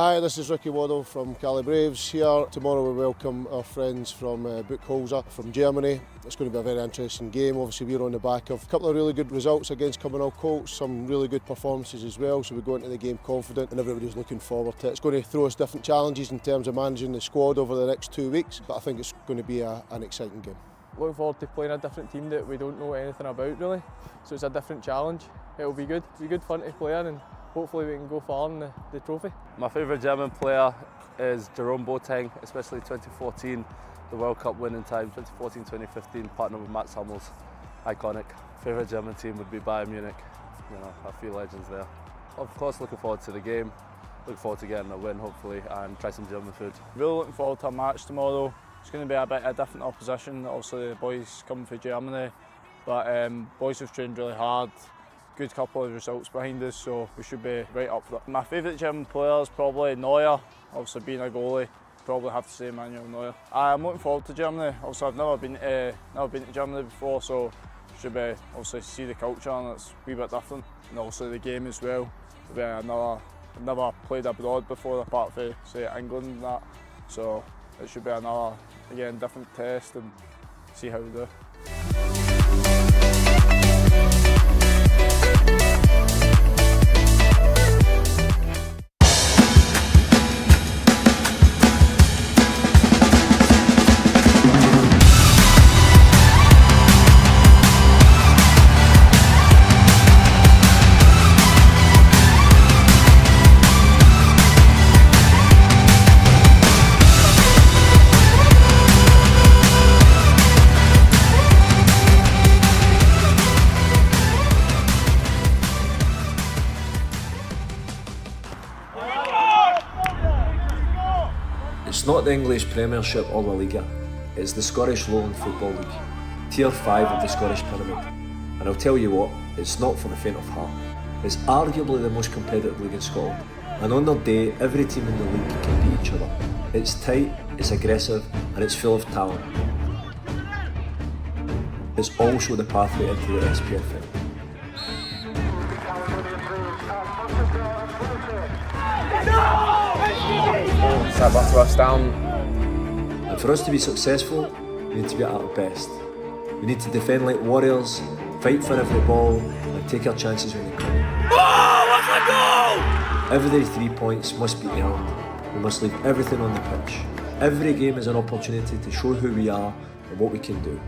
Hi, this is Ricky Waddle from Cali Braves here. Tomorrow we welcome our friends from Buchholzer from Germany. It's going to be a very interesting game. Obviously we're on the back of a couple of really good results against Cumbernauld Colts, some really good performances as well, so we go into the game confident and everybody's looking forward to it. It's going to throw us different challenges in terms of managing the squad over the next 2 weeks, but I think it's going to be an exciting game. Looking forward to playing a different team that we don't know anything about really, so it's a different challenge. It'll be good. It'll be good fun to play in, and hopefully we can go far in the trophy. My favourite German player is Jerome Boateng, especially 2014, the World Cup winning time, 2014-2015, partner with Mats Hummels, iconic. Favourite German team would be Bayern Munich, a few legends there. Of course looking forward to the game, looking forward to getting a win hopefully and try some German food. Really looking forward to a match tomorrow. It's going to be a bit of a different opposition, obviously the boys coming from Germany, but boys have trained really hard. Good couple of results behind us, so we should be right up for it. My favourite German player is probably Neuer, obviously being a goalie. Probably have to say Manuel Neuer. I'm looking forward to Germany. Also, I've never been to Germany before, so should be obviously see the culture, and it's a wee bit different. And also the game as well. I've never played abroad before, apart from say England and that. So it should be another again different test and see how we do. It's not the English Premiership or La Liga, it's the Scottish Lowland Football League, Tier 5 of the Scottish Pyramid. And I'll tell you what, it's not for the faint of heart. It's arguably the most competitive league in Scotland, and on their day, every team in the league can beat each other. It's tight, it's aggressive, and it's full of talent. It's also the pathway into the SPL final. Set back to us down. And for us to be successful, we need to be at our best. We need to defend like warriors, fight for every ball, and take our chances when they come. Oh, what's a goal! Every 3 points must be earned. We must leave everything on the pitch. Every game is an opportunity to show who we are and what we can do.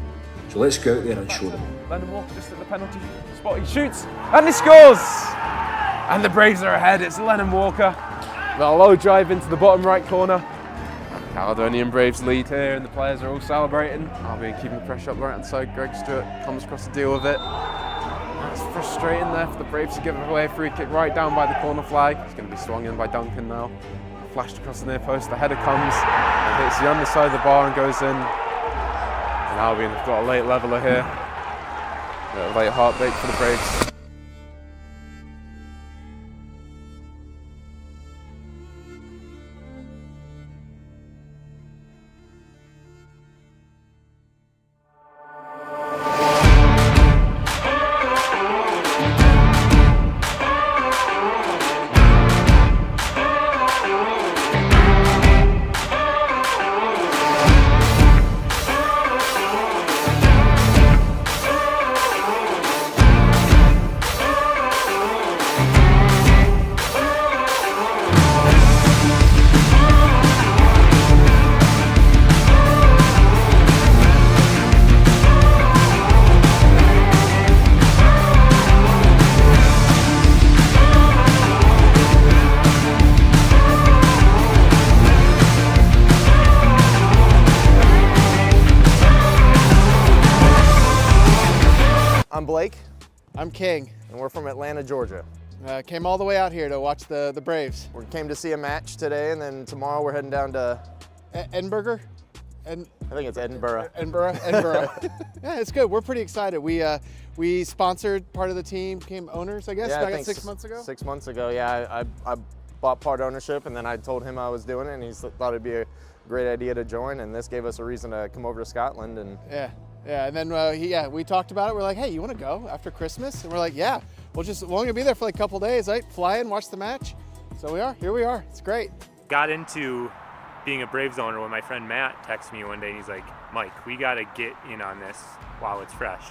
So let's go out there and show them. Lennon Walker just at the penalty spot, he shoots and he scores! And the Braves are ahead, it's Lennon Walker. With a low drive into the bottom right corner. Caledonian Braves lead here and the players are all celebrating. I'll be keeping the pressure up the right hand side. Greg Stewart comes across to deal with it. That's frustrating there for the Braves to give away a free kick right down by the corner flag. It's going to be swung in by Duncan now. Flashed across the near post, the header comes and hits the underside of the bar and goes in. And Albion have got a late leveller here. A late heartbreak for the Braves. I'm Blake. I'm King. And we're from Atlanta, Georgia. Came all the way out here to watch the Braves. We came to see a match today, and then tomorrow we're heading down to Edinburgh? I think it's Edinburgh. Edinburgh. Yeah, it's good. We're pretty excited. We sponsored part of the team, became owners, I guess, Yeah, back I think 6 months ago? 6 months ago, yeah. I bought part ownership, and then I told him I was doing it, and he thought it'd be a great idea to join, and this gave us a reason to come over to Scotland. And Yeah, and then we talked about it. We're like, hey, you want to go after Christmas? And we're like, yeah, we're only gonna be there for like a couple days, right? Fly in, watch the match. So we are, here we are, it's great. Got into being a Braves owner when my friend Matt texted me one day and he's like, Mike, we gotta get in on this while it's fresh.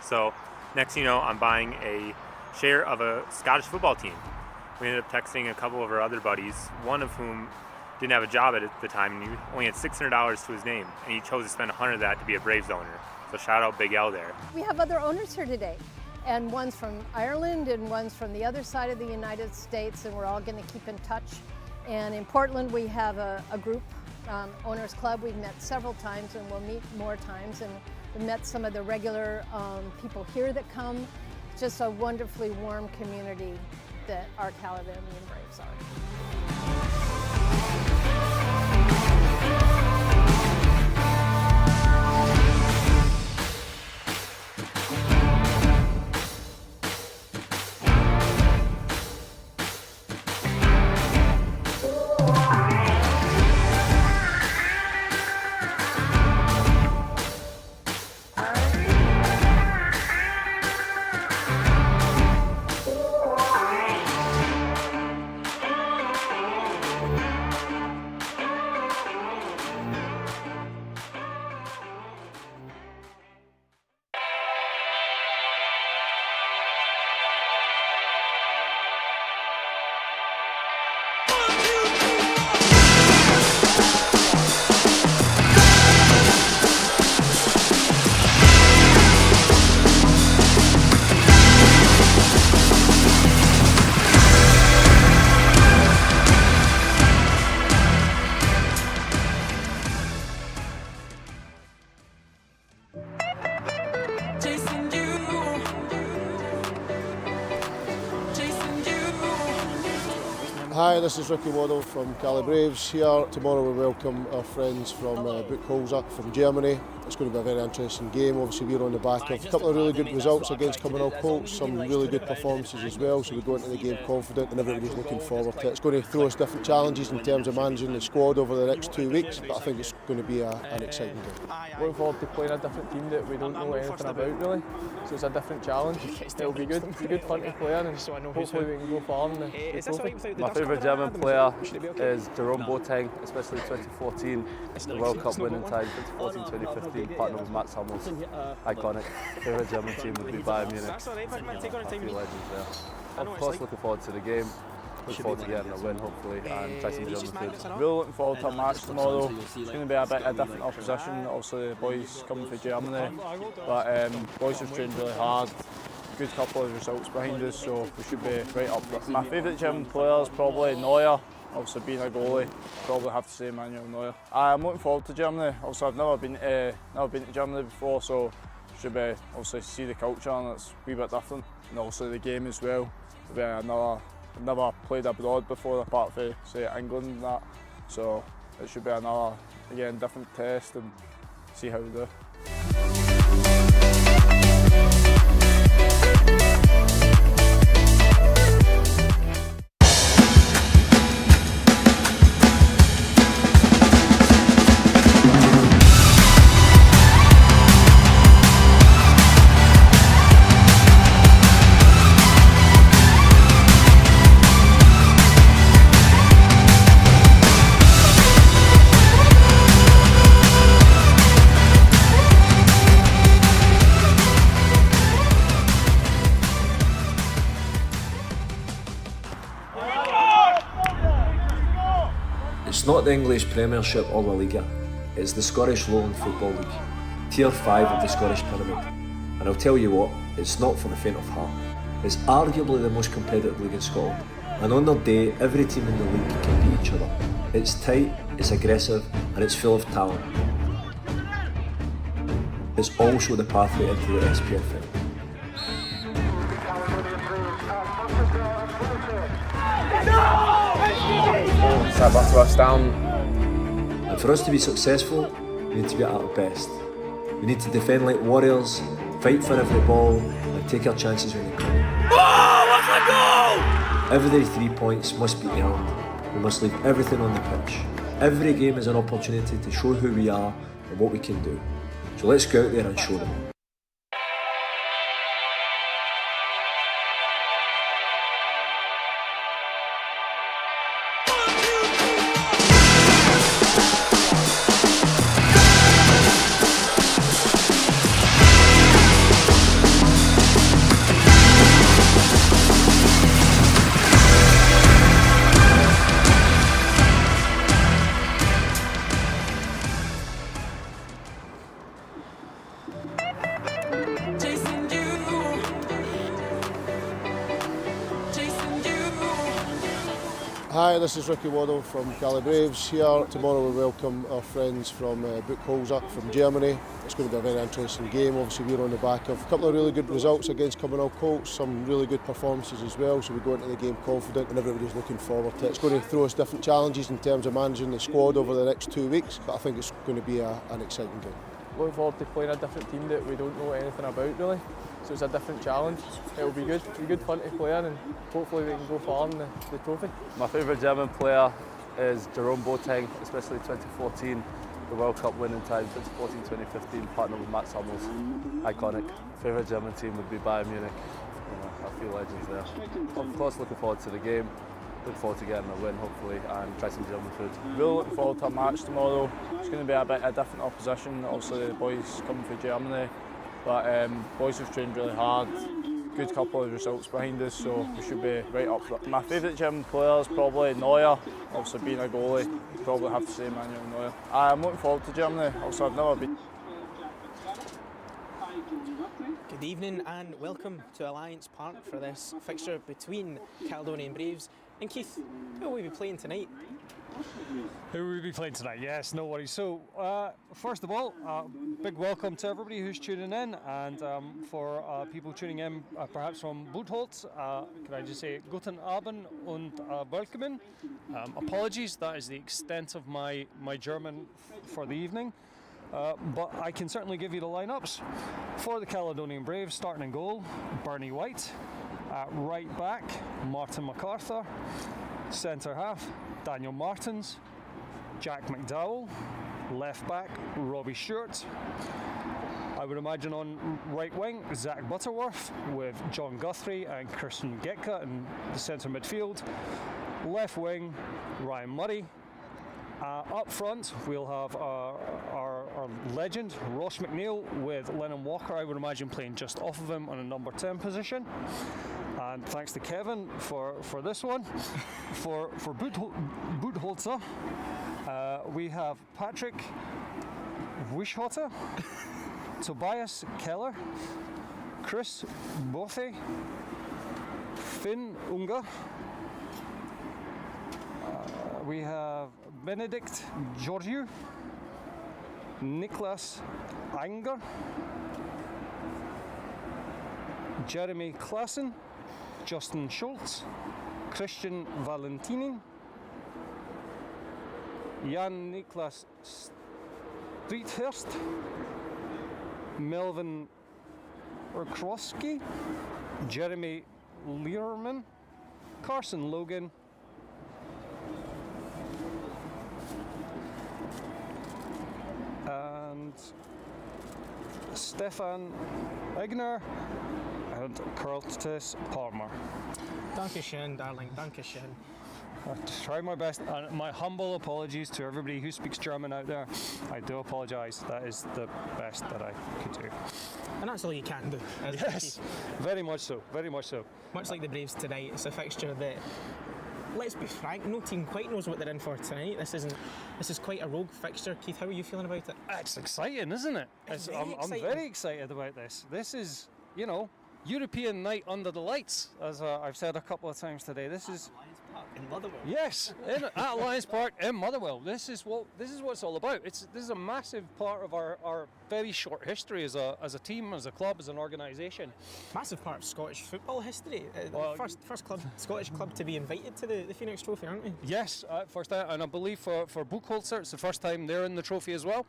So next thing you know, I'm buying a share of a Scottish football team. We ended up texting a couple of our other buddies, one of whom didn't have a job at the time and he only had $600 to his name, and he chose to spend $100 of that to be a Braves owner. So shout out Big L there. We have other owners here today, and one's from Ireland and one's from the other side of the United States, and we're all going to keep in touch. And in Portland we have a group, Owners Club. We've met several times and we'll meet more times, and we've met some of the regular people here that come. Just a wonderfully warm community that our Caledonian Braves are. Hi, this is Ricky Waddle from Cali Braves here. Tomorrow we welcome our friends from Buchholzer from Germany. It's going to be a very interesting game. Obviously we're on the back of a couple of really good results against Cumbernauld Colts, some really good performances as well, so we go into the game confident and everybody's looking forward to it. It's going to throw us different challenges in terms of managing the squad over the next 2 weeks, but I think it's going to be an exciting game. Looking forward to playing a different team that we don't know anything about really, so it's a different challenge. It'll be good. It'll be good fun to play in, and hopefully we can go far in the trophy. My favourite German player is Jerome Boateng, especially 2014, the World Cup winning time, 2014-2015, partner with Matt Hummels. Iconic. Favourite German team would be Bayern Munich. A few legends there. Of course, looking forward to the game. Looking forward to getting a win, hopefully, and try some German food. Really looking forward to a match tomorrow. It's going to be a bit of different opposition. Obviously, the boys coming from Germany, but boys have trained really hard. Good couple of results behind us, so we should be right up there. My favourite German player is probably Neuer. Obviously, being a goalie, probably have to say Manuel Neuer. I'm looking forward to Germany. Also, I've never been to Germany before, so should be obviously see the culture, and it's a wee bit different. And also the game as well. I've never played abroad before, apart from say England and that. So it should be another, again, different test and see how we do. It's not the English Premiership or La Liga, it's the Scottish Lowland Football League, Tier 5 of the Scottish Pyramid. And I'll tell you what, it's not for the faint of heart. It's arguably the most competitive league in Scotland, and on their day, every team in the league can beat each other. It's tight, it's aggressive, and it's full of talent. It's also the pathway into the SPFL. Step back to us down. And for us to be successful, we need to be at our best. We need to defend like warriors, fight for every ball, and take our chances when they come. Oh, what's a goal! Every 3 points must be earned. We must leave everything on the pitch. Every game is an opportunity to show who we are and what we can do. So let's go out there and show them. Hi, this is Ricky Waddle from Caledonian here. Tomorrow we welcome our friends from Buchholzer from Germany. It's going to be a very interesting game. Obviously we're on the back of a couple of really good results against Cumbernauld Colts, some really good performances as well, so we go into the game confident and everybody's looking forward to it. It's going to throw us different challenges in terms of managing the squad over the next 2 weeks, but I think it's going to be an exciting game. Looking forward to playing a different team that we don't know anything about really, so it's a different challenge. It'll be good. It'll be good fun to play in and hopefully we can go far in the trophy. My favourite German player is Jerome Boateng, especially 2014, the World Cup winning time, 2014-2015, partner with Matt Hummels. Iconic. Favourite German team would be Bayern Munich. A few legends there. Of course, looking forward to the game. Look forward to getting a win, hopefully, and try some German food. Really looking forward to a match tomorrow. It's going to be a bit of different opposition. Obviously, the boys coming from Germany, but boys have trained really hard. Good couple of results behind us, so we should be right up there. My favourite German player is probably Neuer. Obviously, being a goalie, you probably have to say Manuel Neuer. I'm looking forward to Germany. Also, I've never been. Good evening and welcome to Alliance Park for this fixture between Caledonian Braves and Keith. Who will we be playing tonight? Who will we be playing tonight? Yes, no worries. So, first of all, big welcome to everybody who's tuning in, and for people tuning in perhaps from Buchholzer, can I just say Guten Abend und Willkommen. Apologies, that is the extent of my German for the evening. But I can certainly give you the lineups for the Caledonian Braves. Starting in goal, Bernie White. Right back, Martin MacArthur. Centre half, Daniel Martins. Jack McDowell. Left back, Robbie Stewart. I would imagine on right wing, Zach Butterworth with John Guthrie and Christian Getka in the centre midfield. Left wing, Ryan Murray. Up front, we'll have our legend, Ross McNeil, with Lennon Walker, I would imagine, playing just off of him on a number 10 position. And thanks to Kevin for this one. For Buchholzer, we have Patrick Buchholzer, Tobias Keller, Chris Bothe, Finn Unger. We have Benedict Georgiou, Niklas Anger, Jeremy Klassen, Justin Schultz, Christian Valentinin, Jan Niklas Streethurst, Melvin Urkowski, Jeremy Learman, Carson Logan, and Stefan Egner and Curtis Palmer. Dankeschön, darling, Dankeschön. I'll try my best, and my humble apologies to everybody who speaks German out there. I do apologise. That is the best that I could do. And that's all you can do. Yes, very much so, very much so. Much like the Braves tonight, it's a fixture that, let's be frank, no team quite knows what they're in for tonight. This is quite a rogue fixture. Keith, how are you feeling about it? It's exciting, isn't it? I'm very excited about this. This is, you know, European night under the lights, as I've said a couple of times today. This is in Motherwell. Yes, at Alliance Park in Motherwell. This is what it's all about. This is a massive part of our very short history as a team, as a club, as an organisation. Massive part of Scottish football history. First Scottish club to be invited to the Phoenix Trophy, aren't we? Yes, first time, and I believe for Buchholzer it's the first time they're in the trophy as well.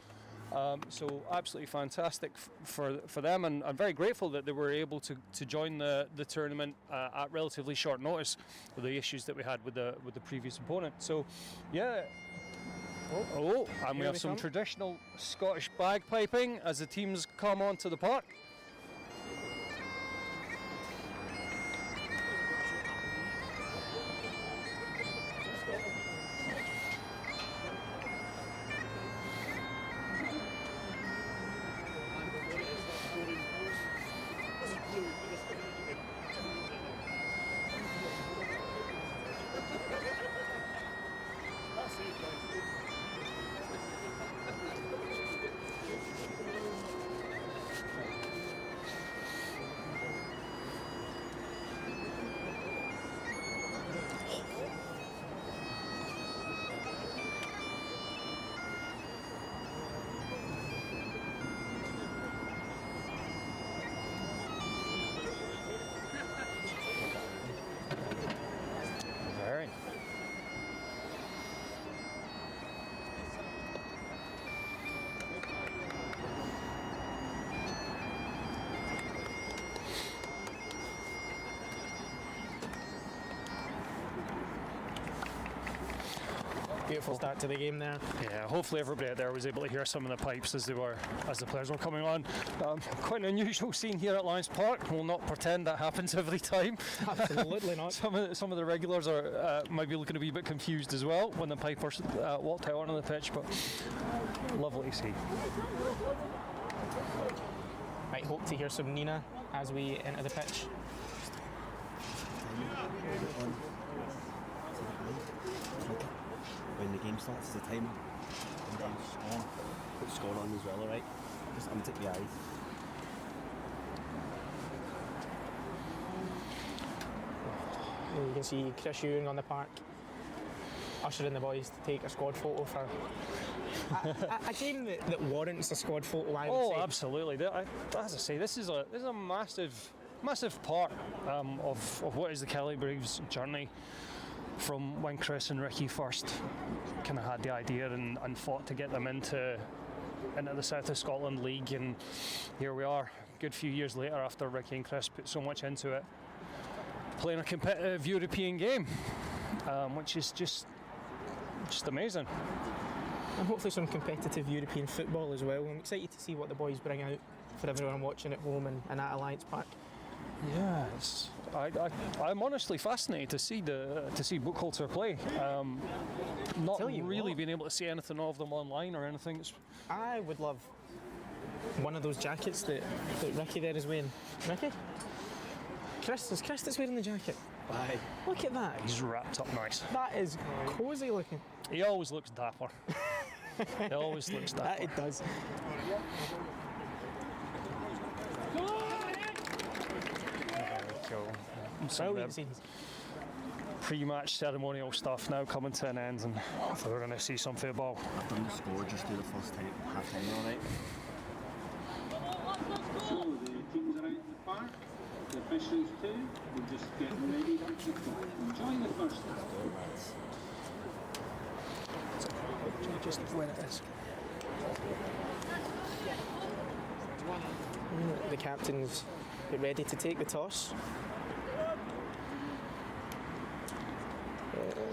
So absolutely fantastic for them, and I'm very grateful that they were able to join the tournament at relatively short notice with the issues that we had with the previous opponent. So yeah. And we have some traditional Scottish bagpiping as the teams come onto the park. Beautiful start to the game there. Yeah, hopefully everybody out there was able to hear some of the pipes as the players were coming on. Quite an unusual scene here at Lions Park. We'll not pretend that happens every time. Absolutely not. Some of the regulars are might be looking a wee bit confused as well when the pipers walked out onto the pitch, but lovely to see. Might hope to hear some Nina as we enter the pitch. When the game starts, the timer. And then on. Put the score on as well, alright? Just untick the eyes. And you can see Chris Ewing on the park, ushering the boys to take a squad photo for a game that warrants a squad photo, I would say. Absolutely. As I say, this is a massive part of what is the Kelly Braves journey from when Chris and Ricky first kind of had the idea and fought to get them into the South of Scotland League, and here we are, a good few years later after Ricky and Chris put so much into it, playing a competitive European game, which is just amazing. And hopefully some competitive European football as well. I'm excited to see what the boys bring out for everyone watching at home and at Alliance Park. Yes, I'm honestly fascinated to see Buchholzer play. Not really being able to see anything of them online or anything. I would love one of those jackets that Ricky there is wearing. Ricky? Chris, is Chris that's wearing the jacket? Aye. Look at that. He's wrapped up nice. That is cosy looking. He always looks dapper. He always looks dapper. That it does. Pre-match ceremonial stuff now coming to an end, and we're going to see some football. I've done the score just do the first time, half time, alright? So the teams are out in the park, the officials too, we're just getting ready to enjoy the first half. Just when it is. The captains get ready to take the toss.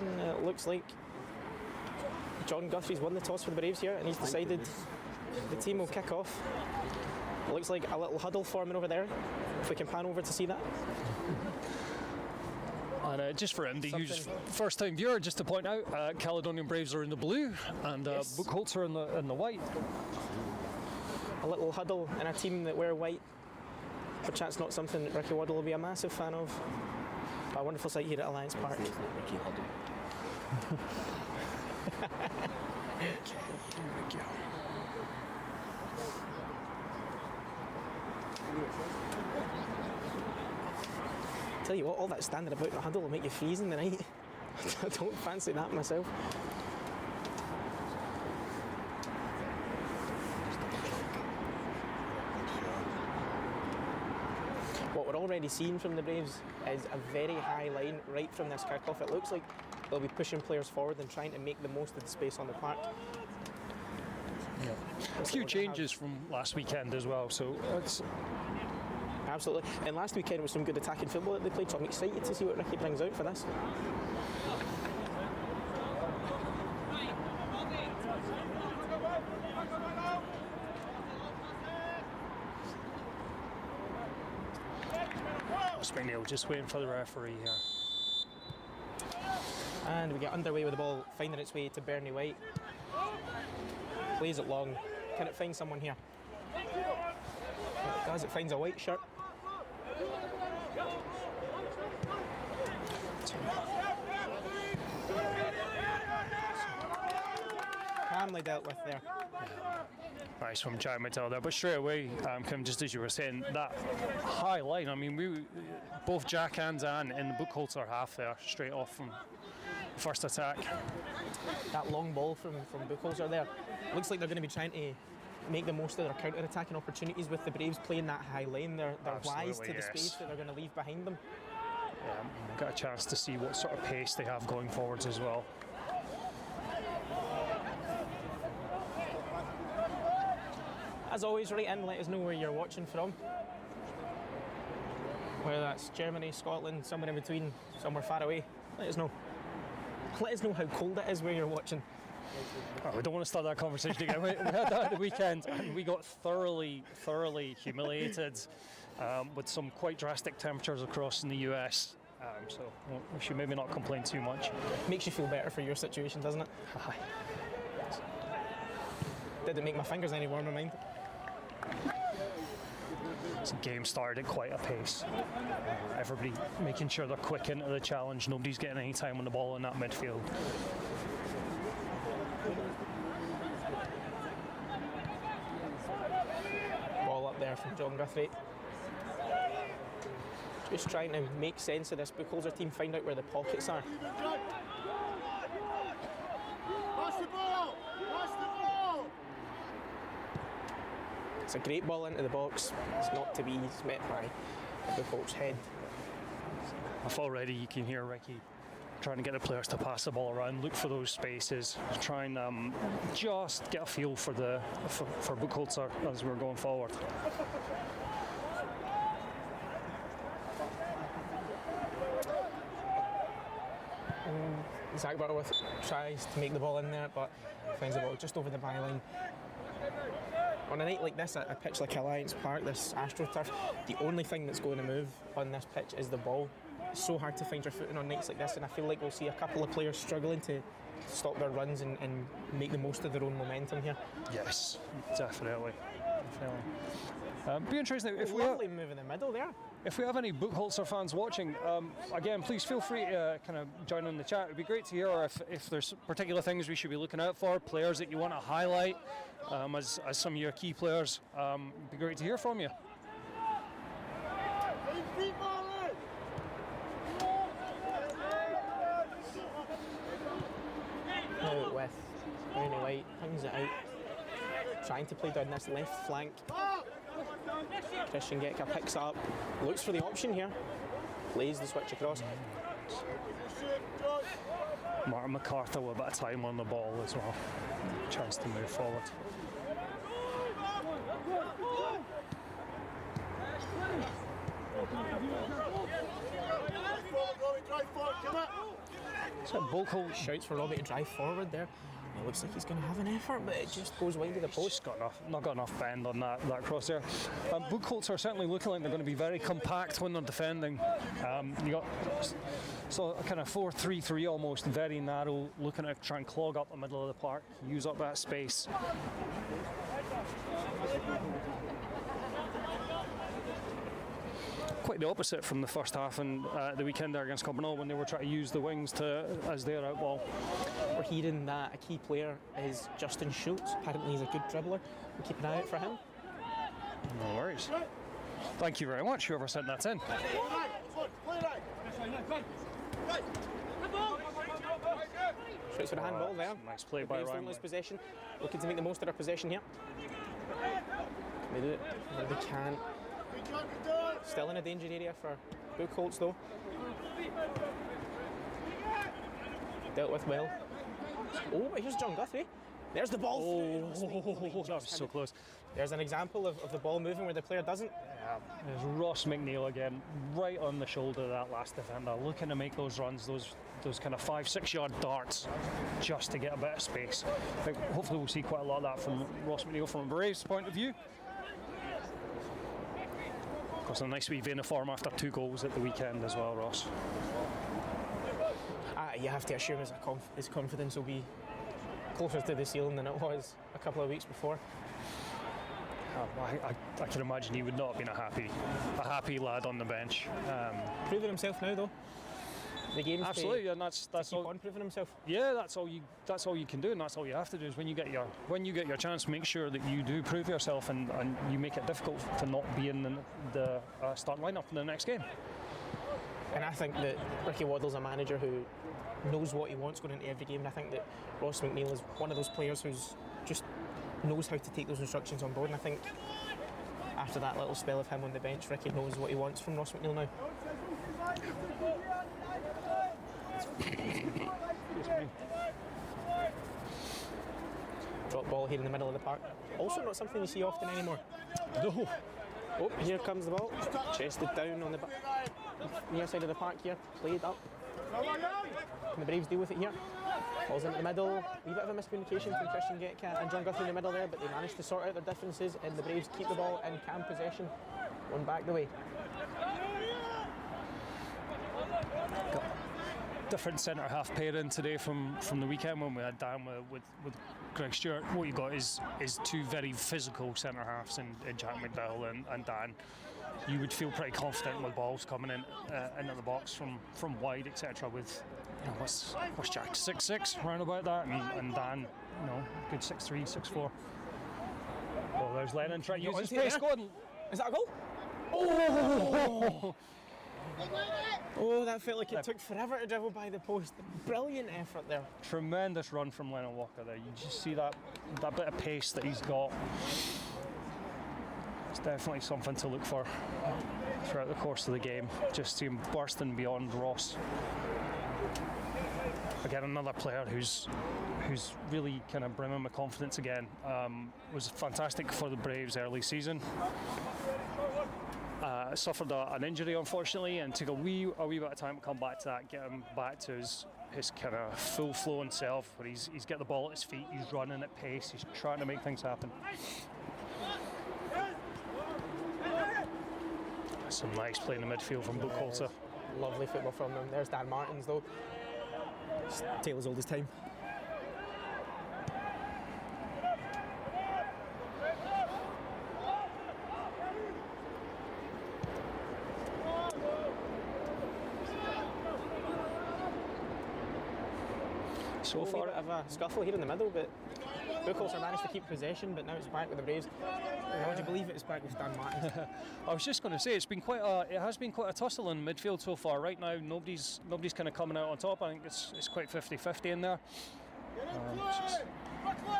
And it looks like John Guthrie's won the toss for the Braves here, and he's decided the team will kick off. It looks like a little huddle forming over there. If we can pan over to see that. And just for MDU's first-time viewer, just to point out, Caledonian Braves are in the blue and Buchholzer in the white. A little huddle and a team that wear white. Perchance not something that Ricky Waddle will be a massive fan of. A wonderful sight here at Alliance Park. Ricky Huddle. Tell you what, all that standing about in the huddle will make you freeze in the night. I don't fancy that myself. What we're already seeing from the Braves is a very high line right from this kick-off. It looks like they'll be pushing players forward and trying to make the most of the space on the park. Yeah. A few changes from last weekend as well, so it's... Absolutely. And last weekend was some good attacking football that they played, so I'm excited to see what Ricky brings out for this. McNeil just waiting for the referee here. And we get underway with the ball finding its way to Bernie White. Plays it long. Can it find someone here? It does. It finds a white shirt. Calmly dealt with there. Nice from Jack Mattel there, but straight away, Kim, just as you were saying, that high line, I mean, both Jack and Anne in the Buchholzer half there, straight off from the first attack. That long ball from Buchholzer there. Looks like they're going to be trying to make the most of their counter-attacking opportunities with the Braves playing that high line. They're wise to the space that they're going to leave behind them. Yeah, got a chance to see what sort of pace they have going forwards as well. As always, write in, let us know where you're watching from. Whether that's Germany, Scotland, somewhere in between, somewhere far away, let us know. Let us know how cold it is where you're watching. Oh, we don't want to start that conversation again. We had that at the weekend and we got thoroughly humiliated with some quite drastic temperatures across in the US. So we should maybe not complain too much. Makes you feel better for your situation, doesn't it? Didn't make my fingers any warmer, mind. The game started at quite a pace. Everybody making sure they're quick into the challenge. Nobody's getting any time on the ball in that midfield. Ball up there from John Guthrie. Just trying to make sense of this Buchholzer team, find out where the pockets are. Pass the ball! Pass the ball! It's a great ball into the box. It's not to be. It's met by the Buchholzer's head. If already you can hear Ricky trying to get the players to pass the ball around, look for those spaces, try and just get a feel for Buchholzer as we're going forward. Zach Butterworth tries to make the ball in there, but finds the ball just over the byline. On a night like this, at a pitch like Alliance Park, this AstroTurf, the only thing that's going to move on this pitch is the ball. It's so hard to find your footing on nights like this, and I feel like we'll see a couple of players struggling to stop their runs and make the most of their own momentum here. Yes, definitely. Be interesting if we lovely move in the middle there. If we have any Buchholzer fans watching, again, please feel free to kind of join in the chat. It'd be great to hear if there's particular things we should be looking out for, players that you want to highlight as some of your key players. It'd be great to hear from you. Now with Rainy White, pings it out, trying to play down this left flank. Christian Getka picks up, looks for the option here, plays the switch across. Martin MacArthur with a bit of time on the ball as well. Chance to move forward. So Buchholzer shouts for Robbie to drive forward there. It looks like he's going to have an effort, but it just goes wide of the post. Not got enough bend on that cross there. Buchholzer are certainly looking like they're going to be very compact when they're defending. You got a kind of 4-3-3 almost, very narrow, looking to try and clog up the middle of the park, use up that space. Quite the opposite from the first half and the weekend there against Cumbernauld when they were trying to use the wings as their out ball. We're hearing that a key player is Justin Schultz. Apparently he's a good dribbler. We'll keep an eye out for him. No worries. Thank you very much, whoever sent that in. Schultz with a handball there. Nice play by Ryan. Lose possession. Looking to make the most of their possession here. Can they do it? No, they can't. Still in a danger area for Buchholz though. Dealt with well. Oh, but here's John Guthrie. There's the ball. Oh, that was so close. There's an example of the ball moving where the player doesn't. There's Ross McNeil again, right on the shoulder of that last defender, looking to make those runs, those kind of 5-6 yard darts, just to get a bit of space. I think hopefully we'll see quite a lot of that from Ross McNeil from a Braves point of view. Of course, a nice wee vein of form after 2 goals at the weekend as well, Ross. You have to assume his confidence will be closer to the ceiling than it was a couple of weeks before. I can imagine he would not have been a happy lad on the bench. Proving himself now, though. The game's absolutely, and that's keep on proving himself. Yeah, that's all you can do, and that's all you have to do is when you get your chance, make sure that you do prove yourself, and you make it difficult to not be in the start lineup in the next game. And I think that Ricky Waddle's a manager who knows what he wants going into every game, and I think that Ross McNeil is one of those players who's just knows how to take those instructions on board, and I think after that little spell of him on the bench, Ricky knows what he wants from Ross McNeil now. Drop ball here in the middle of the park. Also not something you see often anymore. No. Oh, here comes the ball. Chested down on the near side of the park here. Played up. Can the Braves deal with it here? Falls into the middle. A wee bit of a miscommunication from Christian Getka and John Guthrie in the middle there, but they managed to sort out their differences, and the Braves keep the ball in calm possession. One back the way. Different centre half pairing today from the weekend when we had Dan with Greg Stewart. What you got is two very physical centre halves in Jack McDowell and Dan. You would feel pretty confident with balls coming in into the box from wide, etc. With what's Jack 6'6", round about that, and Dan, good 6'3", 6'4". Well, there's Lennon trying to use his pace. Is that a goal? Oh, that felt like it took forever to dribble by the post. Brilliant effort there. Tremendous run from Lennon Walker there. You just see that bit of pace that he's got. It's definitely something to look for throughout the course of the game. Just see him bursting beyond Ross. Again, another player who's really kind of brimming with confidence again. Was fantastic for the Braves early season. Suffered an injury, unfortunately, and took a wee bit of time to come back to that, get him back to his kind of full-flowing self, where he's got the ball at his feet, he's running at pace, he's trying to make things happen. Some nice play in the midfield from Buchholzer. Lovely football from them. There's Dan Martins, though. Tale as old as time. So far, a bit of a scuffle here in the middle, but Buchholzer managed to keep possession, but now it's back with the Braves. Would you believe it's back with Dan Martins? I was just going to say it has been quite a tussle in midfield so far. Right now, nobody's kind of coming out on top. I think it's quite 50-50 in there.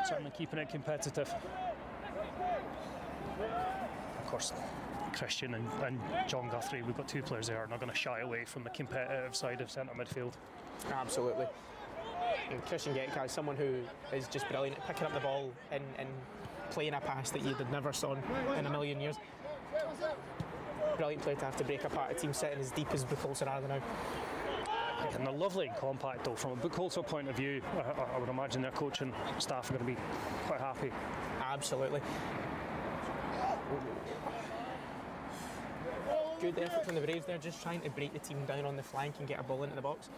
Certainly keeping it competitive. Of course, Christian and John Guthrie, we've got two players there, are not going to shy away from the competitive side of centre midfield. Absolutely. And Christian Getka is someone who is just brilliant at picking up the ball and playing a pass that you'd never saw in a million years. Brilliant player to have to break apart a team sitting as deep as Buchholzer are now. And they're lovely and compact, though. From a Buchholzer point of view, I would imagine their coaching staff are going to be quite happy. Absolutely. Good effort from the Braves there, just trying to break the team down on the flank and get a ball into the box.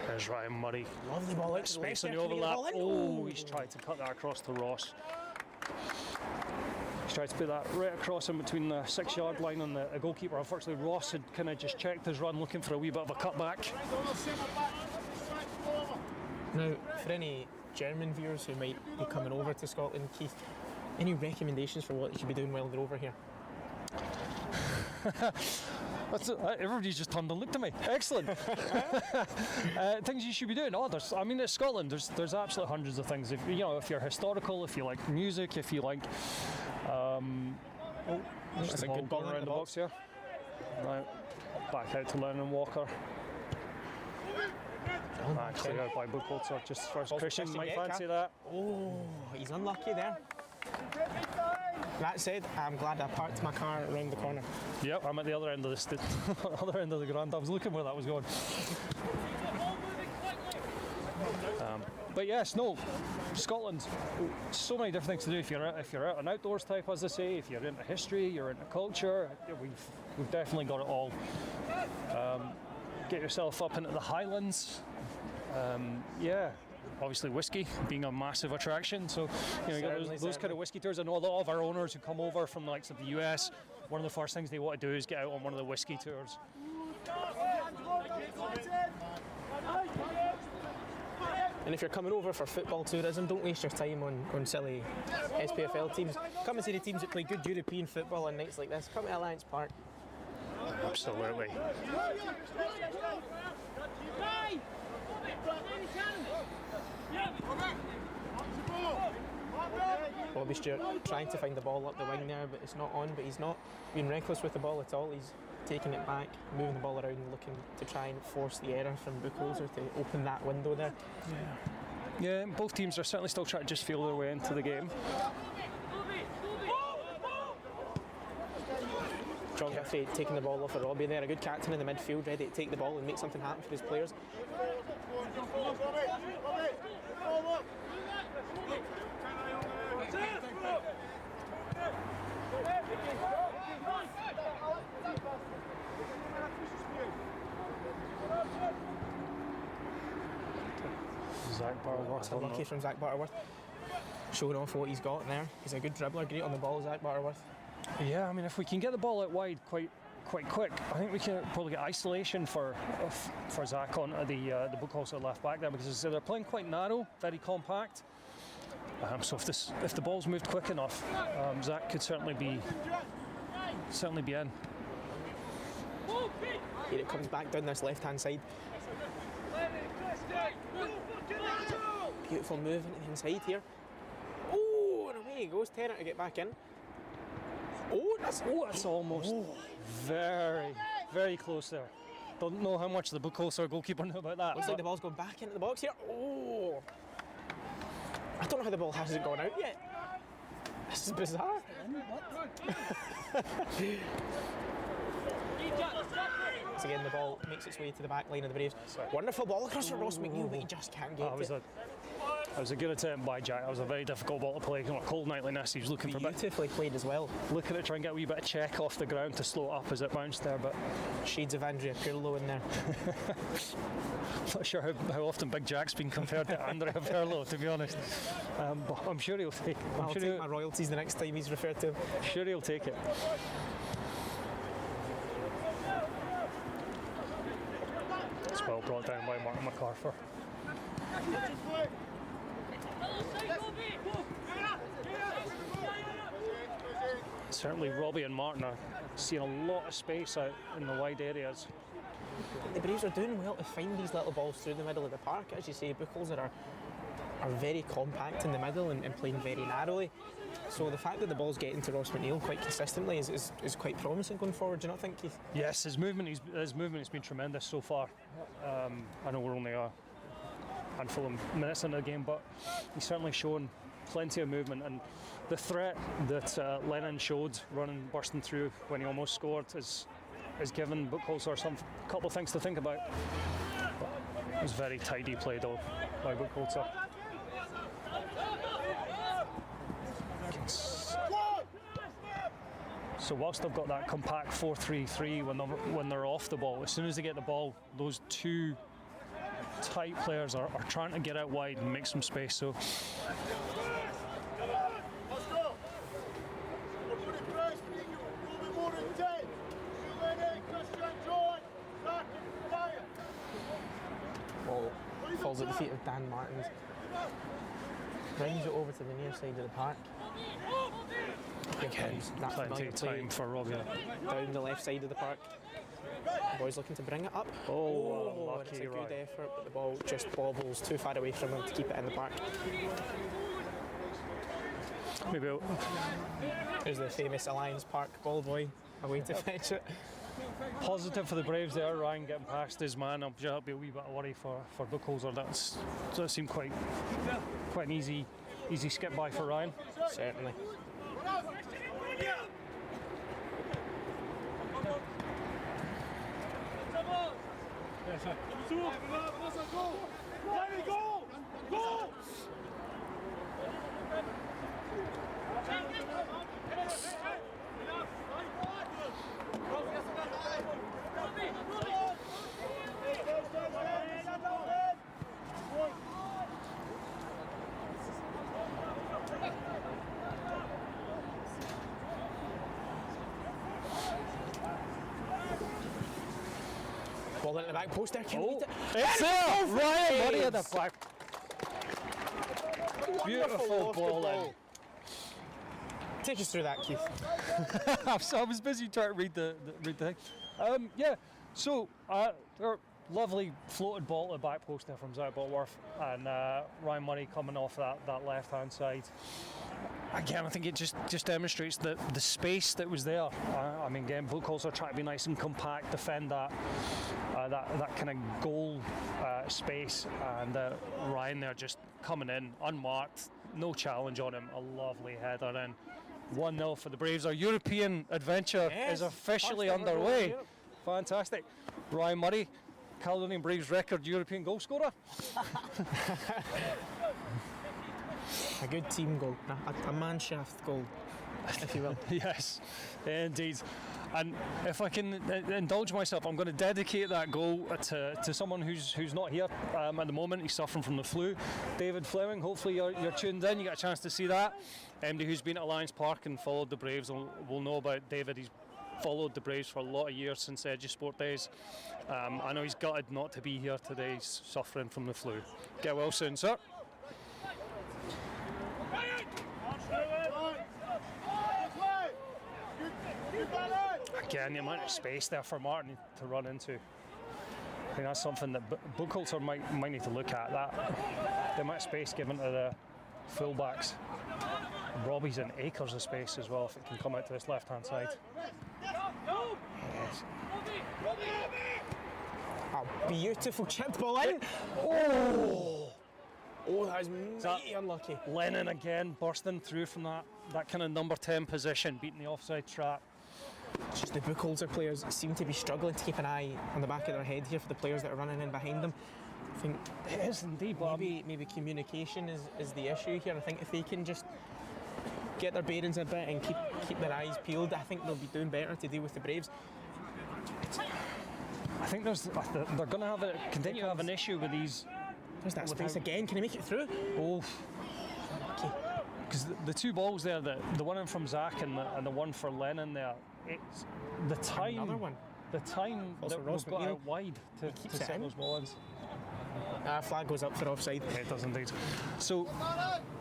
There's Ryan Murray. Lovely ball out. Space on the overlap. Oh, he's tried to cut that across to Ross. He's tried to put that right across in between the 6-yard line and the goalkeeper. Unfortunately, Ross had kind of just checked his run, looking for a wee bit of a cutback. Now, for any German viewers who might be coming over to Scotland, Keith, any recommendations for what they should be doing while they're over here? Everybody's just turned and looked at me. Excellent. Things you should be doing. It's Scotland. There's absolutely hundreds of things. If you're historical, if you like music, if you like. That's a good ball around the box here. Right, back out to Lennon Walker. Clear out by Buchholzer. Just first Christian might fancy that. Oh, he's unlucky there. That said, I'm glad I parked my car around the corner. Yep, I'm at the other end of the other end of the ground. I was looking where that was going. But yes, no, Scotland. So many different things to do. If you're out an outdoors type, as they say, if you're into history, you're into culture. We've definitely got it all. Get yourself up into the Highlands. Obviously whiskey being a massive attraction, so you got those kind of whiskey tours. I know a lot of our owners who come over from the likes of the US, one of the first things they want to do is get out on one of the whiskey tours. And if you're coming over for football tourism, don't waste your time on silly SPFL teams. Come and see the teams that play good European football on nights like this. Come to Alliance Park. Absolutely. Yeah. Robbie Stewart trying to find the ball up the wing there, but it's not on. But he's not being reckless with the ball at all. He's taking it back, moving the ball around, looking to try and force the error from Buchholzer to open that window there. Yeah, both teams are certainly still trying to just feel their way into the game. John Guthrie taking the ball off of Robbie there, a good captain in the midfield, ready to take the ball and make something happen for his players. Zach Butterworth. Unlucky from Zach Butterworth. Showing off what he's got there. He's a good dribbler, great on the ball, Zach Butterworth. Yeah, I mean, if we can get the ball out wide quite quick, I think we can probably get isolation for Zach on the Buchholzer left back there, because they're playing quite narrow, very compact. So if the ball's moved quick enough, Zach could certainly be in. Here it comes back down this left-hand side. Beautiful move into the inside here. Oh, and away he goes. Terror to get back in. That's almost very, very close there. Don't know how much the Buchholzer goalkeeper knew about that. Looks like the ball's going back into the box here. Oh! I don't know how the ball hasn't gone out yet. This is bizarre. Once again, the ball makes its way to the back line of the Braves. Wonderful ball across for Ross McNeil, but he just can't get it. That was a good attempt by Jack. That was a very difficult ball to play. On a cold night like this, he was looking for beautifully played as well. Looking to try and get a wee bit of check off the ground to slow it up as it bounced there, but shades of Andrea Pirlo in there. Not sure how often Big Jack's been compared to Andrea Pirlo, to be honest. But I'm sure he'll take it. I'll take my royalties the next time he's referred to. Sure he'll take it. It's well brought down by Martin MacArthur. Certainly Robbie and Martin are seeing a lot of space out in the wide areas. The Braves are doing well to find these little balls through the middle of the park. As you say, Buchholzer are very compact in the middle and playing very narrowly. So the fact that the ball's getting to Ross McNeil quite consistently is quite promising going forward, do you not think, Keith? Yes, his movement has been tremendous so far. I know we're only a handful of minutes into the game, but he's certainly shown plenty of movement, and the threat that Lennon showed bursting through when he almost scored has given Buchholzer a couple of things to think about. But it was very tidy play though by Buchholzer. So whilst they've got that compact 4-3-3 when they're off the ball, as soon as they get the ball, those two tight players are trying to get out wide and make some space. So ball falls at the feet of Dan Martins. Brings it over to the near side of the park. Again, plenty of time for Robbie. Down the left side of the park. The boy's looking to bring it up. Lucky, it's a good effort, but the ball just bobbles too far away from him to keep it in the park. Maybe there's the famous Alliance Park ball boy away to fetch it. Positive for the Braves there, Ryan getting past his man. That'll be a wee bit of worry for Buchholzer. That seemed quite an easy skip by for Ryan. Certainly. Ball into the back post there. It's there! Ryan Murray at the back. Beautiful ball in. Take us through that, Keith. I was busy trying to read the thing. So lovely floated ball to the back post there from Zach Butterworth, and Ryan Murray coming off that left hand side. Again, I think it just demonstrates the space that was there. I mean, again, Buchholzer trying to be nice and compact, defend that kind of goal space, and Ryan there just coming in unmarked, no challenge on him, a lovely header in. 1-0 for the Braves. Our European adventure is officially underway. Fantastic. Ryan Murray, Caledonian Braves record European goal scorer. A good team goal, a man-shaft goal, if you will. Yes, indeed. And if I can indulge myself, I'm going to dedicate that goal to someone who's not here at the moment. He's suffering from the flu. David Fleming, hopefully you're tuned in. You got a chance to see that. Anybody who's been at Alliance Park and followed the Braves will know about David. He's followed the Braves for a lot of years since Edusport days. I know he's gutted not to be here today. He's suffering from the flu. Get well soon, sir. Again, the amount of space there for Martin to run into. I think that's something that Buchholzer might need to look at. That the amount of space given to the fullbacks. Robbie's in acres of space as well if it can come out to this left-hand side. Yes. A beautiful chipped ball in. Oh, that is mighty unlucky. Lennon again bursting through from that kind of number 10 position, beating the offside trap. Just the Buchholzer players seem to be struggling to keep an eye on the back of their head here for the players that are running in behind them. I think it is indeed, but maybe communication is the issue here. I think if they can just get their bearings a bit and keep their eyes peeled, I think they'll be doing better to deal with the Braves. I think they're going to continue to have an issue with these. There's that space again. Can he make it through? Oh, because the two balls there, the one in from Zach and the one for Lennon there, it's the time. Another one. The time that we've got out wide to set those balls. Flag goes up for offside. Yeah, it does indeed. So,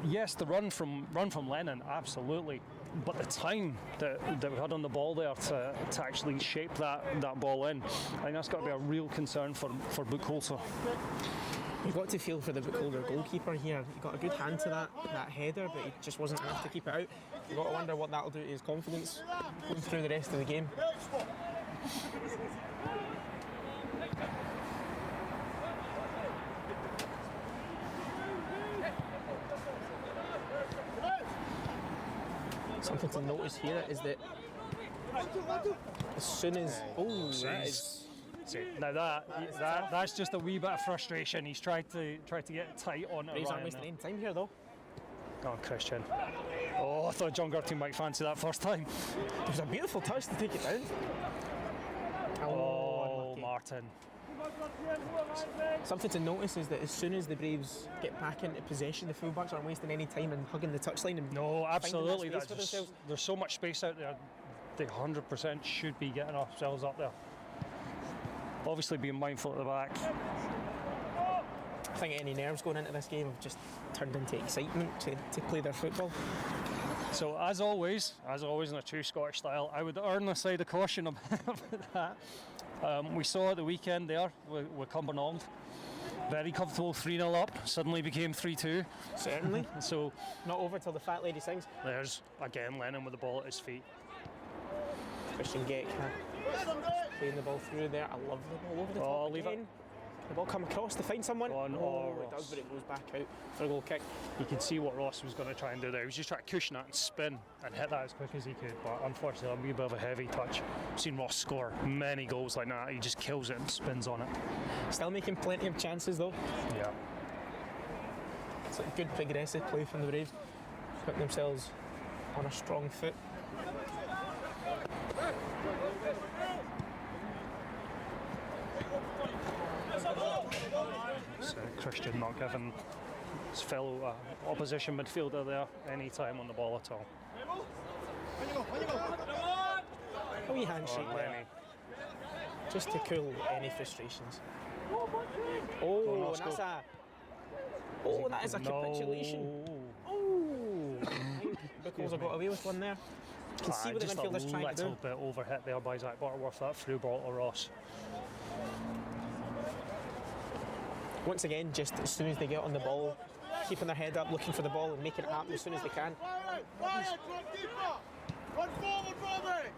yes, the run from Lennon, absolutely. But the time that we had on the ball there to actually shape that ball in, I think that's got to be a real concern for Buchholzer. You've got to feel for the Buchholzer goalkeeper here. He got a good hand to that header, but he just wasn't enough to keep it out. You've got to wonder what that'll do to his confidence going through the rest of the game. Something to notice here is that as soon as that's just a wee bit of frustration. He's tried to get tight on it. Braves aren't wasting any time here though. Go on, Christian. Oh, I thought John Gertie might fancy that first time. It was a beautiful touch to take it down. Oh, Martin. Something to notice is that as soon as the Braves get back into possession, the fullbacks aren't wasting any time in hugging the touchline. And no, absolutely. There's so much space out there. They 100% should be getting ourselves up there. Obviously being mindful at the back. I think any nerves going into this game have just turned into excitement to play their football. So as always in a true Scottish style, I would err on the side of caution about that. We saw at the weekend there with Cumbernauld. Very comfortable 3-0 up, suddenly became 3-2. Certainly. So not over till the fat lady sings. There's again Lennon with the ball at his feet. Christian Geck playing the ball through there. I love the ball over the top again. The ball come across to find someone. It does, but it goes back out for a goal kick. You can see what Ross was going to try and do there. He was just trying to cushion that and spin and hit that as quick as he could. But unfortunately, a wee bit of a heavy touch. I've seen Ross score many goals like that. He just kills it and spins on it. Still making plenty of chances though. Yeah. It's a good progressive play from the Braves. Putting themselves on a strong foot. Christian not giving his fellow opposition midfielder there any time on the ball at all. A wee handshake there, just to cool any frustrations. Oh, and that is a capitulation. Oh, Buchholzer got away with one there. You can see what the midfielder's trying to do. A little bit overhit there by Zach Butterworth, that through ball to Ross. Once again, just as soon as they get on the ball, keeping their head up, looking for the ball and making it happen as soon as they can. Ryan, drop deeper! Run forward, Robbie!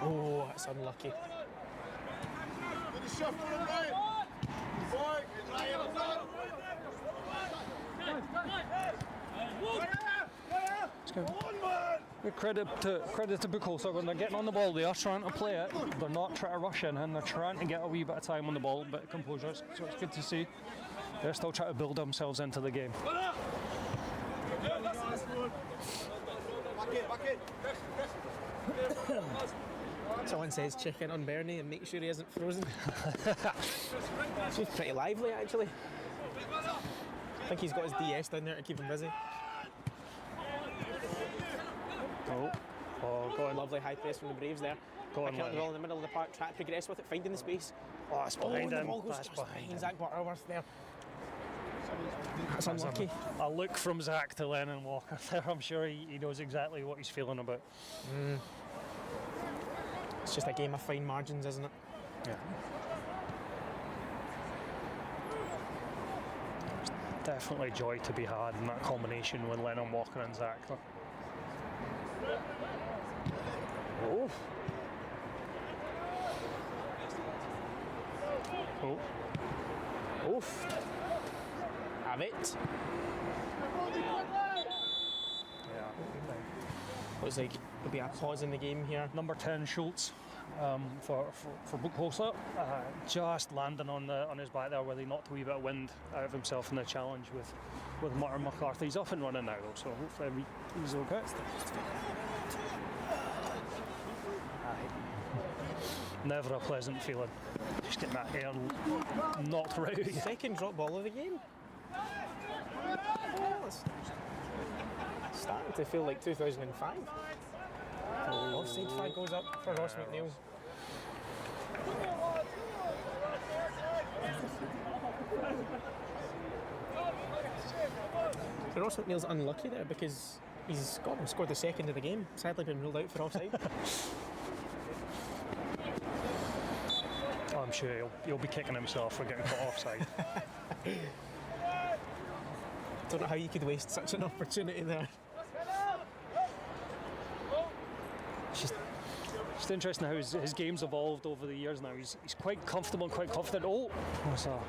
Oh, that's unlucky. Good shot for him, Ryan! Boy, Ryan, Good credit to Buchholzer when they're getting on the ball. They are trying to play it. They're not trying to rush in, and they're trying to get a wee bit of time on the ball, a bit of composure. So it's good to see. They're still trying to build themselves into the game. Someone says check in on Bernie and make sure he isn't frozen. She's pretty lively actually. I think he's got his DS down there to keep him busy. Oh, got a lovely high press from the Braves there. Picking up the ball in the middle of the park, trying to progress with it, finding the space. Oh, it's behind him. The ball goes behind Zach Butterworth there. That's unlucky. A look from Zach to Lennon Walker there. I'm sure he knows exactly what he's feeling about. It's just a game of fine margins, isn't it? Yeah. There's definitely joy to be had in that combination with Lennon Walker and Zach. Oh. Oof. Have it. Yeah. Looks like there'll be a pause in the game here. Number 10, Schultz, for Buchholzer, just landing on his back there where he knocked a wee bit of wind out of himself in the challenge with Martin McCarthy. He's up and running now though, so hopefully he's okay. Never a pleasant feeling. Just getting that air knocked right out. Second drop ball of the game. Starting to feel like 2005. Offside flag goes up for Ross McNeil. Ross McNeil's unlucky there because he's scored the second of the game. Sadly been ruled out for offside. I'm sure he'll be kicking himself for getting caught offside. Don't know how you could waste such an opportunity there. It's interesting how his game's evolved over the years now. He's quite comfortable and quite confident. Oh, what's that?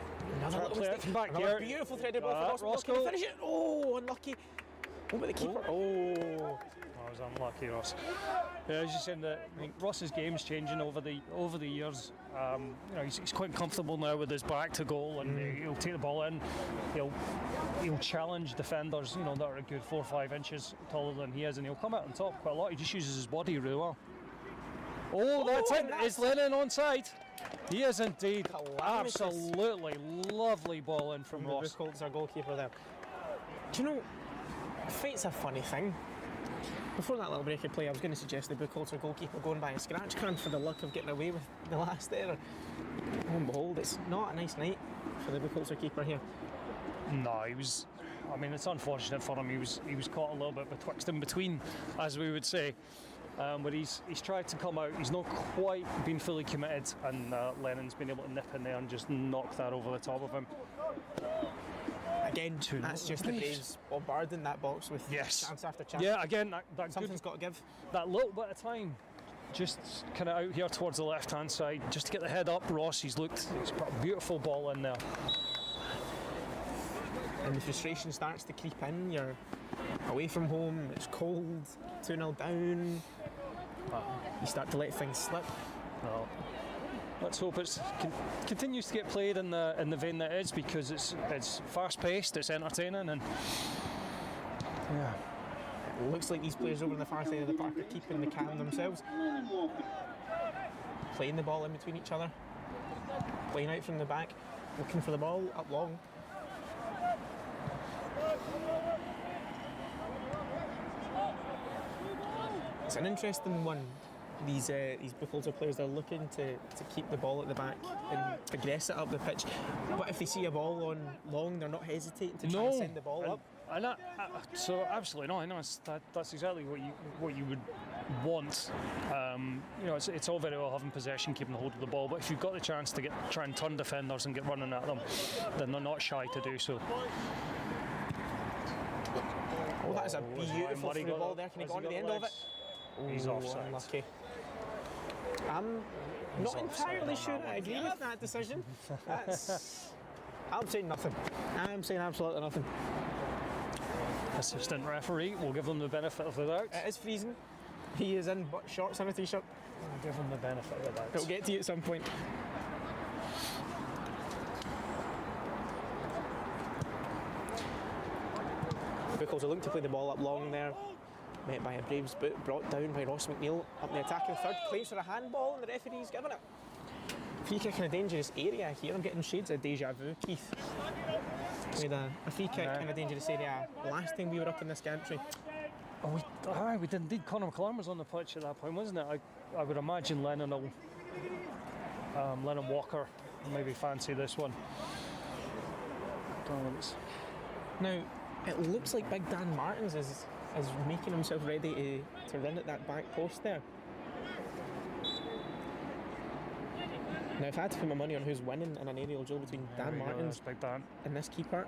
Another little player mistake. from back Another here. beautiful threaded ball for Ross. Can he finish it? Oh, unlucky. Oh, but the keeper. Oh. That was unlucky, Ross. Yeah, as you said, I think Ross's game's changing over the years. He's quite comfortable now with his back to goal, and he'll take the ball in. He'll challenge defenders, that are a good 4 or 5 inches taller than he is, and he'll come out on top quite a lot. He just uses his body really well. Oh, that's it. Is Lennon onside? He is indeed. Absolutely lovely ball in from Ross. Buchholzer, our goalkeeper there. Do you know, fate's a funny thing. Before that little break of play, I was going to suggest the Buchholzer goalkeeper going by a scratch can for the luck of getting away with the last error. Lo and behold, it's not a nice night for the Buchholzer keeper here. No, it's unfortunate for him. He was caught a little bit betwixt and between, as we would say. But he's tried to come out. He's not quite been fully committed, and Lennon's been able to nip in there and just knock that over the top of him. Again, that's just the Braves bombarding that box with chance after chance. Yeah, again, that something's got to give. That little bit of time, just kind of out here towards the left-hand side, just to get the head up. Ross, he's put a beautiful ball in there. And the frustration starts to creep in. You're away from home, it's cold, 2-0 down. You start to let things slip. Well, let's hope it continues to get played in the vein that it is, because it's fast-paced, it's entertaining, and yeah. It looks like these players over on the far side of the park are keeping the calm themselves. Playing the ball in between each other. Playing out from the back, looking for the ball up long. It's an interesting one. These Buchholzer players are looking to keep the ball at the back and progress it up the pitch. But if they see a ball on long, they're not hesitating to try and send the ball up. So absolutely no. I know that's exactly what you would want. It's all very well having possession, keeping the hold of the ball, but if you've got the chance to try and turn defenders and get running at them, then they're not shy to do so. That is a beautiful through ball there. Can he go on to the end of it? He's offside. Unlucky. I'm not entirely sure I agree with that decision. I'm saying nothing. I'm saying absolutely nothing. Assistant referee will give them the benefit of the doubt. It is freezing. He is in shorts and a t-shirt. We'll give him the benefit of the doubt. It'll get to you at some point. Buchholzer looked to play the ball up long there. Met by a Braves boot, brought down by Ross McNeil up the attacking third. Claims for a handball and the referee's given it. Free kick in a dangerous area here. I'm getting shades of deja vu, Keith. We had a free kick in a dangerous area last time we were up in this country. Oh, we did indeed. Conor McCallum was on the pitch at that point, wasn't it? I would imagine Lennon Walker maybe fancy this one. Now, it looks like Big Dan Martins is making himself ready to run at that back post there. Now, if I had to put my money on who's winning in an aerial duel between Dan Martins and this keeper,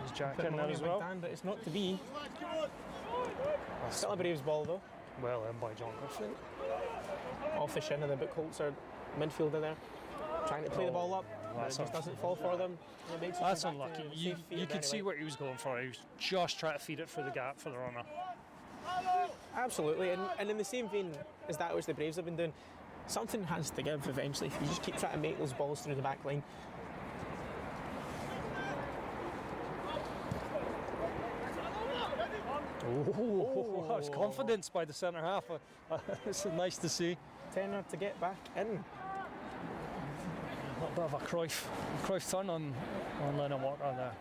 he's Jack in there as well. Dan, but it's not to be. Still a Braves ball though. Well in by John Griffin. Off the shin of the Buchholzer midfielder there. Trying to play the ball up. But it just doesn't fall for them. That's unlucky. You could see what he was going for. He was just trying to feed it through the gap for the runner. Absolutely, and in the same vein as that which the Braves have been doing, something has to give eventually if you just keep trying to make those balls through the back line. Oh, that was confidence by the centre half. It's nice to see. Tenor to get back in. A bit of a Cruyff turn on Lennon Walker there.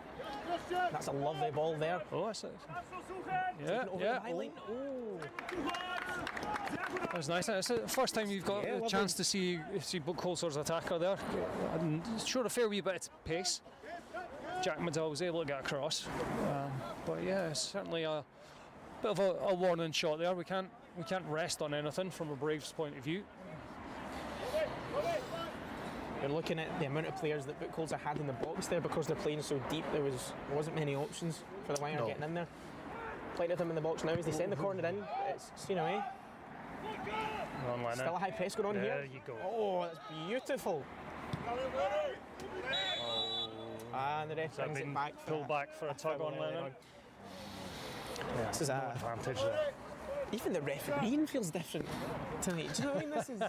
That's a lovely ball there. Oh, that's it. Yeah. That was nice. It's the first time you've got a chance to see Buchholzer's attacker there. And showed a fair wee bit of pace. Jack Medill was able to get across. But yeah, it's certainly a bit of a warning shot there. We can't rest on anything from a Braves point of view. You're looking at the amount of players that Buchholzer had in the box there because they're playing so deep. There wasn't many options for the winger getting in there. Playing with him in the box now as they send the corner in. It's seen away. Still a high press going on here. There you go. Oh, that's beautiful. And the ref brings it back. Pull back for a tug on Lennon. Yeah, this is an advantage there. Even the refereeing feels different tonight. Do you know what I mean? This is.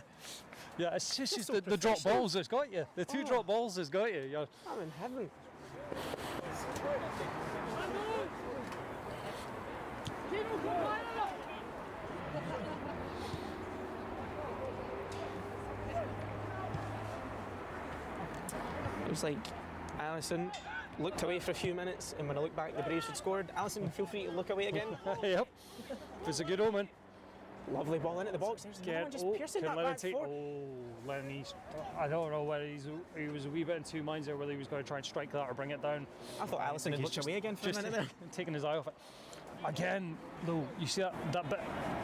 Yeah, it's just so the drop balls has got you. The two drop balls has got you. I'm in heaven. It was like Allison looked away for a few minutes, and when I look back, the Braves had scored. Allison, feel free to look away again. Yep, it's a good omen. Lovely ball into the box. There's another one just piercing that back foot. Lennon, I don't know whether he was a wee bit in two minds there, whether he was going to try and strike that or bring it down. I thought Allison had looked away again for a minute there. Taking his eye off it. Again, though, you see that bit,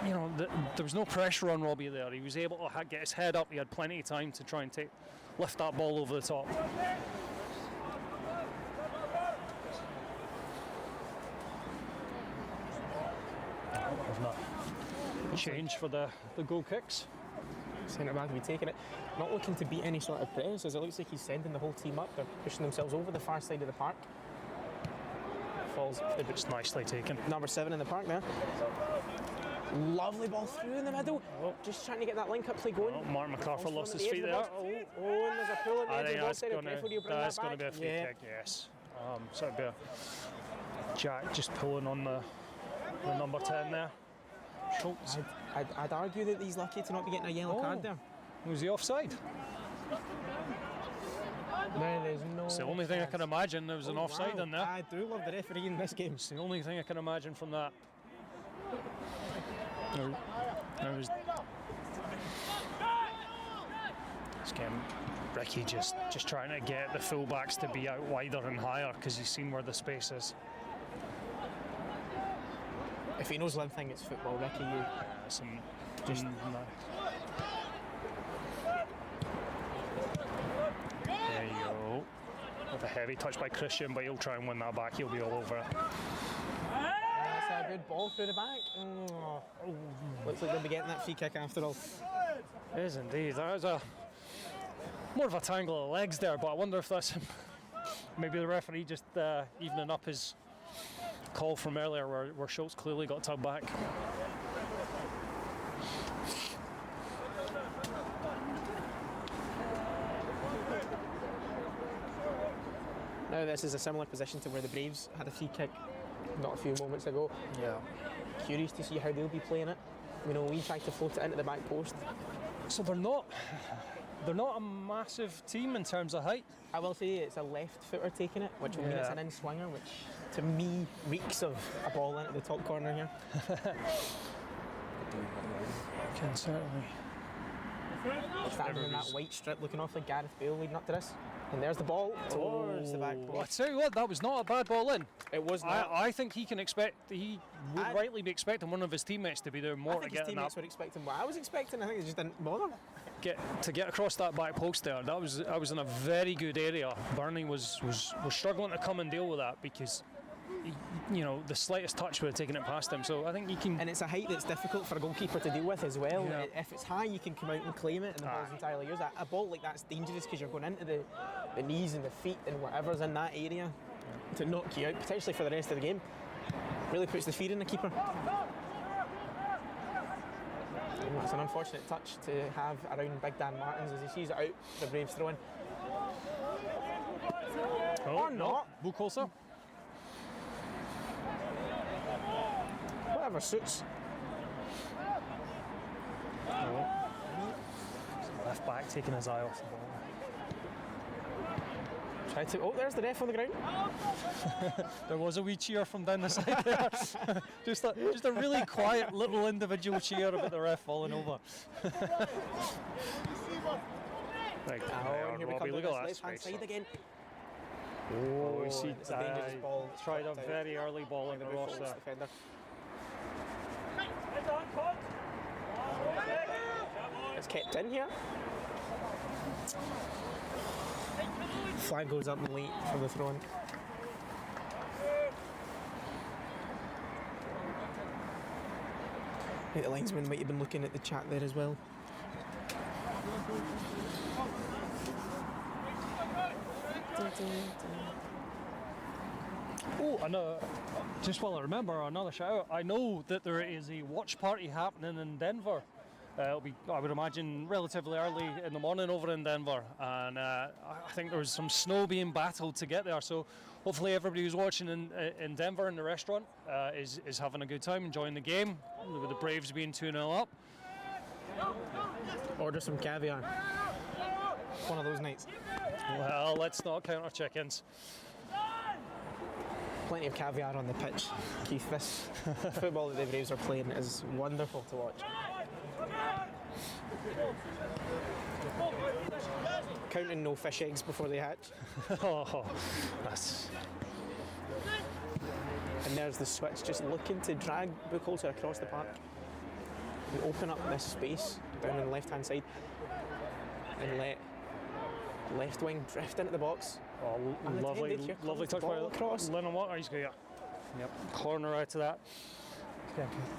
you know, there was no pressure on Robbie there. He was able to get his head up. He had plenty of time to try and lift that ball over the top. Change for the goal kicks. Centre back will be taking it. Not looking to beat any sort of press, as it looks like he's sending the whole team up. They're pushing themselves over the far side of the park. Falls. It's nicely taken. Number 7 in the park there. Lovely ball through in the middle. Just trying to get that link-up play going. Martin McCarthy lost his feet there. And there's a pull in the edge of the ball side. That's going to be a free kick, yes. So it'll be a Jack just pulling on the number 10 there. Schultz. I'd argue that he's lucky to not be getting a yellow card there. Was he offside? No, there's no. It's the only thing I can imagine. There was an offside in there. I do love the referee in this game. It's the only thing I can imagine from that. No, there was. This game, Ricky just trying to get the fullbacks to be out wider and higher because he's seen where the space is. If he knows one thing, it's football, Ricky. Just there you go. With a heavy touch by Christian, but he'll try and win that back. He'll be all over it. That's a a good ball through the back. Oh. Looks like they'll be getting that free kick after all. It is indeed. That was more of a tangle of legs there, but I wonder if that's maybe the referee just evening up his call from earlier where Schultz clearly got tugged back. Now this is a similar position to where the Braves had a free kick not a few moments ago. Yeah. Curious to see how they'll be playing it. You know, we tried to float it into the back post. So they're not a massive team in terms of height. I will say it's a left footer taking it, which will mean it's an in-swinger, which to me reeks of a ball into the top corner here. Can certainly. Standing in that white strip looking off like Gareth Bale leading up to this. And there's the ball towards the back post. I tell you what, that was not a bad ball in. It was not. I think he would rightly be expecting one of his teammates to be there more to get his teammates were expecting what I was expecting. I think they just didn't bother. To get across that back post there. I was in a very good area. Burnley was struggling to come and deal with that because the slightest touch would have taken it past him. So I think you can. And it's a height that's difficult for a goalkeeper to deal with as well. Yeah. If it's high, you can come out and claim it, and the ball's entirely yours. A ball like that's dangerous because you're going into the knees and the feet and whatever's in that area to knock you out potentially for the rest of the game. Really puts the fear in the keeper. And that's an unfortunate touch to have around Big Dan Martins as he sees it out. The Braves throw in. Or not. Buchholzer. Whatever suits. Left back taking his eye off the ball. There's the ref on the ground. There was a wee cheer from down the side there. just a really quiet little individual cheer about the ref falling over. Right, here we come look to at this that left-hand side again. Oh, we see it's a dangerous ball. Tried a very early ball in the Ross there. Defender. It's kept in here. Flag goes up late for the throw-in. I think the linesman might have been looking at the chat there as well. Oh, just while I remember, another shout out. I know that there is a watch party happening in Denver. It'll be, I would imagine, relatively early in the morning over in Denver, and I think there was some snow being battled to get there. So hopefully everybody who's watching in Denver in the restaurant is having a good time, enjoying the game, with the Braves being 2-0 up. Order some caviar. One of those nights. Well, let's not count our chickens. Plenty of caviar on the pitch, Keith. This football that the Braves are playing is wonderful to watch. Counting no fish eggs before they hatch. And there's the switch, just looking to drag Buchholzer across the park and open up this space down on the left-hand side and let left wing drift into the box. Oh, lovely touch by Lennon Walker. He's got corner out to that.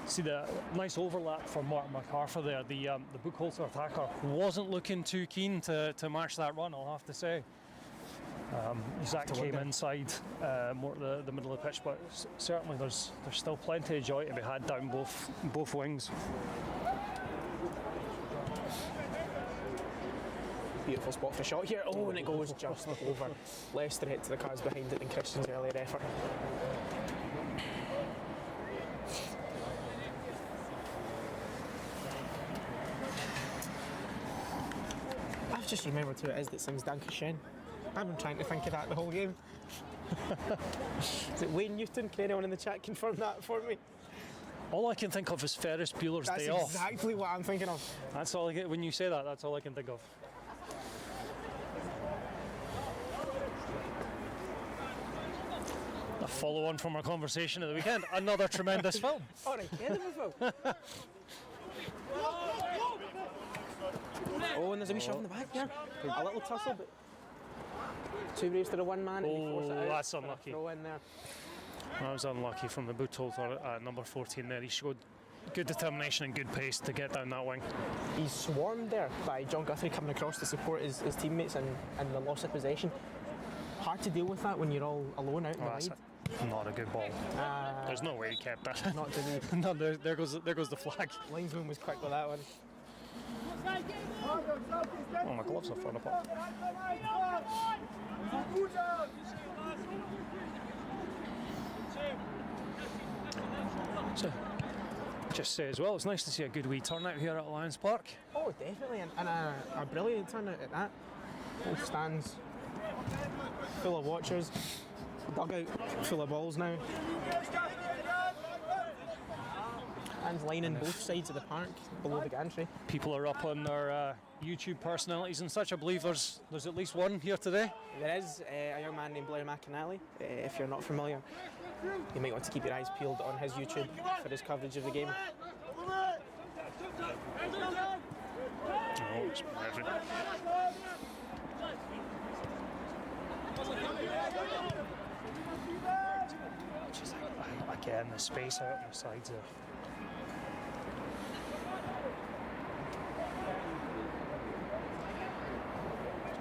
See the nice overlap from Martin MacArthur there. The Buchholzer attacker wasn't looking too keen to match that run, I'll have to say. Zach came inside more to the middle of the pitch, but certainly there's still plenty of joy to be had down both wings. Beautiful spot for a shot here. Oh, and it goes just over. Less threat to the cars behind it than Christian's earlier effort. I've just remembered who it is that sings Dankeschön. I've been trying to think of that the whole game. Is it Wayne Newton? Can anyone in the chat confirm that for me? All I can think of is Ferris Bueller's Day Off. That's exactly what I'm thinking of. That's all I get when you say that. That's all I can think of. A follow-on from our conversation at the weekend. Another tremendous film. Oh, an incredible film. Oh, and there's a wee shove in the back there. A little tussle, but two Braves to the one man. And they force it out. That's unlucky. Throw in there. That was unlucky from the Buchholzer at number 14 there. He showed good determination and good pace to get down that wing. He's swarmed there by John Guthrie coming across to support his teammates and the loss of possession. Hard to deal with that when you're all alone out in the wide. Not a good ball. There's no way he kept that. Not to do. No, there goes the flag. Linesman was quick with that one. Oh, my gloves are falling apart. So, just say as well, it's nice to see a good wee turnout here at Lions Park. Oh, definitely, and a brilliant turnout at that. Both stands full of watchers, dugout full of balls now. And lining both sides of the park below the gantry. People are up on their YouTube personalities and such. I believe there's at least one here today. There is a young man named Blair McAnally. If you're not familiar, you might want to keep your eyes peeled on his YouTube for his coverage of the game. Oh, it's perfect. Just again, the space out on the sides there.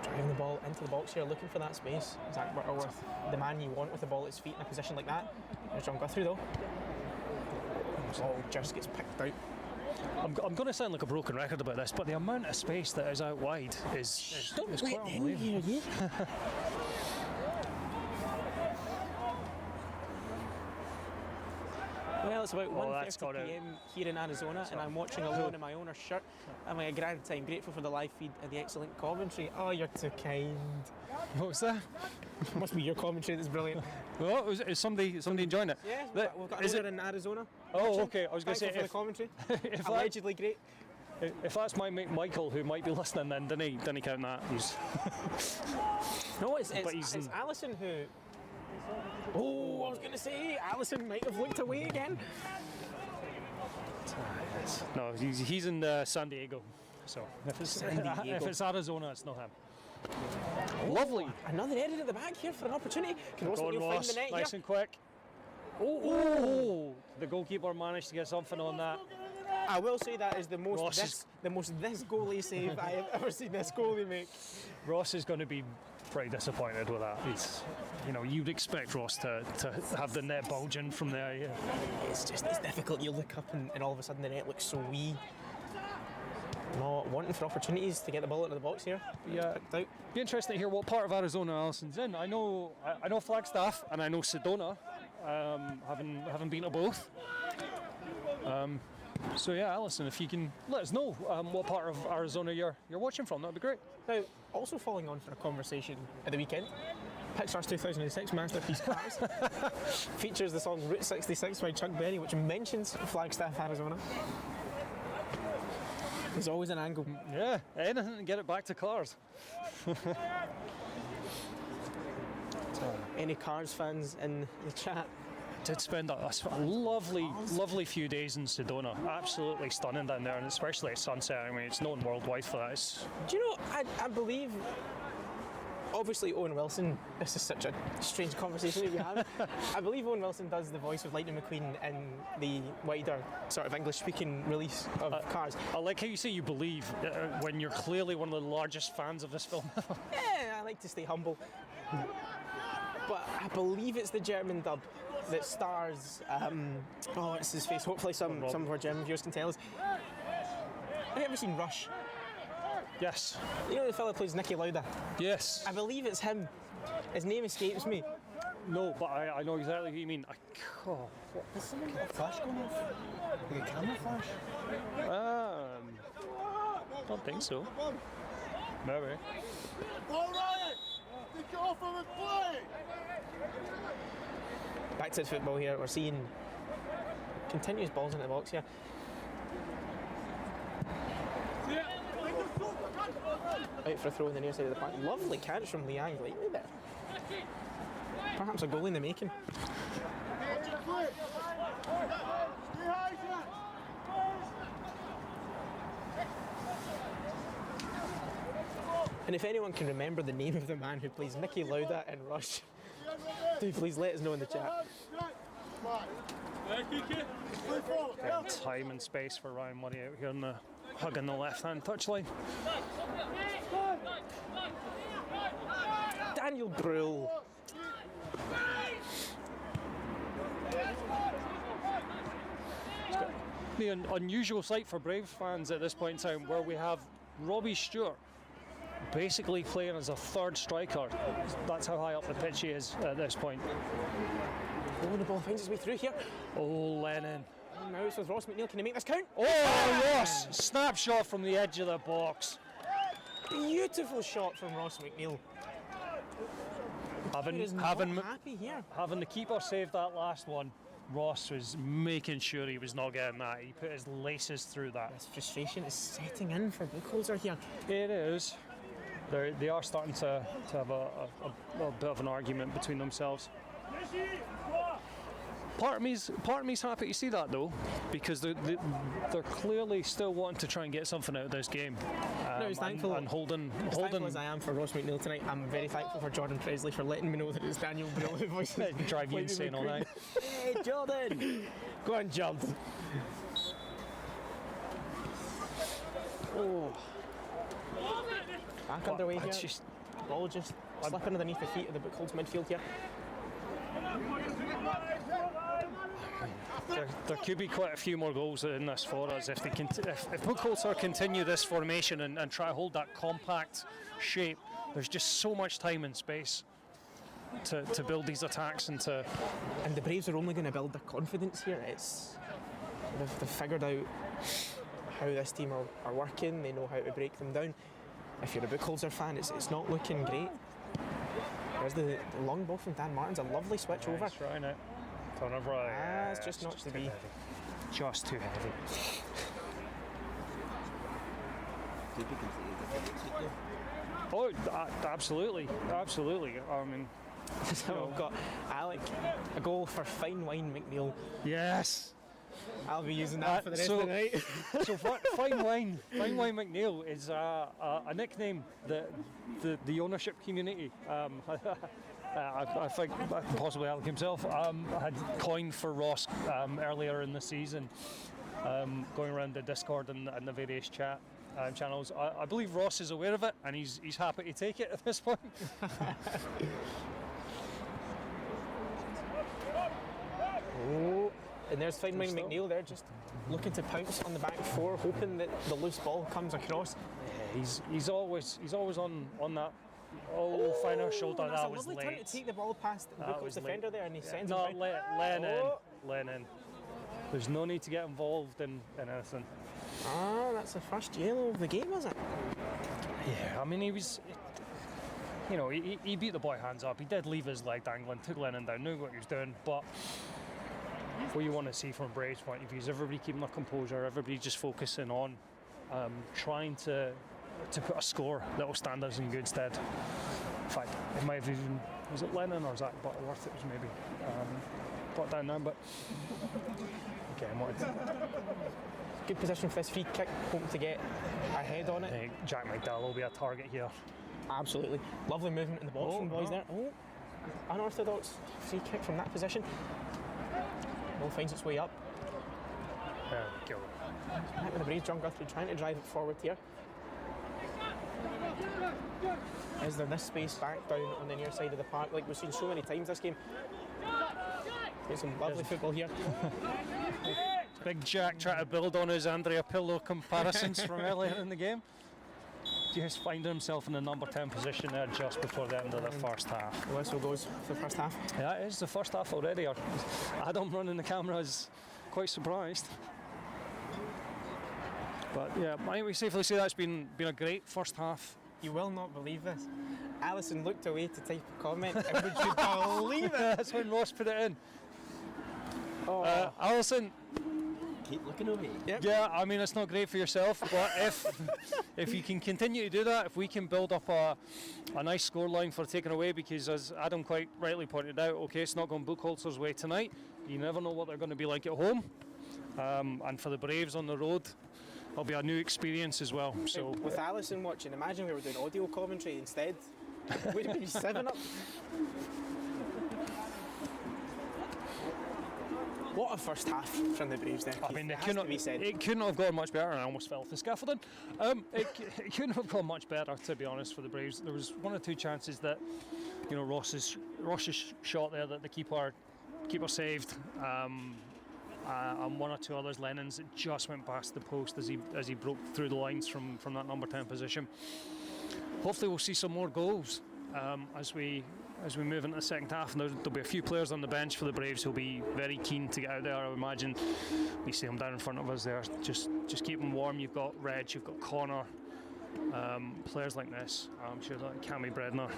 Driving the ball into the box here, looking for that space. Zach Butterworth, the man you want with the ball at his feet in a position like that. There's John Guthrie though. Oh, just gets picked out. I'm going to sound like a broken record about this, but the amount of space that is out wide is quite unbelievable. Well, it's about 1:30 p.m. here in Arizona, and I'm watching alone in my owner's shirt. I'm having a grand time, grateful for the live feed and the excellent commentary. Oh, you're too kind. What was that? Must be your commentary that's brilliant. Well, is somebody enjoying it? Yeah, we've got is an owner in Arizona. Oh, okay. I was going to say for the commentary. Allegedly great. If that's my mate Michael who might be listening, then didn't he count that? No, it's Alison who. Oh, I was going to say, Alison might have looked away again. No, he's in San Diego. So if it's Arizona, it's not him. Oh, Lovely. Another edit at the back here for an opportunity. Can Ross find the net nice here? And quick. Oh, the goalkeeper managed to get something on that. I will say that is the most this goalie save I have ever seen this goalie make. Ross is going to be pretty disappointed with that. He's, you'd expect Ross to have the net bulging from there. Yeah. It's difficult. You look up and all of a sudden the net looks so wee. Not wanting for opportunities to get the ball into the box here. Yeah, be interesting to hear what part of Arizona Alison's in. I know Flagstaff and I know Sedona, having been to both. So yeah, Alison, if you can let us know what part of Arizona you're watching from, that'd be great. Now, also following on for a conversation at the weekend, Pixar's 2006 masterpiece Cars features the song Route 66 by Chuck Berry, which mentions Flagstaff, Arizona. There's always an angle. Yeah, anything to get it back to Cars. Any Cars fans in the chat? Did spend a lovely few days in Sedona. Absolutely stunning down there, and especially at sunset. I mean, it's known worldwide for that. Do you know, I believe, obviously Owen Wilson, this is such a strange conversation that we have. I believe Owen Wilson does the voice of Lightning McQueen in the wider sort of English-speaking release of Cars. I like how you say you believe when you're clearly one of the largest fans of this film. Yeah, I like to stay humble. But I believe it's the German dub that stars, what's his face? Hopefully some of our German viewers can tell us. Have you ever seen Rush? Yes. You know the fella who plays Nicky Lauda? Yes. I believe it's him. His name escapes me. No, but I know exactly who you mean. Has someone got a flash going off? Like a camera flash? Don't think so. Maybe. All right! Take it off him and play! Back to the football here. We're seeing continuous balls into the box here. Out for a throw in the near side of the park. Lovely catch from Liang lately there. Perhaps a goal in the making. And if anyone can remember the name of the man who plays Nicky Lauda in Rush, do please let us know in the chat. Time and space for Ryan Murray out here in the hugging the left-hand touchline. Daniel Brühl. The unusual sight for Braves fans at this point in time, where we have Robbie Stewart basically playing as a third striker. That's how high up the pitch he is at this point. Oh, the ball finds its way through here. Oh, Lennon. Now it's with Ross McNeil. Can he make this count? Oh, Ross! Snapshot from the edge of the box. Beautiful shot from Ross McNeil. Having the keeper save that last one, Ross was making sure he was not getting that. He put his laces through that. This frustration is setting in for Buchholzer here. It is. They are starting to have a bit of an argument between themselves. Part of me's happy to see that though, because they're clearly still wanting to try and get something out of this game. No, thankful. And holding. Thankful as I am for Ross McNeil tonight, I'm very thankful for Jordan Presley for letting me know that it's Daniel Brühl who voices. Drive you insane all night. Hey, Jordan! Go on, Jordan. Oh. Back underway here. Ball just slipping underneath the feet of the Buchholz midfield here. There could be quite a few more goals in this for us if Buchholzer continue this formation and try to hold that compact shape. There's just so much time and space to build these attacks and the Braves are only going to build their confidence here. They've figured out how this team are working. They know how to break them down. If you're a Buchholzer fan, it's not looking great. There's the long ball from Dan Martin's a lovely switch over. Trying it. Turn over. It's just not to be. Just too heavy. Oh, absolutely. I mean, so we've got Alec, a goal for Fine Wine McNeil. Yes. I'll be using that for the rest of the night. So Fine Wine McNeil is a nickname that the ownership community, I think possibly Alec himself, had coined for Ross earlier in the season, going around the Discord and the various chat channels. I believe Ross is aware of it and he's happy to take it at this point. Oh. And there's Fine Wine McNeil there, just looking to pounce on the back four, hoping that the loose ball comes across. Yeah, he's always on that. Oh, finer shoulder. That was late. Lovely turn to take the ball past the Buchholz defender there, and he sends it. Lennon. There's no need to get involved in anything. Ah, that's the first yellow of the game, is it? Yeah, I mean he was. You know, he beat the boy hands up. He did leave his leg dangling, took Lennon down, knew what he was doing, but. What you want to see from Braves' point of view is everybody keeping their composure, everybody just focusing on trying to put a score that will stand us in good stead. In fact, it might have even, was it Lennon or Zach Butterworth? It was maybe brought down there, but again, good position for this free kick, hoping to get a head on it. I think Jack McDowell will be a target here. Absolutely. Lovely movement in the box from the boys there. Oh, unorthodox free kick from that position. Ball finds its way up. There we go. Back with the Braves, John Guthrie trying to drive it forward here. Is there this space back down on the near side of the park, like we've seen so many times this game? There's some lovely football here. Big Jack trying to build on his Andrea Pirlo comparisons from earlier in the game. Just finding himself in the number 10 position there just before the end of the first half. The whistle goes for the first half. Yeah, it is the first half already. Adam running the camera is quite surprised. But yeah, I think we safely say that's been a great first half. You will not believe this. Alison looked away to type a comment, and would you believe it? That's when Ross put it in. Oh. Alison. Keep looking away. Yep. Yeah, I mean it's not great for yourself, but if you can continue to do that, if we can build up a nice scoreline for taking away, because as Adam quite rightly pointed out, okay, it's not going Buchholzer's way tonight. You never know what they're going to be like at home, and for the Braves on the road, it'll be a new experience as well. So with Alison watching, imagine we were doing audio commentary instead. We'd be 7-up. What a first half from the Braves there. I mean, it couldn't have gone much better, and I almost fell off the scaffolding. It couldn't have gone much better, to be honest, for the Braves. There was one or two chances that, you know, Ross's shot there that the keeper saved, and one or two others, Lennon's, it just went past the post as he broke through the lines from that number 10 position. Hopefully we'll see some more goals as we move into the second half, and there'll be a few players on the bench for the Braves who'll be very keen to get out there. I would imagine we see them down in front of us there. Just keep them warm. You've got Reg, you've got Connor, players like this. I'm sure that Cammy Bredner.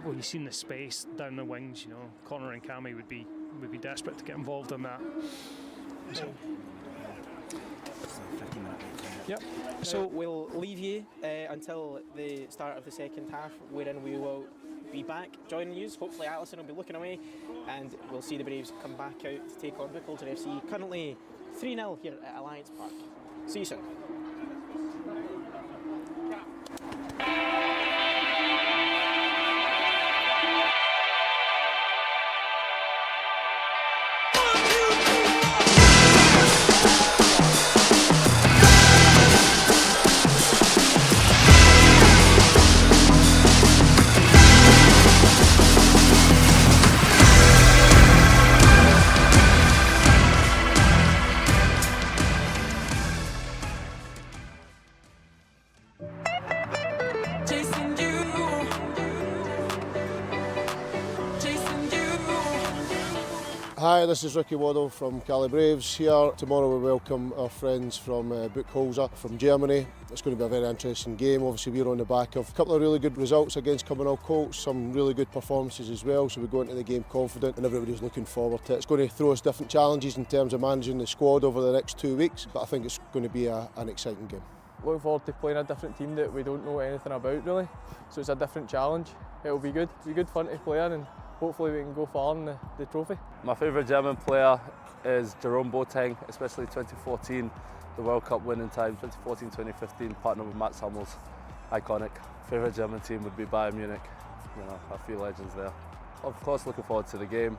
Well, you've seen the space down the wings. You know, Connor and Cammy would be desperate to get involved in that. So. Yep. So we'll leave you until the start of the second half, wherein we will be back joining you. Hopefully Alison will be looking away, and we'll see the Braves come back out to take on Buchholzer FC. Currently 3-0 here at Alliance Park. See you soon. Hi, this is Ricky Waddle from Cali Braves here. Tomorrow we welcome our friends from Buchholzer from Germany. It's going to be a very interesting game. Obviously we're on the back of a couple of really good results against Caledonian Colts, some really good performances as well, so we go into the game confident and everybody's looking forward to it. It's going to throw us different challenges in terms of managing the squad over the next 2 weeks, but I think it's going to be an exciting game. Looking forward to playing a different team that we don't know anything about really, so it's a different challenge. It'll be good. It'll be good fun to play in, and hopefully we can go far in the trophy. My favourite German player is Jerome Boateng, especially 2014, the World Cup winning time, 2014-2015, partner with Matt Hummels, iconic. Favourite German team would be Bayern Munich, you know, a few legends there. Of course looking forward to the game,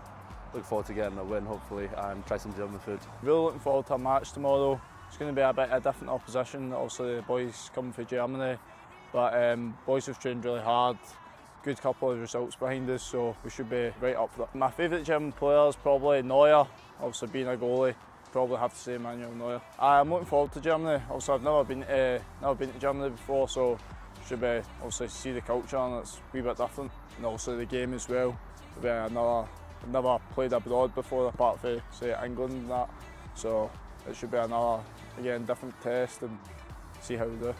looking forward to getting a win hopefully, and try some German food. Really looking forward to a match tomorrow. It's going to be a bit of different opposition. Obviously the boys coming from Germany, but boys have trained really hard. Good couple of results behind us, so we should be right up for that. My favourite German player is probably Neuer. Obviously being a goalie, probably have to say Manuel Neuer. I'm looking forward to Germany. Obviously I've never been to Germany before, so should be obviously see the culture, and it's a wee bit different. And also the game as well. I've never played abroad before, apart from say England and that. So it should be another, again, different test and see how we do.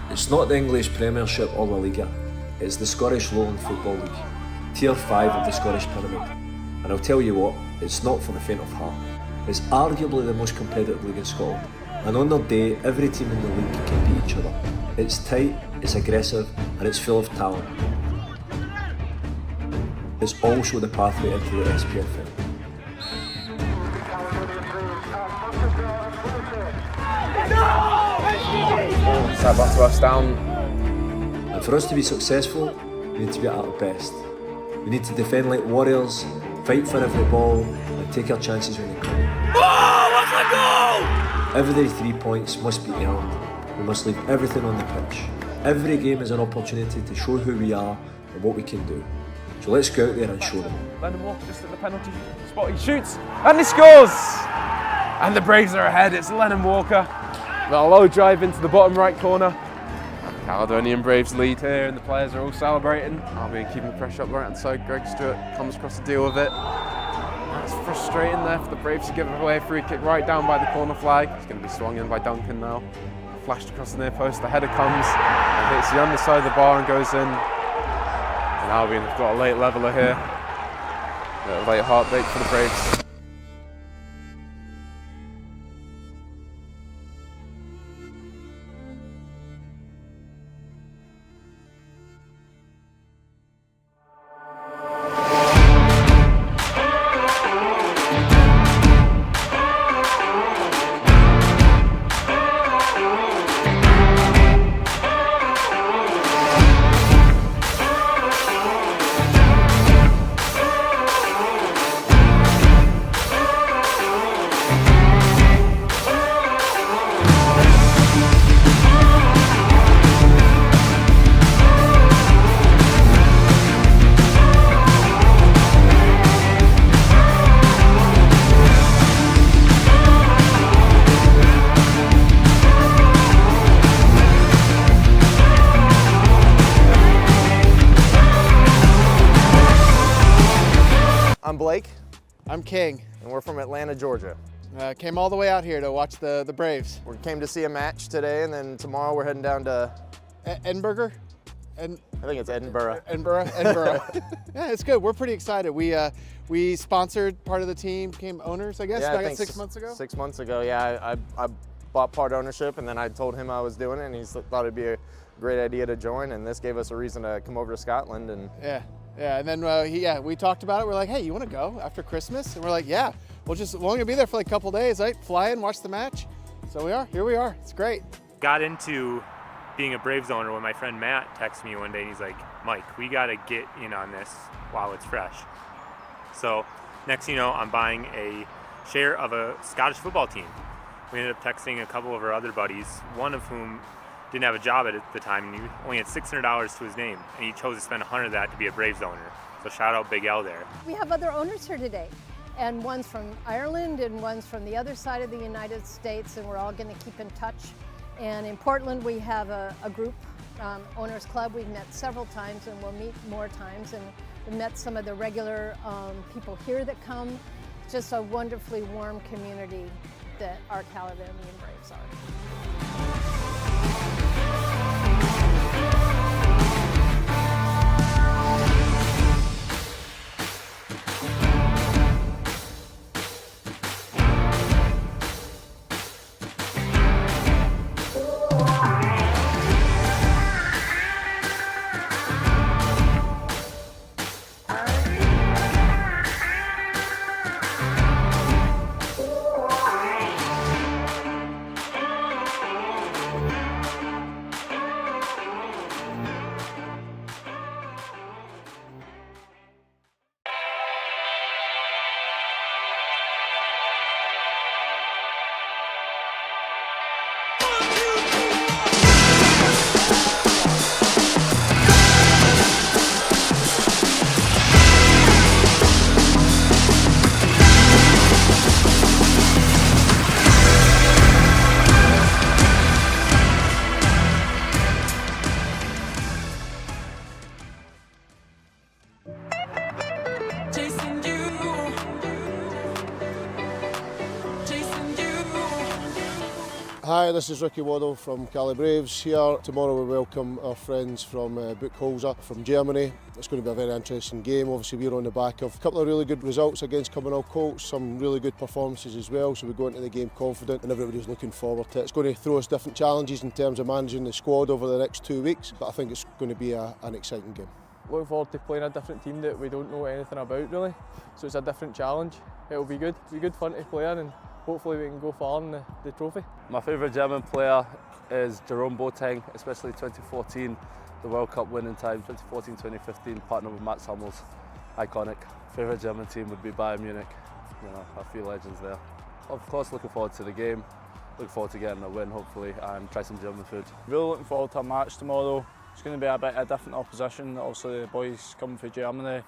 It's not the English Premiership or La Liga, it's the Scottish Lowland Football League, Tier 5 of the Scottish Pyramid. And I'll tell you what, it's not for the faint of heart. It's arguably the most competitive league in Scotland, and on their day, every team in the league can beat each other. It's tight, it's aggressive, and it's full of talent. It's also the pathway into the SPFL. Us down. And for us to be successful, we need to be at our best. We need to defend like warriors, fight for every ball, and take our chances when they come. Oh, what's the goal? Every 3 points must be earned. We must leave everything on the pitch. Every game is an opportunity to show who we are and what we can do. So let's go out there and show them. Lennon Walker just at the penalty spot, he shoots and he scores! And the Braves are ahead, it's Lennon Walker. A low drive into the bottom right corner. Caledonian Braves lead here and the players are all celebrating. I'll be keeping the pressure up the right hand side. Greg Stewart comes across to deal with it. It's frustrating there for the Braves to give away a free kick right down by the corner flag. It's going to be swung in by Duncan now. flashed across the near post. The header comes and hits the underside of the bar and goes in. And Albion have got a late leveller here. A late heartbreak for the Braves. I'm Blake. I'm King. And we're from Atlanta, Georgia. Came all the way out here to watch the Braves. We came to see a match today, and then tomorrow we're heading down to Edinburgh? I think it's Edinburgh. Edinburgh. Yeah, it's good. We're pretty excited. We sponsored part of the team, became owners, I guess, Yeah, I think 6 months ago? 6 months ago, yeah. I bought part ownership, and then I told him I was doing it, and he thought it'd be a great idea to join, and this gave us a reason to come over to Scotland. And Yeah, and then we talked about it. We're like, hey, you want to go after Christmas? And we're like, yeah, we're only gonna be there for like a couple days, right? Fly in, watch the match. So here we are. It's great. Got into being a Braves owner when my friend Matt texted me one day and he's like, Mike, we gotta get in on this while it's fresh. So next thing you know, I'm buying a share of a Scottish football team. We ended up texting a couple of our other buddies, one of whom didn't have a job at the time, and he only had $600 to his name, and he chose to spend $100 of that to be a Braves owner. So shout out Big L there. We have other owners here today, and one's from Ireland and one's from the other side of the United States, and we're all going to keep in touch. And in Portland, we have a group, Owners Club. We've met several times, and we'll meet more times, and we've met some of the regular people here that come. Just a wonderfully warm community that our Caledonian Braves are. Hi, this is Ricky Waddle from Cali Braves here. Tomorrow we welcome our friends from Buchholzer from Germany. It's going to be a very interesting game. Obviously we're on the back of a couple of really good results against Cumbernauld Colts, some really good performances as well, so we go into the game confident and everybody's looking forward to it. It's going to throw us different challenges in terms of managing the squad over the next 2 weeks, but I think it's going to be an exciting game. Looking forward to playing a different team that we don't know anything about really, so it's a different challenge. It'll be good. It'll be good fun to play in, and hopefully we can go far in the trophy. My favourite German player is Boateng, especially 2014, the World Cup winning time, 2014-2015, partnered with Matt Hummels, iconic. Favourite German team would be Bayern Munich, a few legends there. Of course, looking forward to the game, looking forward to getting a win hopefully, and try some German food. Really looking forward to a match tomorrow. It's going to be a bit of different opposition. Obviously the boys come from Germany,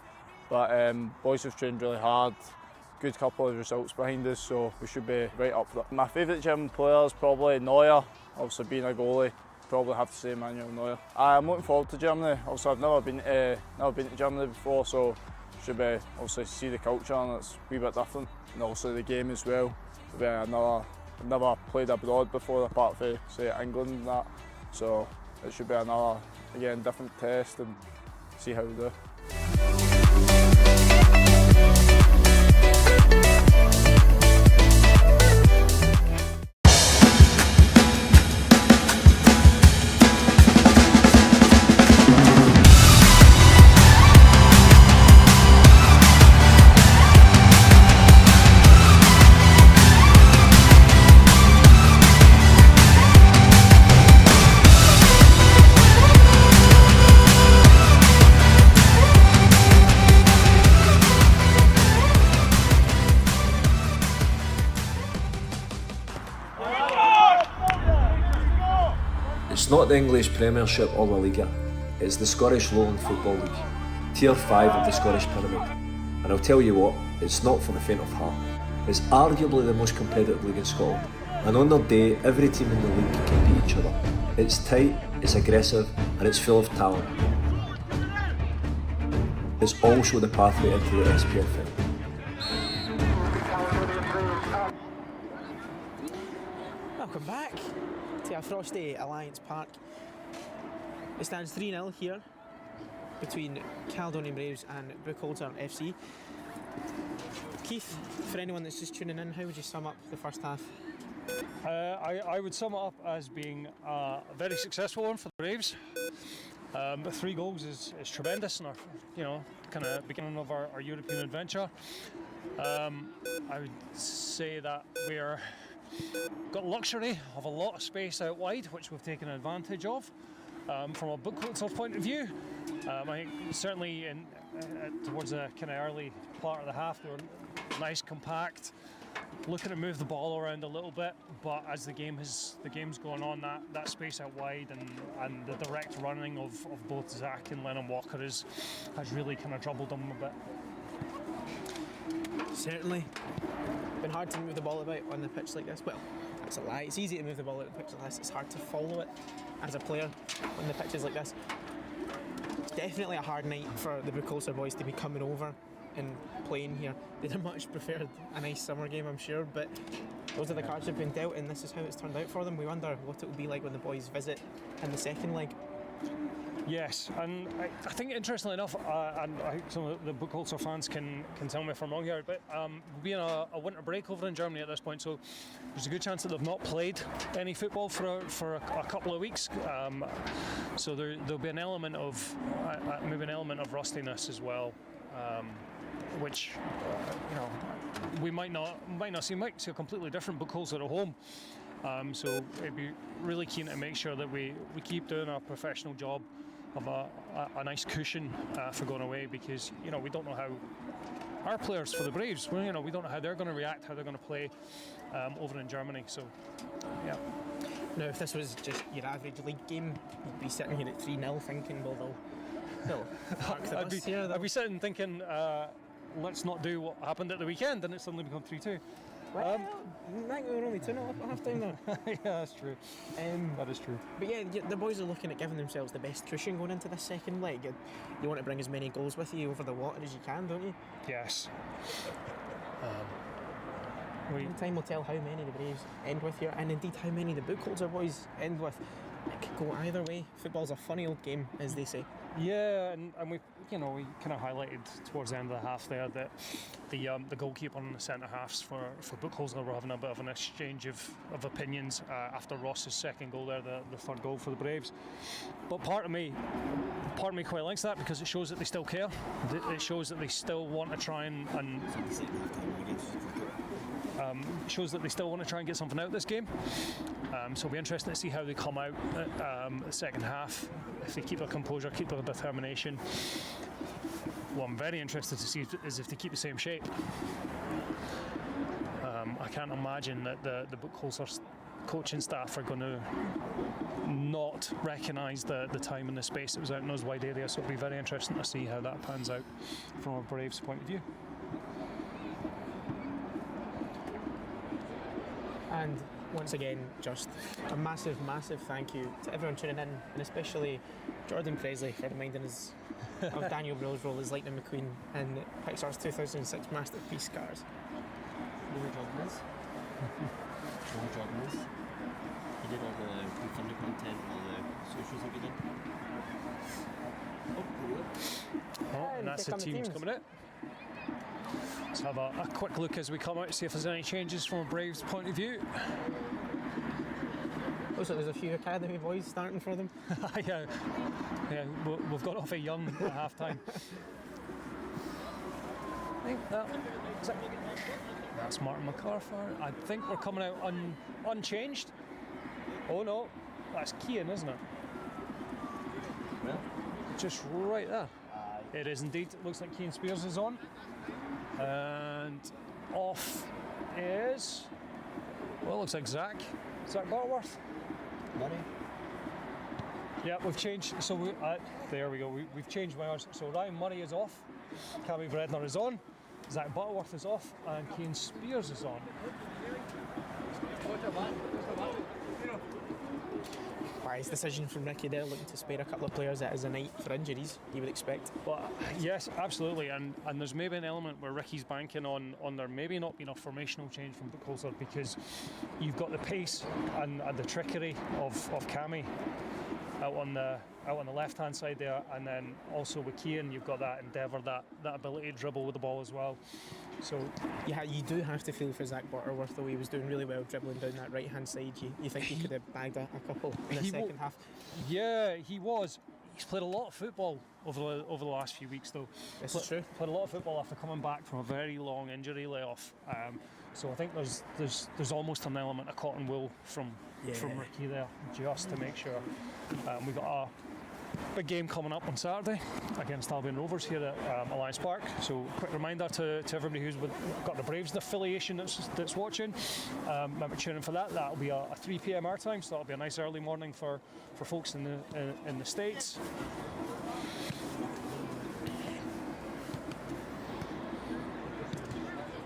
but boys have trained really hard. Good couple of results behind us, so we should be right up there. My favourite German player is probably Neuer. Obviously being a goalie, probably have to say Manuel Neuer. I'm looking forward to Germany. Obviously I've never been to Germany before, so should be obviously see the culture, and it's a wee bit different. And also the game as well. It'll be another I've never played abroad before, apart from, say, England and that. So it should be another, again, different test and see how we do. It's not the English Premiership or La Liga, it's the Scottish Lowland Football League, Tier 5 of the Scottish Pyramid. And I'll tell you what, it's not for the faint of heart. It's arguably the most competitive league in Scotland, and on their day, every team in the league can beat each other. It's tight, it's aggressive, and it's full of talent. It's also the pathway into the SPFL. Welcome back to a frosty Alliance Park. It stands 3-0 here between Caledonian Braves and Buchholzer FC. Keith, for anyone that's just tuning in, how would you sum up the first half? I would sum it up as being a very successful one for the Braves. 3 goals is tremendous in our, kind of beginning of our European adventure. I would say that we're got luxury of a lot of space out wide, which we've taken advantage of. From a Buchholzer point of view, I think certainly towards the kind of early part of the half, they were nice, compact, looking to move the ball around a little bit. But as the game's going on, that space out wide and the direct running of both Zach and Lennon Walker has really kind of troubled them a bit. Certainly. Been hard to move the ball about on the pitch like this. Well, that's a lie. It's easy to move the ball out on the pitch like this. It's hard to follow it as a player on the pitches like this. It's definitely a hard night for the Buchholzer boys to be coming over and playing here. They'd have much preferred a nice summer game, I'm sure, but those are the cards that have been dealt, and this is how it's turned out for them. We wonder what it will be like when the boys visit in the second leg. Yes, and I think interestingly enough, and I think some of the Buchholzer fans can tell me if I'm wrong here, but we'll be in a winter break over in Germany at this point, so there's a good chance that they've not played any football for a couple of weeks. So there'll be an element of maybe an element of rustiness as well, which we might not see. Might see a completely different Buchholzer at home. So it'd be really keen to make sure that we keep doing our professional job of a nice cushion for going away, because we don't know how our players for the Braves, we don't know how they're going to react, how they're going to play over in Germany. So yeah. Now, if this was just your average league game, you'd be sitting here at 3-0 thinking, well, they'll park the bus here. I'd be sitting thinking, let's not do what happened at the weekend, and it suddenly become 3-2. Well, I think we were only 2-0 up at half time there. Yeah, that's true. That is true. But yeah, the boys are looking at giving themselves the best cushion going into this second leg. You want to bring as many goals with you over the water as you can, don't you? Yes. Time will tell how many the Braves end with here, and indeed how many the Buchholzer boys end with. It could go either way. Football's a funny old game, as they say. Yeah, and we kind of highlighted towards the end of the half there that the goalkeeper and the centre halves for Buchholzer were having a bit of an exchange of opinions after Ross's second goal there, the third goal for the Braves. But part of me quite likes that, because it shows that they still care. It shows that they still want to try and shows that they still want to try and get something out of this game. So it'll be interesting to see how they come out the second half, if they keep their composure, keep their determination. What I'm very interested to see is if they keep the same shape. I can't imagine that the Buchholzer coaching staff are going to not recognise the time and the space that was out in those wide areas, so it'll be very interesting to see how that pans out from a Braves point of view. And once again, just a massive thank you to everyone tuning in, and especially Jordan Presley for reminding us of Daniel Brill's role as Lightning McQueen in Pixar's 2006 masterpiece Cars. your job most? You did all the Thunder content, all the socials that you did. And that's the teams coming out. Let's have a quick look as we come out, see if there's any changes from a Braves point of view. Looks like there's a few academy boys starting for them. yeah, we've got off a young at half time. I think that's Martin McArthur. I think we're coming out unchanged. Oh no, that's Keane, isn't it? Well, just right there. It is indeed. It looks like Keane Spears is on. And off is, well, it looks like Zach Butterworth. Murray. Yeah, we've changed. So there we go. We've changed ours. So Ryan Murray is off. Cammy Bredner is on. Zach Butterworth is off, and Keane Spears is on. Wise decision from Ricky there, looking to spare a couple of players as a night for injuries, you would expect. Well, yes, absolutely, and there's maybe an element where Ricky's banking on there maybe not being a formational change from Buchholzer, because you've got the pace and the trickery of Cammy out on the left-hand side there, and then also with Keane you've got that endeavour, that ability to dribble with the ball as well. So yeah, you do have to feel for Zach Butterworth, though. He was doing really well dribbling down that right-hand side. You think he could have bagged a couple in the second half? Yeah, he was. He's played a lot of football over the last few weeks, though. This is true. Played a lot of football after coming back from a very long injury layoff. So I think there's almost an element of cotton wool from Ricky there, just to make sure. We've got a big game coming up on Saturday against Albion Rovers here at Alliance Park. So quick reminder to everybody who's got the Braves affiliation that's watching, remember to tune in for that. That'll be a 3 p.m. our time, so that'll be a nice early morning for folks in the States.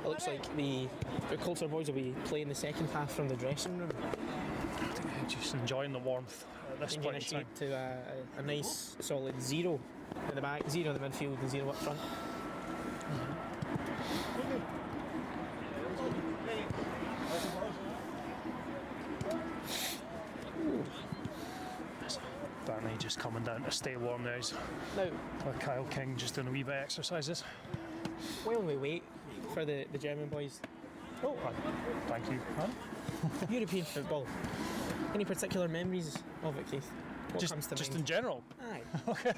It looks like the Buchholzer boys will be playing the second half from the dressing room. Just enjoying the warmth at this point in time. To a nice solid 0 at the back, 0 in the midfield and 0 up front. Barney just coming down to stay warm now. Now, Kyle King just doing a wee bit of exercises. While we wait for the German boys. Oh, thank you. European football. Any particular memories of it, Keith? What comes to just mind? in general. Aye. Okay,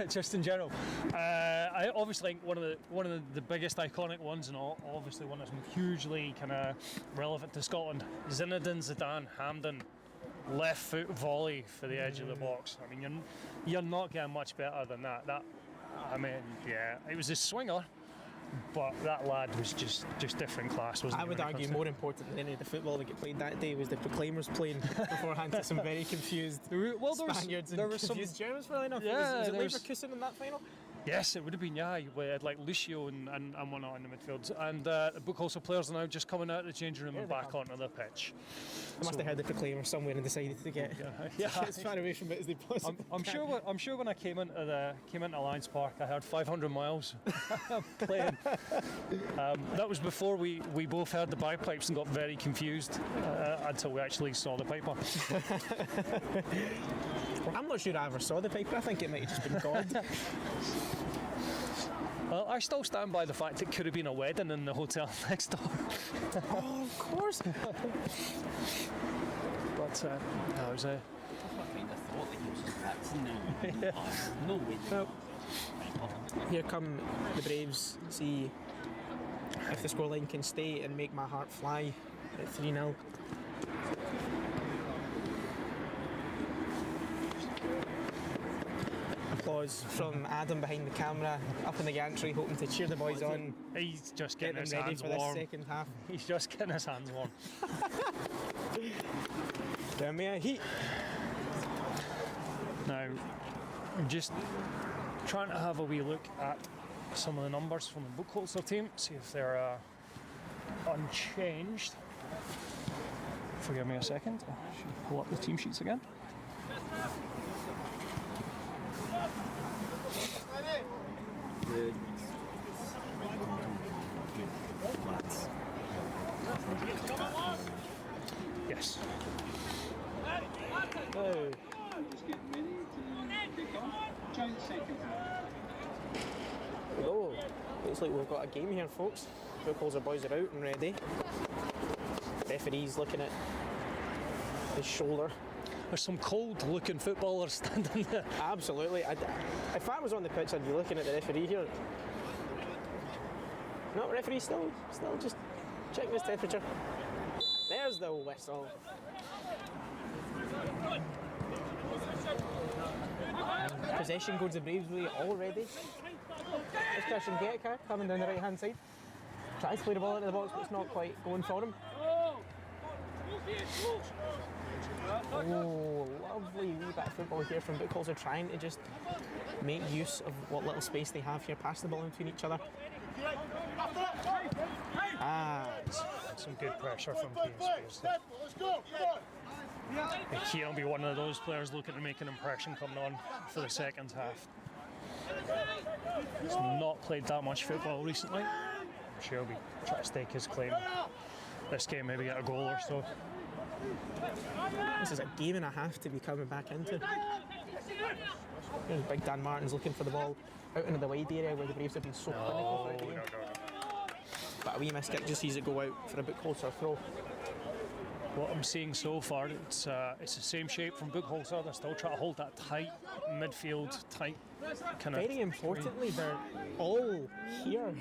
just in general. I obviously think one of the biggest iconic ones, and obviously one that's hugely kind of relevant to Scotland. Zinedine Zidane, Hampden, left foot volley for the edge of the box. I mean, you're not getting much better than that. It was a swinger. But that lad was just different class, wasn't he? I would argue more important than any of the football that get played that day was the Proclaimers playing beforehand to some very confused Spaniards and confused Germans, funnily enough. Yeah, was it Leverkusen in that final? Yes, it would have been, yeah. We had like Lucio and whatnot in the midfield. And the Buchholzer players are now just coming out of the changing room and back onto the pitch. They must have heard the Proclaimer somewhere and decided to get as far away from it as they possibly can. I'm sure when I came into Alliance Park, I heard 500 miles playing. That was before we both heard the bagpipes and got very confused until we actually saw the piper. I'm not sure I ever saw the piper. I think it might have just been God. Well, I still stand by the fact it could have been a wedding in the hotel next door. Oh, of course. But that was a. No way. Here come the Braves. See if the scoreline can stay and make my heart fly at 3-0. Applause from Adam behind the camera, up in the gantry, hoping to cheer the boys on. He's just getting his ready hands for warm. this second half. He's just getting his hands warm. Give me a heat. Now, I'm just trying to have a wee look at some of the numbers from the Buchholzer team, see if they're unchanged. Forgive me a second. I should pull up the team sheets again. Good. Yes. Oh. Just getting ready to kick off. Join the second half. Oh, looks like we've got a game here, folks. Buchholzer boys are out and ready. Referee's looking at his shoulder. There's some cold-looking footballers standing there. Absolutely. If I was on the pitch, I'd be looking at the referee here. No, referee still just checking his temperature. There's the whistle. Possession goes the Braves' way already. There's Christian Getka coming down the right-hand side. Tries to play the ball into the box, but it's not quite going for him. Oh, lovely wee bit of football here from Buchholzer, trying to just make use of what little space they have here, pass the ball in between each other. Some good pressure from Keane Spears. Keane will be one of those players looking to make an impression coming on for the second half. He's not played that much football recently. I'm sure he'll be trying to stake his claim this game, maybe get a goal or so. This is a game and a half to be coming back into. Here's Big Dan Martin's looking for the ball out into the wide area where the Braves have been so clinical for the game. But a wee miss kick just sees it go out for a Buchholzer throw. What I'm seeing so far, it's the same shape from Buchholzer. They're still trying to hold that tight midfield, tight kind of. Very importantly, they're all here.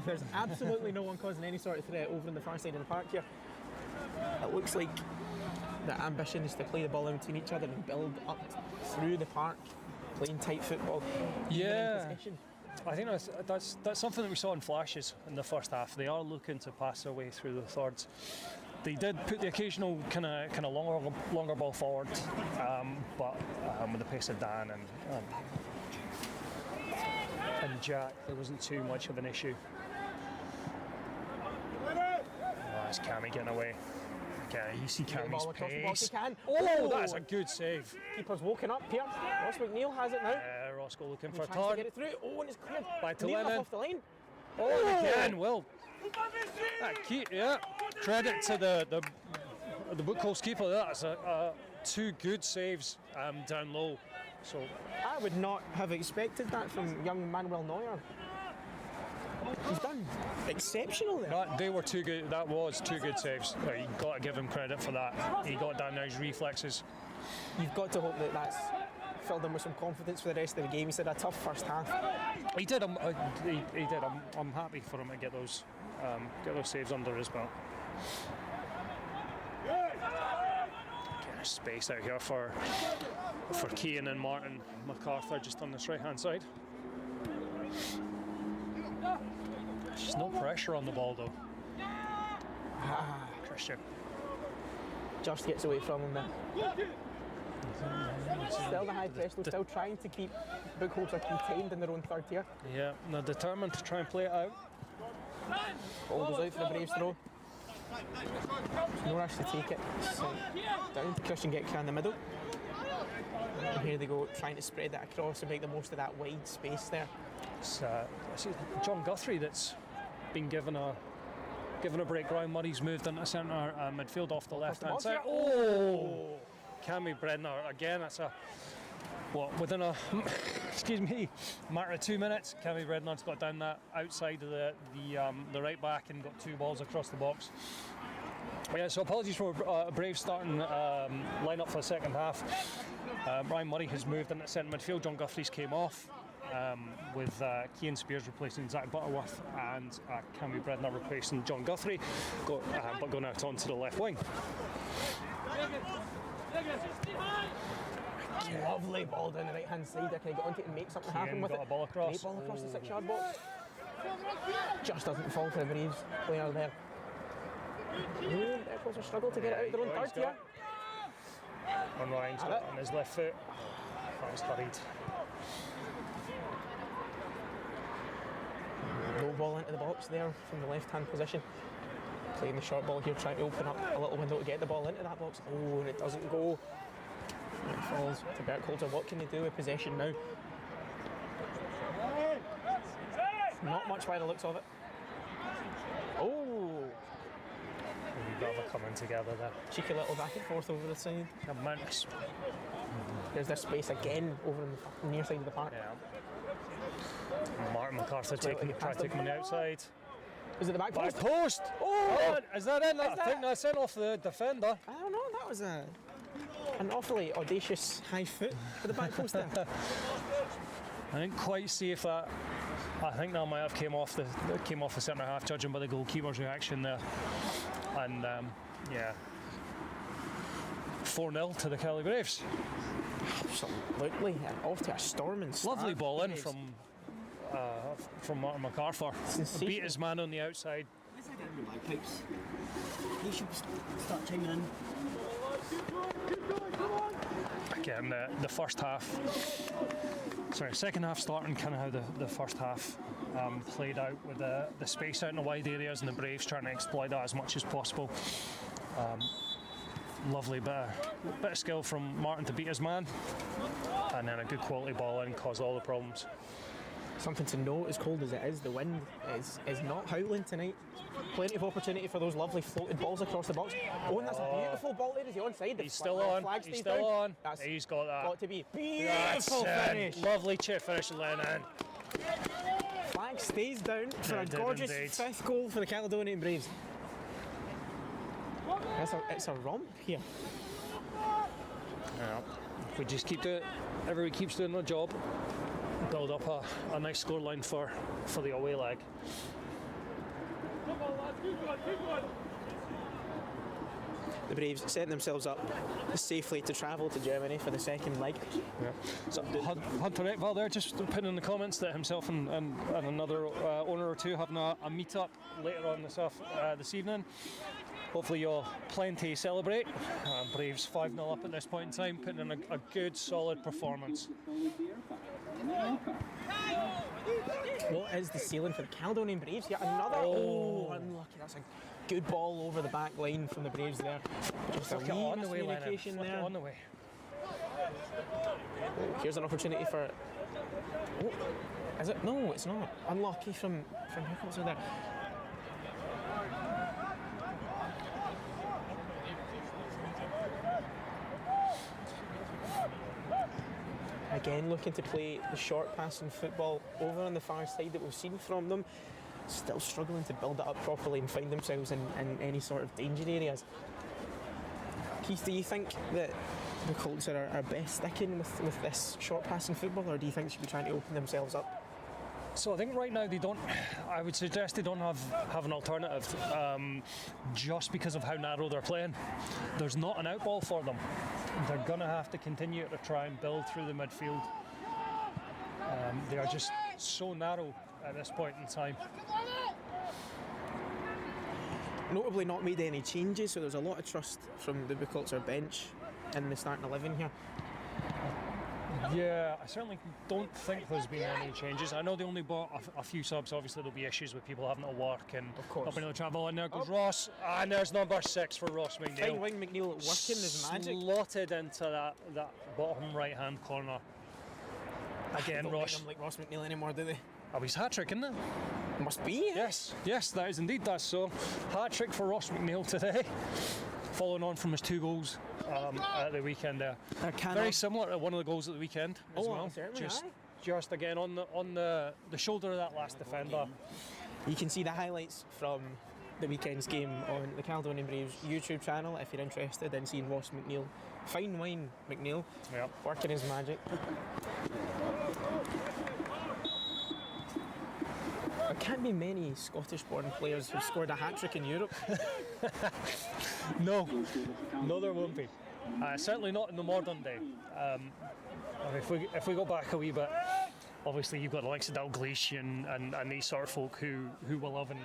There's absolutely no one causing any sort of threat over on the far side of the park here. It looks like the ambition is to play the ball in between each other and build up through the park, playing tight football. Yeah. I think that's something that we saw in flashes in the first half. They are looking to pass their way through the thirds. They did put the occasional kind of longer ball forward, but with the pace of Dan and Jack, there wasn't too much of an issue. That's Cammy getting away. Okay, you see Cammy's pace. Oh, that's a good save. Keeper's woken up here. Ross McNeil has it now. Roscoe looking for a tries to turn. get it through. Oh, and it's cleared. Back to Neil Lennon. off the line. Oh, again, Will. Credit to the Buchholzer keeper. That's two good saves down low. So I would not have expected that from young Manuel Neuer. He's done exceptional there. They were too good. That was two good saves. You got to give him credit for that. He got down there, his reflexes. You've got to hope that that's filled him with some confidence for the rest of the game. He's had a tough first half. He did. He did. I'm happy for him to get those saves under his belt. Get a space out here for Keane and Martin MacArthur just on this right hand side. There's no pressure on the ball though. Christian just gets away from him there. Still the high press, still trying to keep Buchholzer contained in their own third tier. Yeah, they're determined to try and play it out. Ball goes out for the Braves throw. No rush to take it. So down to Christian Getka in the middle. And here they go, trying to spread that across and make the most of that wide space there. It's John Guthrie that's been given a break. Ryan Murray's moved into centre midfield off the left hand side. Oh! Cammy Brednar again. That's within a matter of 2 minutes. Cammy Brednar's got down that outside of the right back and got two balls across the box. Yeah, so apologies for a Braves starting line-up for the second half. Ryan Murray has moved into centre midfield. John Guthrie's came off with Keane Spears replacing Zach Butterworth and Cammy Brednar replacing John Guthrie, but going out onto the left wing. Lovely ball down the right hand side. Can he get onto it and make something happen with got it? A ball across. Great ball across the 6 yard box. Just doesn't fall for the Braves player there. Buchholzer struggle to get it out their own third tier. And Ryan's got it on his left foot. That was hurried. Low ball into the box there from the left hand position. Playing the short ball here, trying to open up a little window to get the ball into that box. Oh, and it doesn't go. It falls to Buchholzer. What can they do with possession now? Not much by the looks of it. Oh! bit of a coming together there. Cheeky little back and forth over the side. There's this space again over on the near side of the park. Yeah. Martin MacArthur trying to take him on the outside. Is it the back post? Back post! Oh! Is that in? I think that's in off the defender. I don't know, that was an awfully audacious high foot for the back post there. I didn't quite see if that. I think that might have came off the centre half, judging by the goalkeeper's reaction there. And yeah, 4-0 to the Calibraves. Absolutely, off to a storming start. Lovely ball in from Martin MacArthur. Beat his man on the outside. Where's that guy with bagpipes? He should start chiming in. Again, the first half. Sorry, second half starting kind of how the first half played out with the space out in the wide areas and the Braves trying to exploit that as much as possible. Lovely bit of skill from Martin to beat his man, and then a good quality ball in caused all the problems. Something to note, as cold as it is, the wind is not howling tonight. Plenty of opportunity for those lovely floated balls across the box. Oh, and that's a beautiful ball there. Is he onside? He's still on. He's still on. He's got that. Got to be beautiful finish. Lovely chip finish, Lennon. Flag stays down for a gorgeous fifth goal for the Caledonian Braves. It's a romp here. Yeah. If we just keep doing it, everybody keeps doing their job, build up a nice scoreline for the away leg. The Braves setting themselves up safely to travel to Germany for the second leg. Yeah. So Hunter Eckval there just putting in the comments that himself and another owner or two having a meet-up later on this evening. Hopefully you'll plenty celebrate. Braves 5-0 up at this point in time, putting in a good, solid performance. What is the ceiling for the Caledonian Braves? Yet another. Unlucky. That's a good ball over the back line from the Braves there. Just a wee miscommunication there. On the way. Here's an opportunity for. Oh, is it? No, it's not. Unlucky from Buchholzer there. Again, looking to play the short passing football over on the far side that we've seen from them. Still struggling to build it up properly and find themselves in any sort of danger areas. Keith, do you think that the Colts are best sticking with this short passing football, or do you think they should be trying to open themselves up? So I think right now they don't. I would suggest they don't have an alternative, just because of how narrow they're playing. There's not an outball for them. They're going to have to continue to try and build through the midfield. They are just so narrow at this point in time. Notably not made any changes, so there's a lot of trust from the Buchholzer bench in the starting 11 here. Yeah, I certainly don't think there's been any changes. I know they only bought a few subs. Obviously there'll be issues with people having to work and not being able to travel. And there goes Ross, and there's number 6 for Ross McNeil. Fine wing McNeil working his magic. Slotted into that bottom right hand corner. Again, don't Ross. Make them like Ross McNeil anymore, do they? Oh, he's hat-trick, isn't it? Must be. Yes, that is indeed that. So, hat-trick for Ross McNeil today, following on from his 2 goals at the weekend there. Very similar to one of the goals at the weekend as well. Certainly, just again on the shoulder of that last defender. You can see the highlights from the weekend's game on the Caledonian Braves YouTube channel if you're interested in seeing Ross McNeil, fine wine McNeil, working his magic. There can't be many Scottish-born players who've scored a hat-trick in Europe. No, there won't be. Certainly not in the modern day. If we go back a wee bit, obviously you've got the likes of Dalglish and these sort of folk who will love and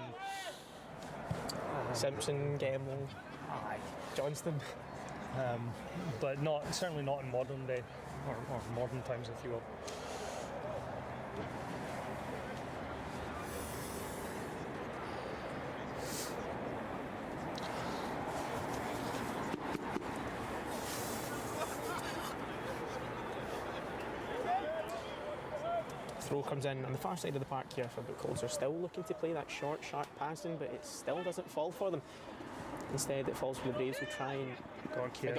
Simpson, Gemmell, Johnston. But certainly not in modern day or modern times, if you will. Throw comes in on the far side of the park here for Buchholzer. Still looking to play that short, sharp passing, but it still doesn't fall for them. Instead, it falls for the Braves, who try and...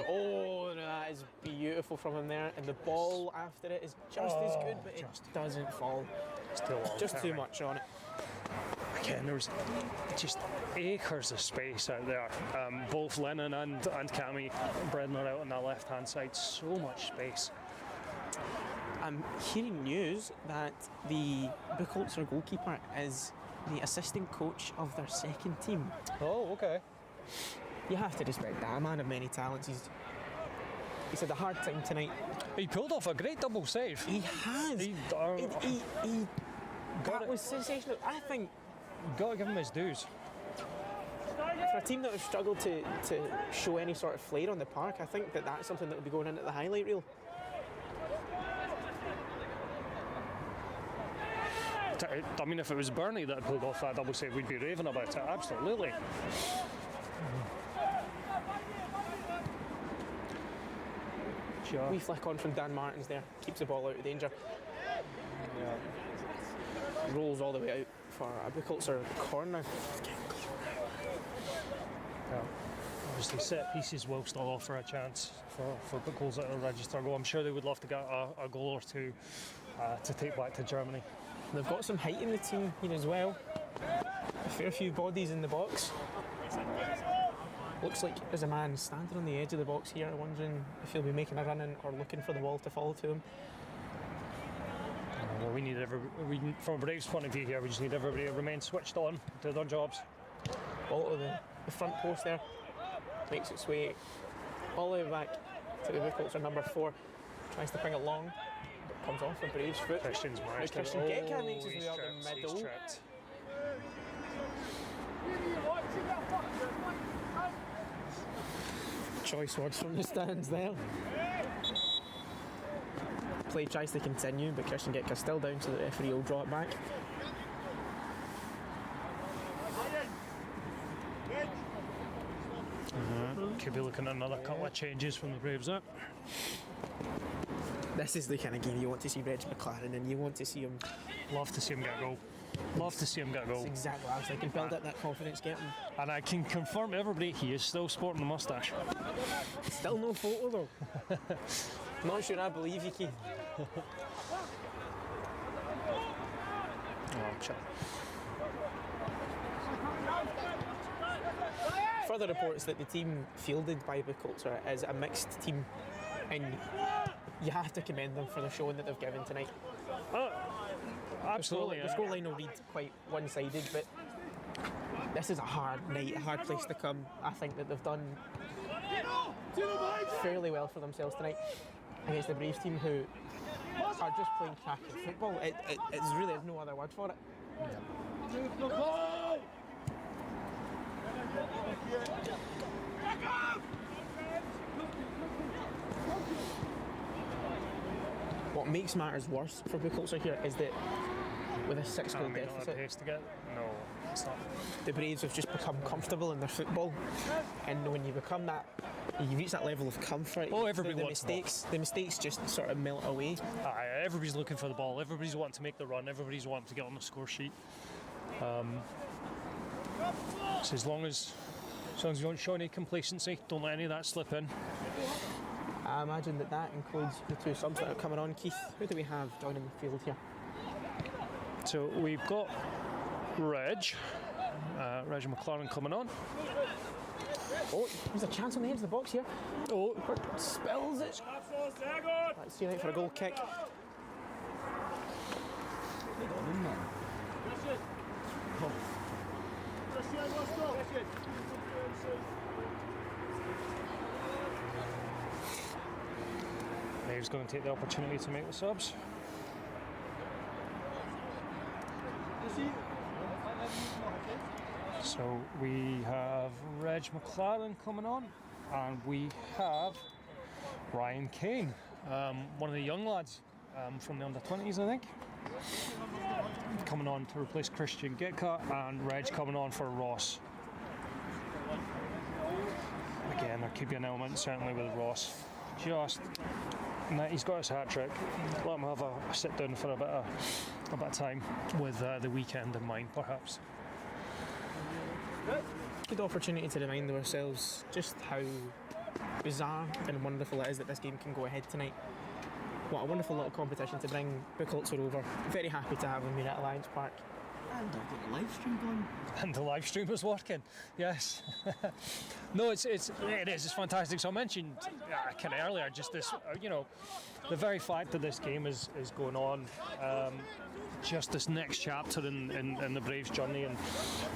Oh, that is beautiful from him there. And the ball after it is just as good, but it doesn't fall. Still just too much on it. Again, there's just acres of space out there. Both Lennon and Cammy Bredon are out on the left-hand side. So much space. I'm hearing news that the Buchholzer goalkeeper is the assistant coach of their second team. Oh, okay. You have to respect that. A man of many talents. He's had a hard time tonight. He pulled off a great double save. He has. That was sensational. I think... Got to give him his dues. For a team that have struggled to show any sort of flair on the park, I think that's something that will be going into the highlight reel. I mean, if it was Burnley that pulled off that double save, we'd be raving about it. Absolutely. Wee flick on from Dan Martins there, keeps the ball out of danger. Rolls all the way out for a Buchholzer corner. Obviously, set pieces will still offer a chance for Buchholzer to register a goal. I'm sure they would love to get a goal or two to take back to Germany. They've got some height in the team here as well. A fair few bodies in the box. Looks like there's a man standing on the edge of the box here, wondering if he'll be making a run in or looking for the ball to fall to him. Well, from a Braves point of view here, we just need everybody to remain switched on to their jobs. Ball to the front post there, makes its way all the way back to the Buchholzer number 4. Tries to bring it long, but comes off a Braves foot. Christian Gekka makes his way out the middle. Choice words from the stands there. Play tries to continue, but Christian Gekka still down, so the referee will draw it back. Could be looking at another couple of changes from the Braves there. This is the kind of game you want to see Reg McLaren in. You want to see him... Love to see him get a goal. Love to see him get a goal. That's exactly what I was thinking. Build up that confidence, get him. And I can confirm to everybody, he is still sporting the moustache. Still no photo though. Not sure I believe you, Keith. Further reports that the team fielded by Buchholzer is a mixed team, and you have to commend them for the showing that they've given tonight. Absolutely. The scoreline will read quite one-sided, but this is a hard night, a hard place to come. I think that they've done fairly well for themselves tonight against the Braves team, who are just playing cracking football. It really is no other word for it. What makes matters worse for Buchholzer here is that with a 6-goal deficit, no, it's not. The Braves have just become comfortable in their football, and when you become that, you reach that level of comfort. Everybody the mistakes just sort of melt away. Everybody's looking for the ball. Everybody's wanting to make the run. Everybody's wanting to get on the score sheet. So as long as you don't show any complacency, don't let any of that slip in. I imagine that includes the two subs that are coming on. Keith, who do we have down in the field here? So we've got Reg McLaren coming on. Oh, there's a chance on the edge of the box here. Oh, spills it. Let's see, for a goal kick. Dave's going to take the opportunity to make the subs. So we have Reg McLaren coming on, and we have Ryan Kane, one of the young lads from the under-20s, I think, coming on to replace Christian Gekka, and Reg coming on for Ross. Again, there could be an element certainly with Ross. He's got his hat trick. Let him have a sit down for a bit of time with the weekend in mind, perhaps. good opportunity to remind ourselves just how bizarre and wonderful it is that this game can go ahead tonight. What a wonderful little competition to bring Buchholzer over. Very happy to have him here at Alliance Park. And I've got the live stream going. And the live stream was working, yes. No, it is. It's fantastic. So I mentioned kind of earlier, just this, the very fact that this game is going on, just this next chapter in the Braves' journey, and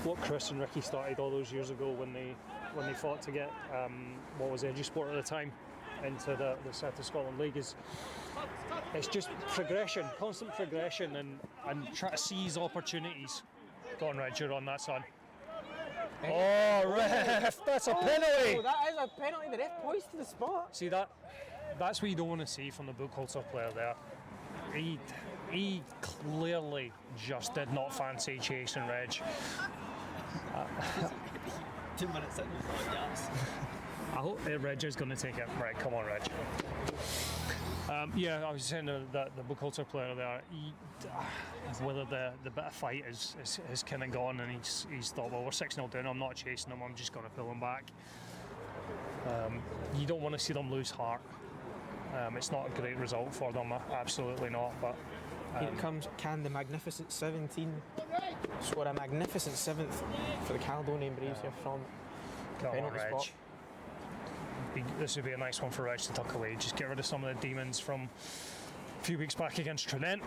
what Chris and Ricky started all those years ago when they fought to get what was Edgy Sport at the time into the South of Scotland League. It's just progression, constant progression, and try to seize opportunities. Go on, Reg, you're on that, son. Oh, ref, that's a penalty! Oh, that is a penalty. The ref points to the spot. See, that's what you don't want to see from the Buchholzer player there. He clearly just did not fancy chasing Reg. 2 minutes in, yes. I hope Reg is going to take it. Right, come on, Reg. I was saying that the Buchholzer player there, whether the bit of fight is kind of gone, and he's thought, well, we're 6-0 down, I'm not chasing him, I'm just going to pull him back. You don't want to see them lose heart. It's not a great result for them, absolutely not. But here it comes. Can the Magnificent 17 score a magnificent 7th for the Caledonian Braves here from penalty spot? This would be a nice one for Reg to tuck away. Just get rid of some of the demons from a few weeks back against Trinent,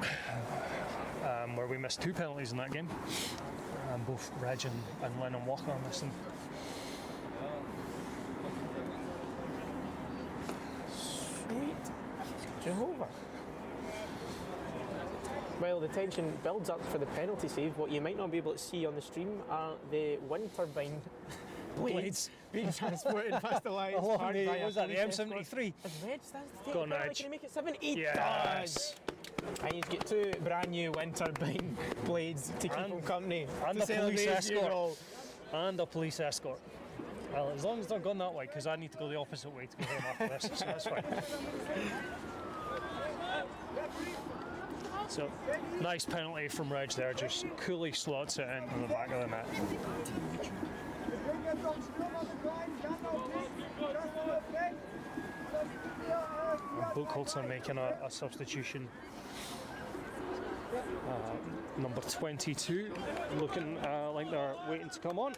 where we missed 2 penalties in that game. Both Reg and Lennon Walker are missing. Sweet Jehovah. Well, the tension builds up for the penalty save. What you might not be able to see on the stream are the wind turbine blades being transported past the lines. Was that the M73? Go on, Reg. Can he make it 7? He does. And you get 2 brand new wind turbine blades to keep him company. And a police escort. And a police escort. Well, as long as they're going that way, because I need to go the opposite way to get home after this, so that's fine. So, nice penalty from Reg there, just coolly slots it in on the back of the net. Buchholzer making a substitution. Number 22 looking like they're waiting to come on.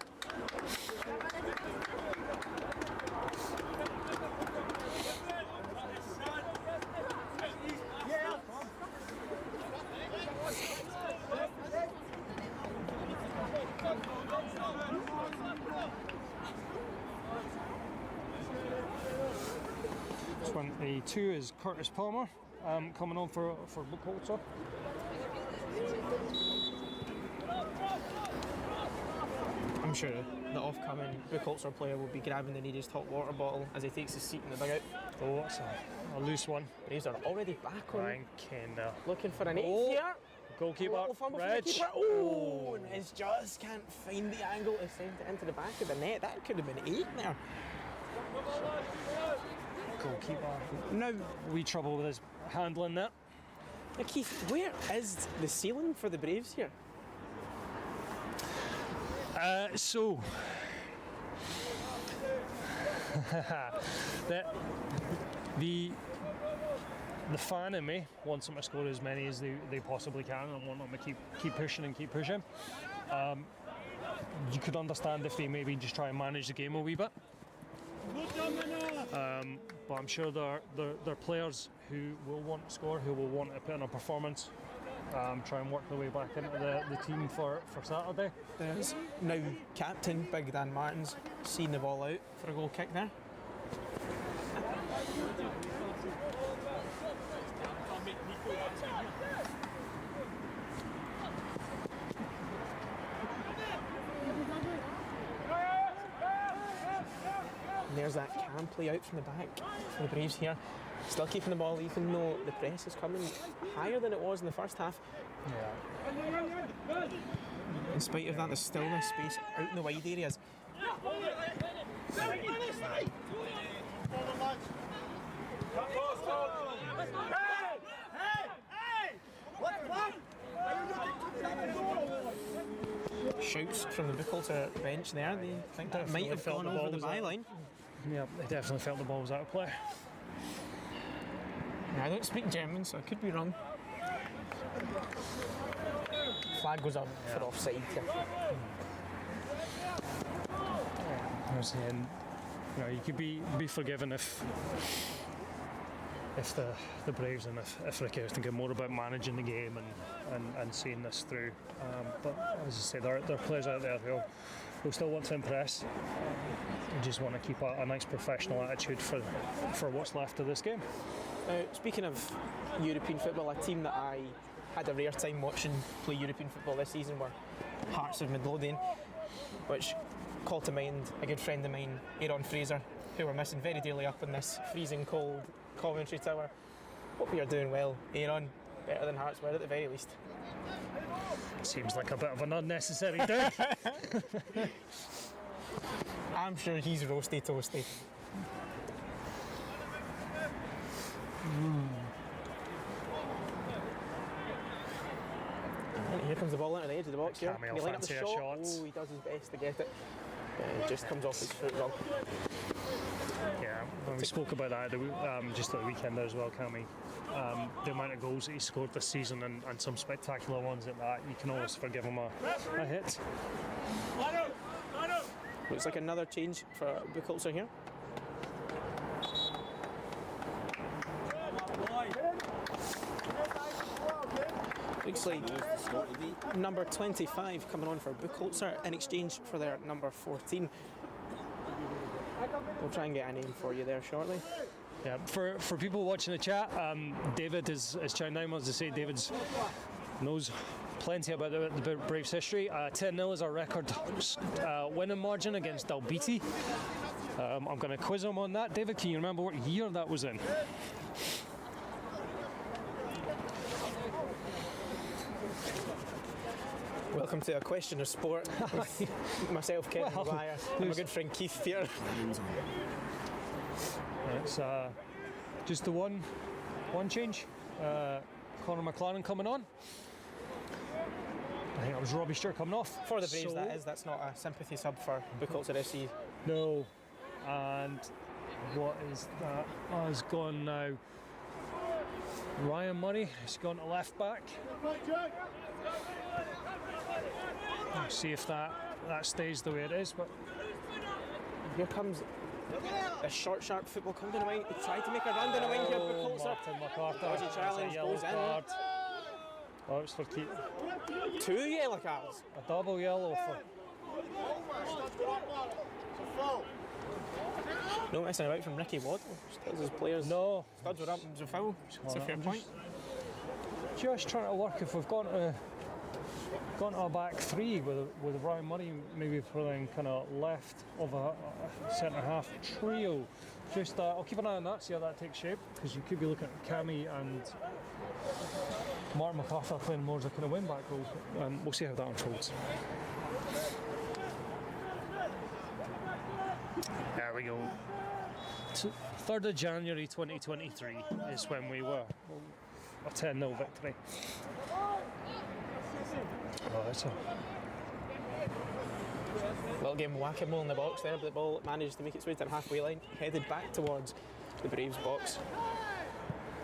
#22 is Curtis Palmer coming on for Buchholzer. I'm sure the off-coming Buchholzer player will be grabbing the nearest hot water bottle as he takes his seat in the dugout. Oh, that's a loose one. Braves are already back on. Ryan Kendall. Looking for an 8 here. Goalkeeper, Reg. Oh, and Reg just can't find the angle to send it into the back of the net. That could have been 8 there. Goalkeeper. Now we trouble with his handling that. Now, Keith, where is the ceiling for the Braves here? So the fan in me wants them to score as many as they possibly can, and want them to keep pushing and keep pushing. You could understand if they maybe just try and manage the game a wee bit. But I'm sure there are players who will want to score, who will want to put in a performance, try and work their way back into the team for Saturday. There's now captain Big Dan Martins seeing the ball out for a goal kick there. And there's that cam play out from the back for the Braves here. Still keeping the ball even though the press is coming higher than it was in the first half. Yeah. In spite of that, there's still nice space out in the wide areas. shouts from the Buchholzer bench there. They think that it might have gone over the byline. Yeah, they definitely felt the ball was out of play. Yeah, I don't speak German, so I could be wrong. Flag goes up for offside. I was saying, you could be forgiven if the Braves and if Ricky was thinking more about managing the game and seeing this through. But as I say, there are players out there who still want to impress. We just want to keep a nice professional attitude for what's left of this game. Speaking of European football, a team that I had a rare time watching play European football this season were Hearts of Midlothian, which called to mind a good friend of mine, Aaron Fraser, who we're missing very dearly up in this freezing cold commentary tower. Hope you're doing well, Aaron. Better than Hearts were at the very least. Seems like a bit of an unnecessary dig. I'm sure he's roasty toasty. Here comes the ball into the edge of the box here. Can he line up the shot? Shots. Oh, he does his best to get it. It just comes off his foot wrong. Yeah, and we spoke about that just at the weekend there as well, Cammy. The amount of goals that he scored this season and some spectacular ones at that, you can always forgive him a hit. Looks like another change for Buchholzer here. Looks like number 25 coming on for Buchholzer in exchange for their number 14. We'll try and get a name for you there shortly. Yeah, for people watching the chat, David is chatting now. As I say, David knows plenty about the Braves history. 10-0 is our record winning margin against Dalbeattie. I'm going to quiz him on that. David, can you remember what year that was in? Welcome to A Question of Sport with myself, Kevin Maguire, and my good friend Keith Peter. It's just the one change. Conor McLaren coming on. I think it was Robbie Stewart coming off. For the Braves, that's not a sympathy sub for Buchholzer SC. No. And what is that? Oh, he's gone now. Ryan Murray has gone to left back. We'll see if that stays the way it is. But here comes a short, sharp football coming down the wing. He tried to make a run down the wing here, Buchholzer. Dodgy challenge goes in. Card. Oh, it's for keep. 2 yellow cards. A double yellow for. No messing about from Ricky Waddle. Tells his players. No. Studs were up. It was a foul. It's a fair point. Just trying to work if we've gone to a back three with Ryan Murray maybe playing kind of left of a centre half trio. Just I'll keep an eye on that, see how that takes shape, because you could be looking at Cammy and Martin MacArthur playing more as a kind of wing back role. We'll see how that unfolds. There we go. 3rd of January 2023 is when we were a 10-0 victory. Oh, that's a little game of whack-a-mole in the box there, but the ball managed to make its way to the halfway line, headed back towards the Braves box,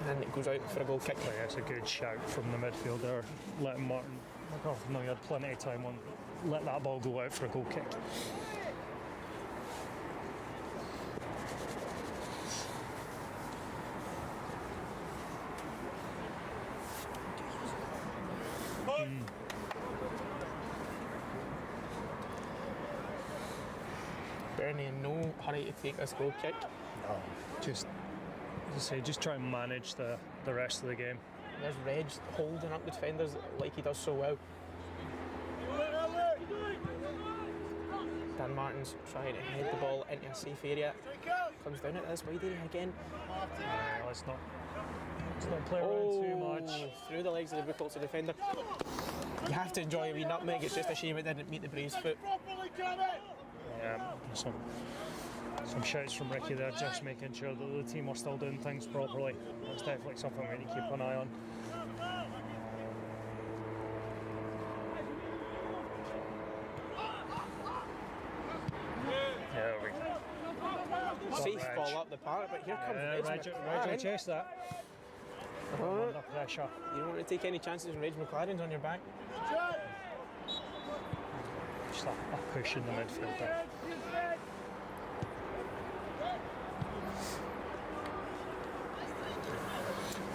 and it goes out for a goal kick. Oh, yeah, it's a good shout from the midfield there, letting Martin MacArthur know he had plenty of time on, let that ball go out for a goal kick. Bernie in no hurry to take this goal kick. No, just, as I say, just try and manage the rest of the game. There's Reg holding up the defenders like he does so well. Dan Martin's trying to head the ball into a safe area. Comes down at this wide area again. Let's not play around too much. Through the legs of the Buchholzer defender. You have to enjoy a wee nutmeg. It's just a shame it didn't meet the Braves' foot. Yeah, some shouts from Ricky there, just making sure that the team are still doing things properly. That's definitely something we need to keep an eye on. safe ball up the park, but here comes Reg chase that. Under pressure. You don't want to take any chances when Reg McLaren's on your back. Just a push in the midfield there.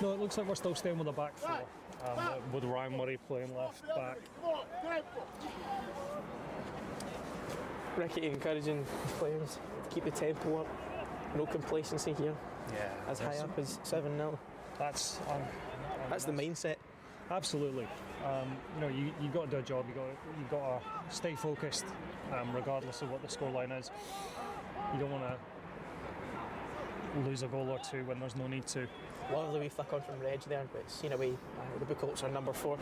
No, it looks like we're still staying with the back four, with Ryan Murray playing left back. Ricky encouraging players to keep the tempo up. No complacency here. Yeah. As high up as 7-0. That's the mindset. Absolutely. You got to do a job. You got to stay focused, regardless of what the scoreline is. You don't want to lose a goal or two when there's no need to. Lovely wee flick on from Reg there, but it's seen away. The Buchholzer number 4.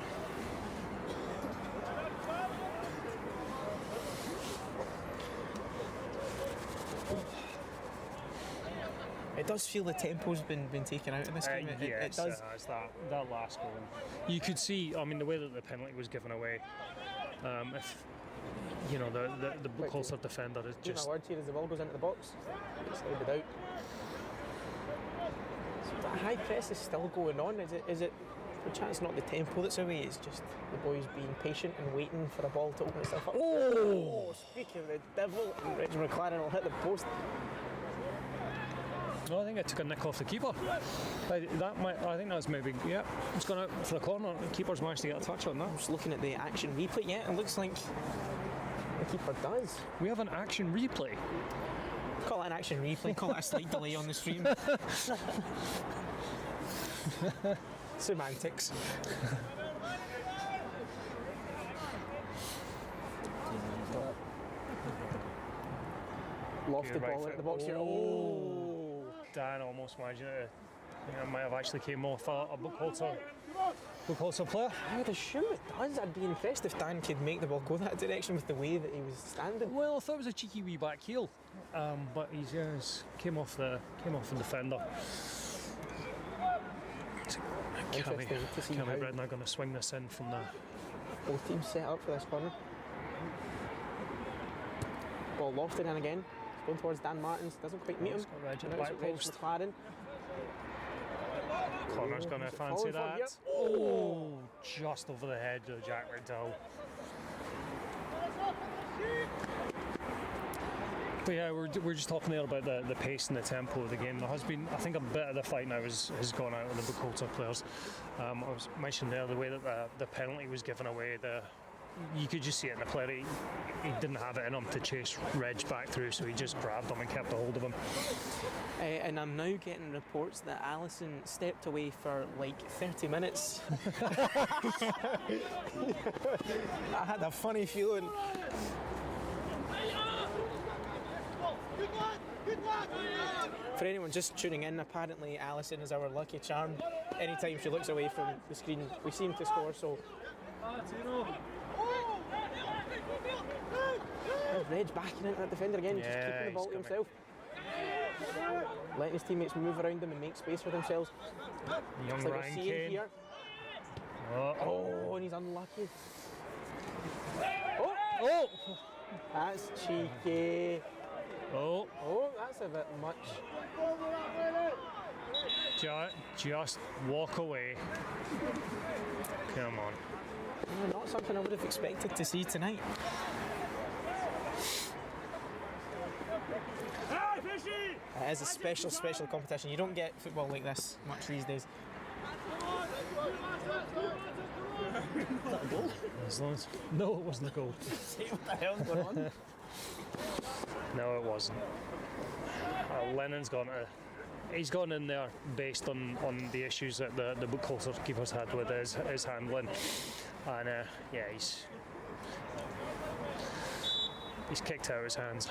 It does feel the tempo's been taken out in this game. Yes, it does. It's that last goal. You could see, I mean, the way that the penalty was given away. If the Buchholzer defender is just. My word here as the ball goes into the box, it's slided out. So that high press is still going on. Is it? Perchance not the tempo that's away. It's just the boys being patient and waiting for a ball to open itself up. Oh, speaking of the devil, Reg McLaren will hit the post. No, I think it took a nick off the keeper. I think that was maybe, it's gone out for the corner. The keeper's managed to get a touch on that. I'm just looking at the action replay. Yeah, it looks like the keeper does. We have an action replay. Call it an action replay. Call it a slight delay on the stream. Semantics. Lofted ball into the box here. Oh! Dan almost managed it. I think it might have actually came off a Buchholzer player. I would assume it does. I'd be impressed if Dan could make the ball go that direction with the way that he was standing. Well, I thought it was a cheeky wee back heel, but he's came off the defender. Can we Brendan going to swing this in from the... Both teams set up for this corner. Ball lofted in again. It's going towards Dan Martins. Doesn't quite meet him. Back post. McLaren. Connor's going to fancy that. Oh, just over the head of Jack Riddell. But yeah, we're just talking there about the pace and the tempo of the game. There has been, I think, a bit of the fight now has gone out of the Buchholzer players. I was mentioning there the way that the penalty was given away. You could just see it in the player. He didn't have it in him to chase Reg back through, so he just grabbed him and kept a hold of him. And I'm now getting reports that Allison stepped away for like 30 minutes. I had a funny feeling. For anyone just tuning in, apparently Allison is our lucky charm. Anytime she looks away from the screen, we seem to score, so... There's Reg backing into that defender again, just keeping the ball to himself. Letting his teammates move around him and make space for themselves. Young it's like Ryan we're seeing Kane. Here. Oh, and he's unlucky. Oh! That's cheeky. Oh, that's a bit much. Just walk away. Come on. Not something I would have expected to see tonight. It is a special competition. You don't get football like this much these days. Was that a goal? No, it wasn't a goal. What the hell's going on? No, it wasn't. Lennon's he's gone in there based on the issues that the Buchholzer keeper's had with his handling, and he's kicked out of his hands.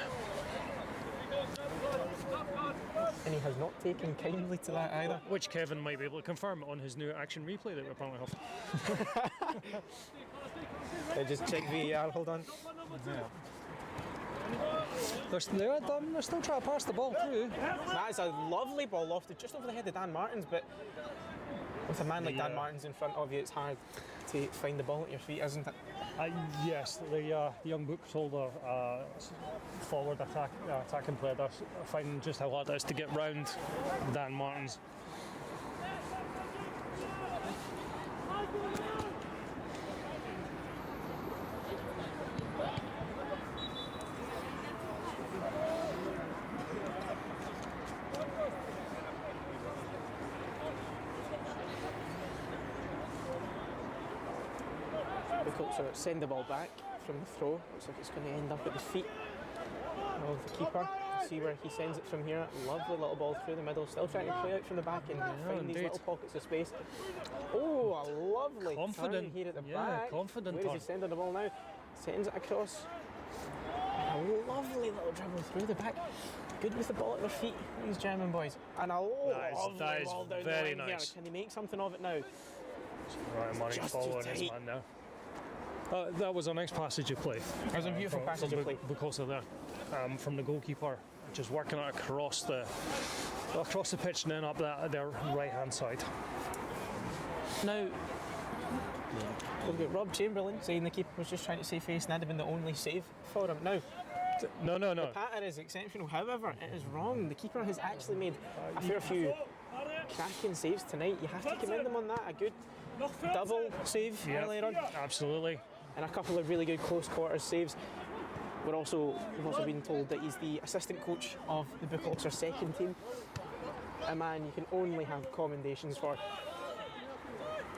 And he has not taken kindly to that either. Which Kevin might be able to confirm on his new action replay that we apparently have. Just check VAR, hold on. Yeah. They're still trying to pass the ball through. That is a lovely ball lofted just over the head of Dan Martins, but With a man like Dan Martin's in front of you, it's hard to find the ball at your feet, isn't it? Yes, the young Buchholzer forward attacking player, I find just how hard it is to get round Dan Martin's. Buchholzer send the ball back from the throw. Looks like it's going to end up at the feet of the keeper. See where he sends it from here. Lovely little ball through the middle. Still trying to play out from the back and find these little pockets of space. Oh, a lovely turn here at the back. Confident. Where is he sending the ball now? Sends it across. A lovely little dribble through the back. Good with the ball at their feet, these German boys. And a lovely ball down the line here. Can they make something of it now? Right, money following his man now. That was a nice passage of play. That was a beautiful passage of play. Buchholzer there, from the goalkeeper, just working it across the pitch and then up their right-hand side. Now, we've got Rob Chamberlain saying the keeper was just trying to save face and that'd have been the only save for him. Now, no. The pattern is exceptional. However, it is wrong. The keeper has actually made a fair few cracking saves tonight. You have to commend him on that. A good double save earlier on. Absolutely. And a couple of really good close quarters saves. We've also been told that he's the assistant coach of the Buchholzer second team. A man you can only have commendations for.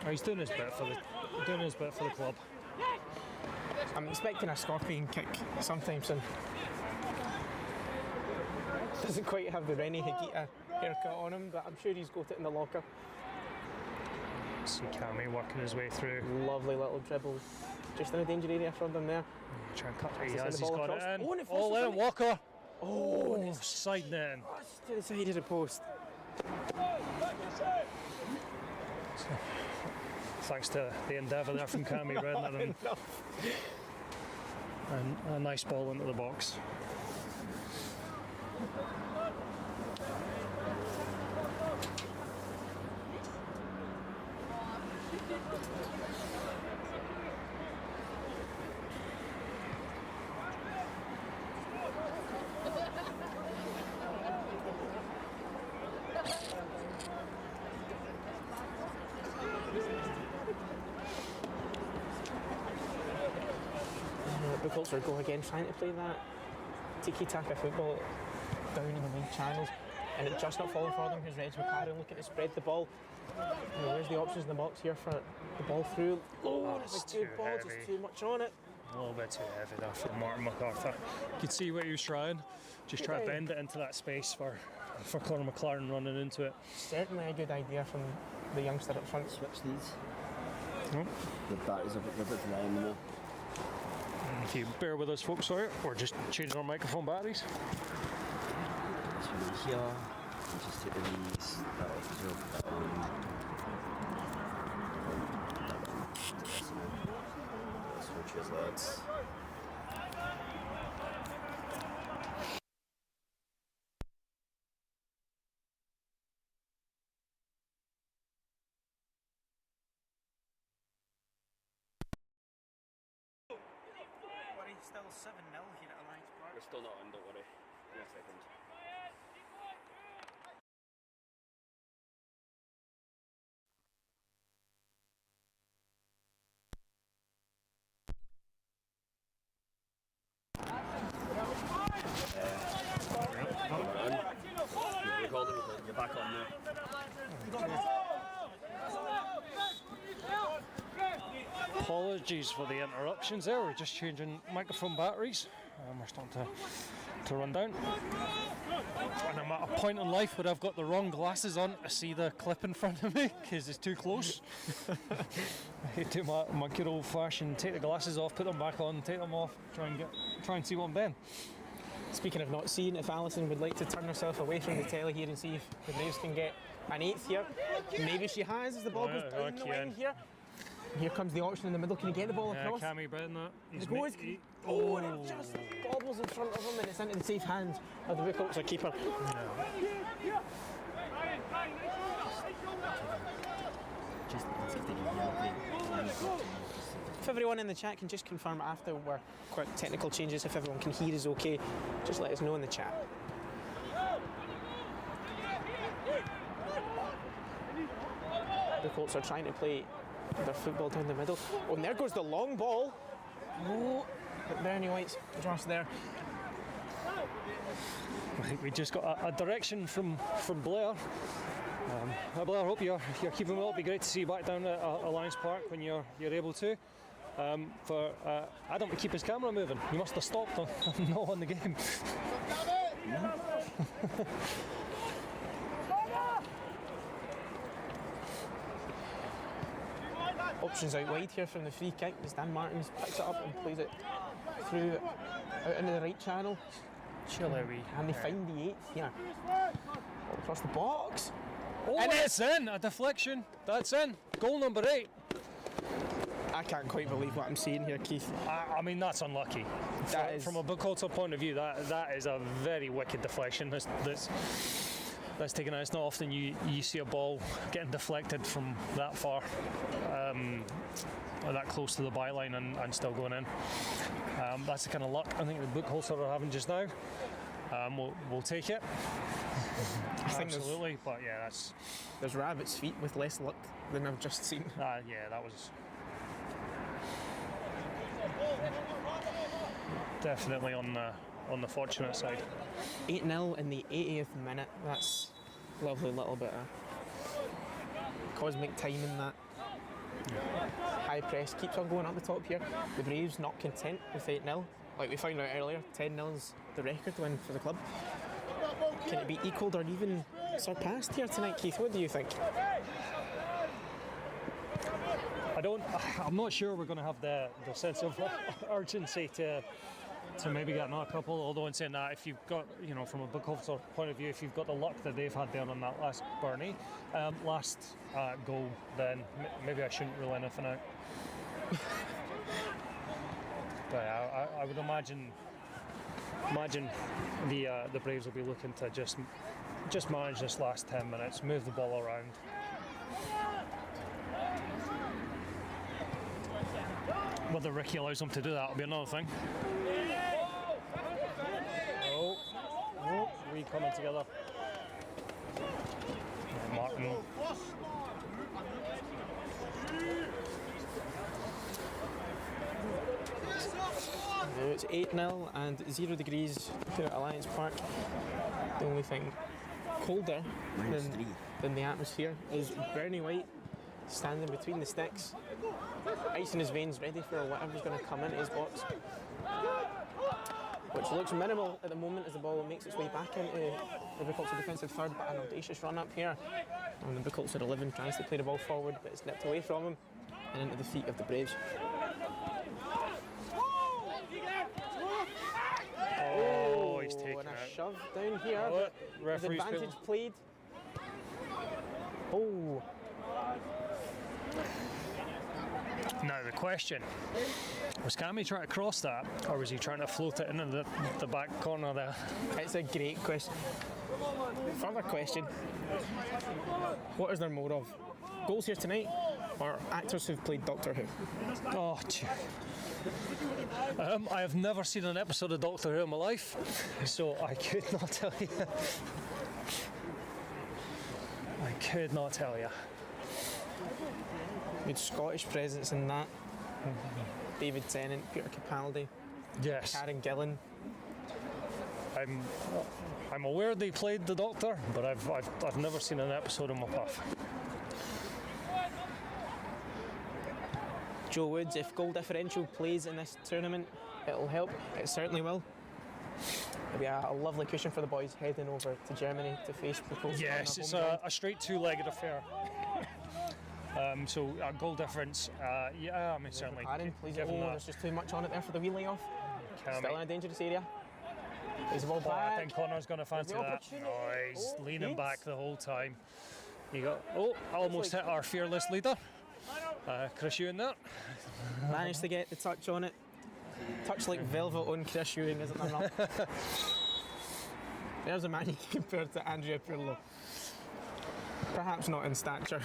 He's doing his bit for the club. I'm expecting a scorpion kick sometime soon. Doesn't quite have the Rennie Higuita haircut on him, but I'm sure he's got it in the locker. See Cammy working his way through. Lovely little dribble. Just in a danger area from them there. Try and cut it. He has, he's got across. it in. And Lennon Walker. Oh, side net. To the side of the post. Thanks to the endeavour there from Cammy Redden. And a nice ball into the box. Buchholzer go again, trying to play that tiki-taka football down in the main channels, and it's just not falling for them because Reg McCarron looking to spread the ball. Where's the options in the box here for the ball through? Oh, it's a good ball, just too much on it. A little bit too heavy there for Martin McArthur. You could see what he was trying, just try to bend it into that space for Conor McLaren running into it. Certainly a good idea from the youngster up front. Switch these. The batteries are a bit flying there. If you bear with us, folks, sorry, we're just changing our microphone batteries. This one here, and just take these, that off as well, that on. Switches, lads. Still 7-0 here at Alliance Park. We're still not on, don't worry. In a second. You're back on now. Apologies for the interruptions there, we're just changing microphone batteries and we're starting to run down. And I'm at a point in life where I've got the wrong glasses on to see the clip in front of me because it's too close. I do my good old fashioned take the glasses off, put them back on, take them off, try and see what I'm doing. Speaking of not seeing, if Alison would like to turn herself away from the telly here and see if the Braves can get an 8th here, maybe she has as the ball goes down the wing here. Here comes the option in the middle. Can he get the ball across? Cammy Brennan that. And it just bobbles in front of him and it's into the safe hands of the Buchholzer keeper. just if they can hear okay. If everyone in the chat can just confirm after we're quick technical changes, if everyone can hear is okay, just let us know in the chat. The Colts are trying to play their football down the middle. Oh, and there goes the long ball. Oh, but Bernie White's just there. Right, we just got a direction from Blair. Blair, I hope you're keeping well. It'd be great to see you back down at Alliance Park when you're able to. For Adam to keep his camera moving. He must have stopped not on the game. Options out wide here from the free kick as Dan Martins picks it up and plays it through out into the right channel. And they find the 8th here. All across the box. Oh, and it's in! A deflection. That's in. Goal number 8. I can't quite believe what I'm seeing here, Keith. I mean, that's unlucky. From a Buchholzer point of view, that is a very wicked deflection. That's taken out. It's not often you see a ball getting deflected from that far, or that close to the byline and still going in. That's the kind of luck I think the Buchholzer are having just now. We'll take it. I think absolutely, but yeah, there's rabbit's feet with less luck than I've just seen. Yeah, that was definitely on the fortunate side. 8-0 in the 80th minute. That's a lovely little bit of cosmic timing. That high press keeps on going up the top here. The Braves not content with 8-0. Like we found out earlier, 10-0 is the record win for the club. Can it be equalled or even surpassed here tonight, Keith? What do you think? I'm not sure we're going to have the sense of urgency to maybe get another couple. Although in saying that, if you've got, from a Buchholzer point of view, if you've got the luck that they've had there on that last goal, then maybe I shouldn't rule anything out. But I would imagine the Braves will be looking to just manage this last 10 minutes, move the ball around. Whether Ricky allows them to do that will be another thing. Oh, we coming together. Martin. It's 8-0 and 0 degrees here at Alliance Park. The only thing colder than the atmosphere is Bernie White standing between the sticks, ice in his veins, ready for whatever's going to come into his box, which looks minimal at the moment as the ball makes its way back into the Buchholzer defensive third, but an audacious run up here. And the Buchholzer 11 tries to play the ball forward, but it's nipped away from him and into the feet of the Braves. Oh, he's taken and a out. shove down here. Oh, the advantage played. Oh. Now the question, was Cammy trying to cross that, or was he trying to float it into the back corner there? It's a great question. Further question, what is their motive? Goals here tonight, or actors who've played Doctor Who? Oh, I have never seen an episode of Doctor Who in my life, so I could not tell you. I could not tell you. Good Scottish presence in that. David Tennant, Peter Capaldi, yes, Karen Gillan. I'm aware they played the Doctor, but I've never seen an episode in my puff. Joe Woods, if goal differential plays in this tournament, it'll help. It certainly will. It'll be a lovely cushion for the boys heading over to Germany to face Buchholzer. Yes, it's a straight two-legged affair. So a goal difference, yeah, I mean certainly. There's just too much on it there for the wee layoff. Still in a dangerous area. Plays the ball back. I think Connor's going to fancy that. Oh, he's leaning back the whole time. Almost hit our fearless leader. Chris Ewing there. Managed to get the touch on it. Touch like velvet on Chris Ewing, isn't there not? There's a man you can compare to Andrea Pirlo. Perhaps not in stature.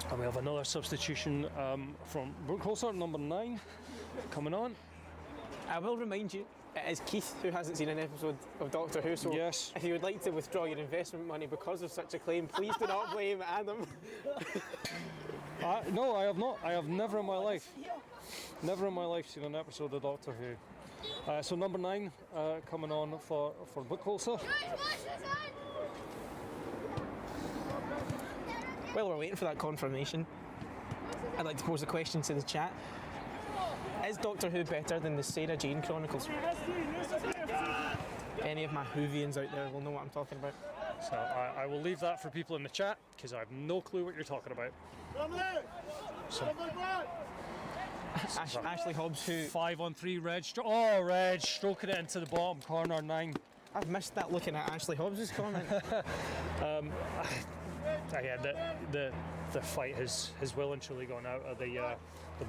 And we have another substitution from Buchholzer, number 9, coming on. I will remind you, it is Keith who hasn't seen an episode of Doctor Who, so yes. If you would like to withdraw your investment money because of such a claim, please do not blame Adam. No, I have not. I have never in my life seen an episode of Doctor Who. So number 9 coming on for Buchholzer. While we're waiting for that confirmation, I'd like to pose a question to the chat. Is Doctor Who better than the Sarah Jane Chronicles? Any of my Whovians out there will know what I'm talking about. So I will leave that for people in the chat because I have no clue what you're talking about. So, Ashley Hobbs, who 5-on-3, Reg. Reg stroking it into the bottom corner, 9. I've missed that looking at Ashley Hobbs' comment. The fight has well and truly gone out of the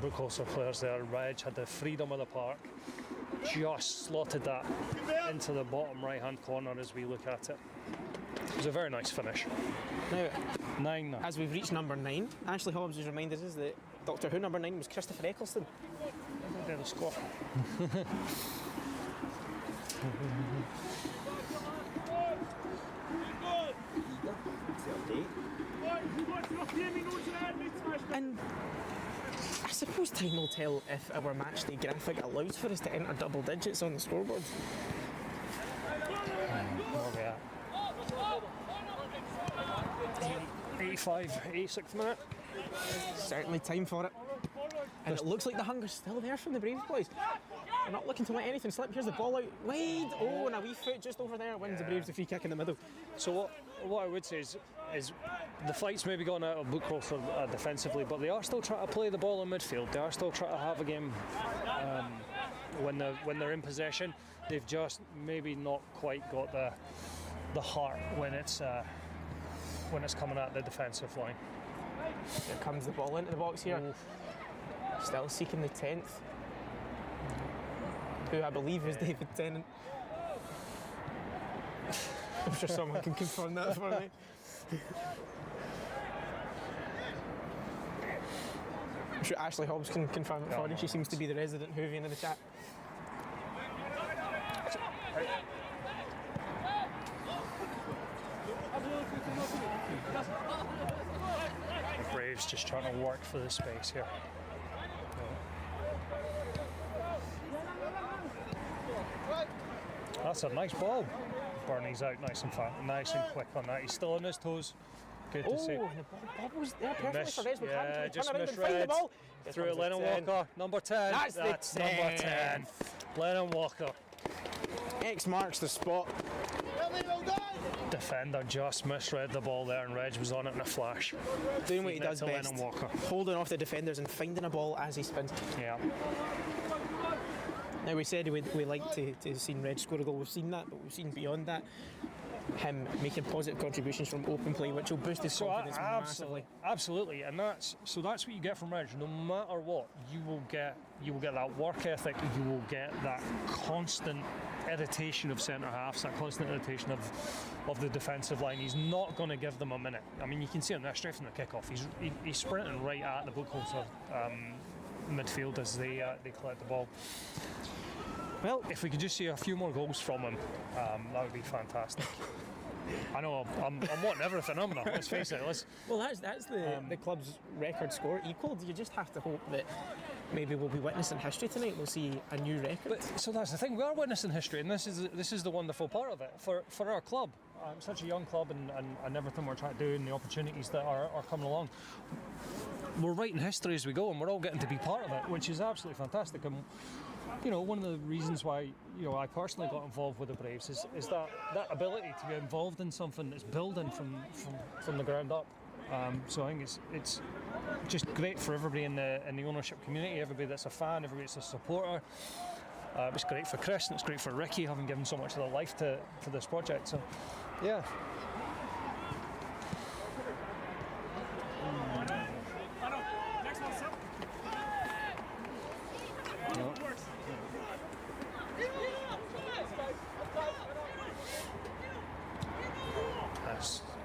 Buchholzer players there. Reg had the freedom of the park, just slotted that into the bottom right hand corner as we look at it. It was a very nice finish. Now, 9 now. As we've reached number 9, Ashley Hobbs has reminded us that Doctor Who number 9 was Christopher Eccleston. There the score. And I suppose time will tell if our matchday graphic allows for us to enter double digits on the scoreboard. Where are we at? 85, 86th minute. Certainly time for it. And it looks like the hunger's still there from the Braves boys. They're not looking to let anything slip. Here's the ball out wide. Oh, and a wee foot just over there wins the Braves the free kick in the middle. So what I would say is the fight's maybe gone out of Buchholzer defensively, but they are still trying to play the ball in midfield. They are still trying to have a game when they're in possession. They've just maybe not quite got the heart when it's coming at the defensive line. Here comes the ball into the box here. Oof. Still seeking the 10th, who I believe is David Tennant. I'm sure someone can confirm that for me. I'm sure Ashley Hobbs can confirm it for you. She seems to be the resident Whovian in the chat. The Braves just trying to work for the space here. That's a nice ball. Bernie's out nice and quick on that. He's still on his toes. Good to see. And the ball was there perfectly for Desmond yeah, to just turn around and misread. find the ball. Through it, Lennon Walker, number 10. That's number 10. Lennon Walker. X marks the spot. Defender just misread the ball there, and Reg was on it in a flash. Doing what he does best. Lennon Walker. Holding off the defenders and finding a ball as he spins. Yeah. Now, we said we like to see Reg score a goal. We've seen that, but we've seen beyond that him making positive contributions from open play, which will boost his confidence massively. Absolutely, and that's what you get from Reg. No matter what, you will get that work ethic. You will get that constant irritation of centre halves, that constant irritation of the defensive line. He's not going to give them a minute. I mean, you can see him there straight from the kickoff. He's sprinting right at the Buchholzer midfield as they collect the ball. Well, if we could just see a few more goals from him, that would be fantastic. I know I'm wanting everything, I'm not. Let's face it. Well, that's the club's record score equalled. You just have to hope that maybe we'll be witnessing history tonight. We'll see a new record. But so that's the thing. We are witnessing history, and this is the wonderful part of it for our club. Such a young club, and everything we're trying to do, and the opportunities that are coming along. We're writing history as we go, and we're all getting to be part of it, which is absolutely fantastic. And one of the reasons why I personally got involved with the Braves is that ability to be involved in something that's building from the ground up. So I think it's just great for everybody in the ownership community, everybody that's a fan, everybody that's a supporter. It was great for Chris and it's great for Ricky, having given so much of their life to this project. So, yeah.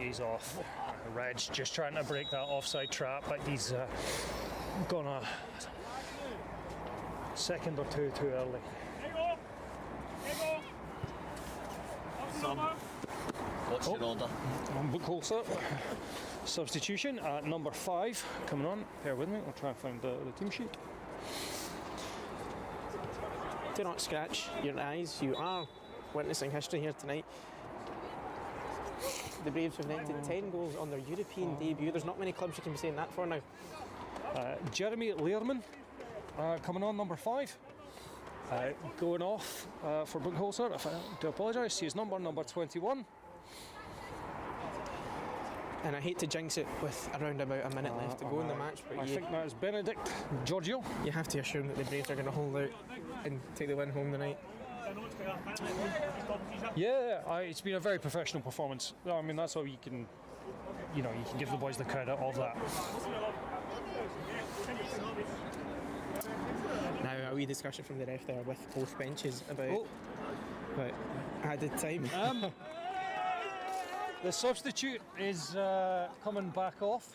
He's off. Reg just trying to break that offside trap, but he's gone a second or two too early. What's your order? Buchholzer. Substitution at number 5 coming on. Bear with me, I'll try and find the team sheet. Do not scratch your eyes. You are witnessing history here tonight. The Braves have netted 10 goals on their European debut. There's not many clubs you can be saying that for now. Jeremy Learman coming on, number 5. Going off for Buchholzer. I do apologise. His number 21. And I hate to jinx it with around about a minute left to go in the match, but I think that is Benedict Giorgio. You have to assume that the Braves are going to hold out and take the win home tonight. Yeah, it's been a very professional performance. I mean, that's all you can give the boys the credit of that. Now, a wee discussion from the ref there with both benches about added time. The substitute is coming back off.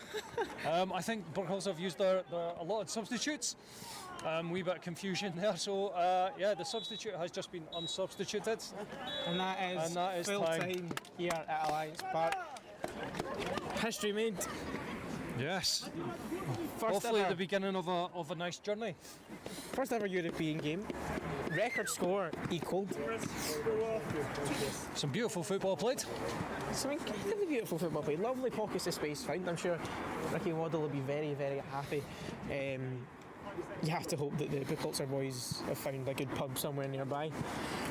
I think Buchholzer have used their allotted substitutes. Wee bit of confusion there. So the substitute has just been unsubstituted, and that is full time here at Alliance Park. History made. Yes. Hopefully the beginning of a nice journey. First ever European game. Record score equalled. Some beautiful football played. Some incredibly beautiful football played. Lovely pockets of space found. I'm sure Ricky Waddle will be very, very happy. You have to hope that the Buchholzer boys have found a good pub somewhere nearby.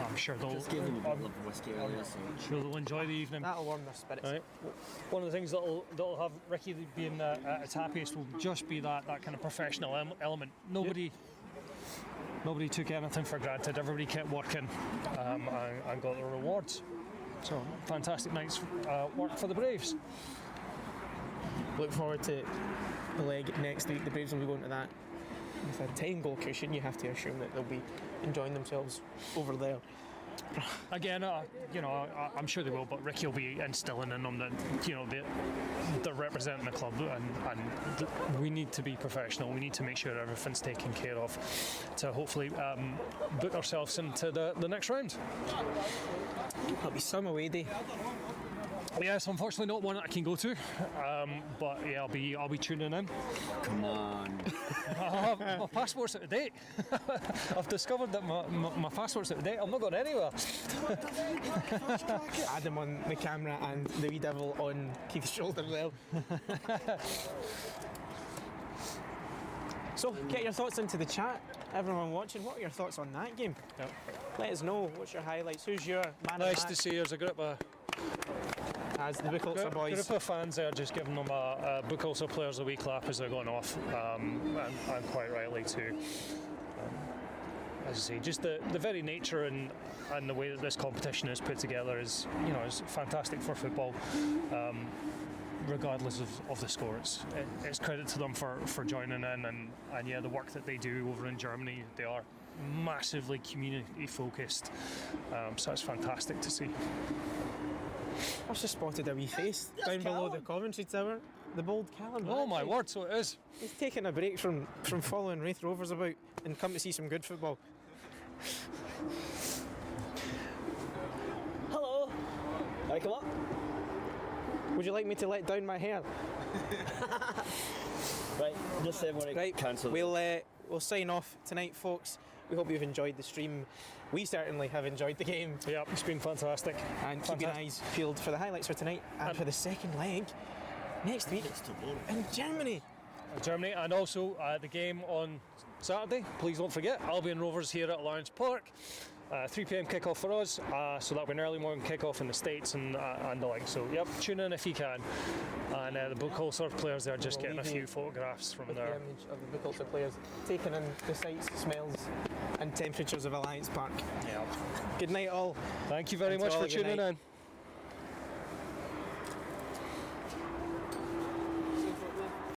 I'm sure they'll. Just gave them a bottle of whiskey earlier, so I'm sure they'll enjoy the evening. That'll warm their spirits. Right. One of the things that'll have Ricky being at its happiest will just be that kind of professional element. Nobody took anything for granted. Everybody kept working and got their rewards. So fantastic night's work for the Braves. Look forward to the leg next week. The Braves will be going to that with a 10-goal cushion. You have to assume that they'll be enjoying themselves over there. Again, I'm sure they will, but Ricky will be instilling in them that they're representing the club, and we need to be professional. We need to make sure everything's taken care of to hopefully book ourselves into the next round. That'll be some away day. Yes, unfortunately not one that I can go to, but yeah, I'll be tuning in. Come on. My passport's out of date. I've discovered that my passport's out of date. I'm not going anywhere. Adam on the camera and the wee devil on Keith's shoulder there. So, get your thoughts into the chat. Everyone watching, what are your thoughts on that game? Yep. Let us know. What's your highlights? Who's your man? Nice to see there's a group of as the Buchholzer boys. Group of fans there just giving them a Buchholzer players a wee clap as they're going off, and quite rightly too. As I say, just the very nature and the way that this competition is put together is fantastic for football. Regardless of the score, it's credit to them for joining in, and yeah, the work that they do over in Germany, they are massively community focused, so it's fantastic to see. I've just spotted a wee face down below the Coventry Tower. The bold Callum. Oh my word, so it is. He's taking a break from following Wraith Rovers about and come to see some good football. Hello. Can I come up? Would you like me to let down my hair? Right, just everyone cancel. We'll sign off tonight, folks. We hope you've enjoyed the stream. We certainly have enjoyed the game. Yeah, it's been fantastic. And keep your eyes peeled for the highlights for tonight and for the second leg next week in Germany. And also the game on Saturday. Please don't forget, Albion Rovers here at Alliance Park. 3 p.m. kickoff for us, so that'll be an early morning kickoff in the States and the like. So, yep, tune in if you can. And the Buchholzer players there just getting a few photographs from there. The image of the Buchholzer players taking in the sights, smells, and temperatures of Alliance Park. Yeah. Good night, all. Thank you very much for tuning in.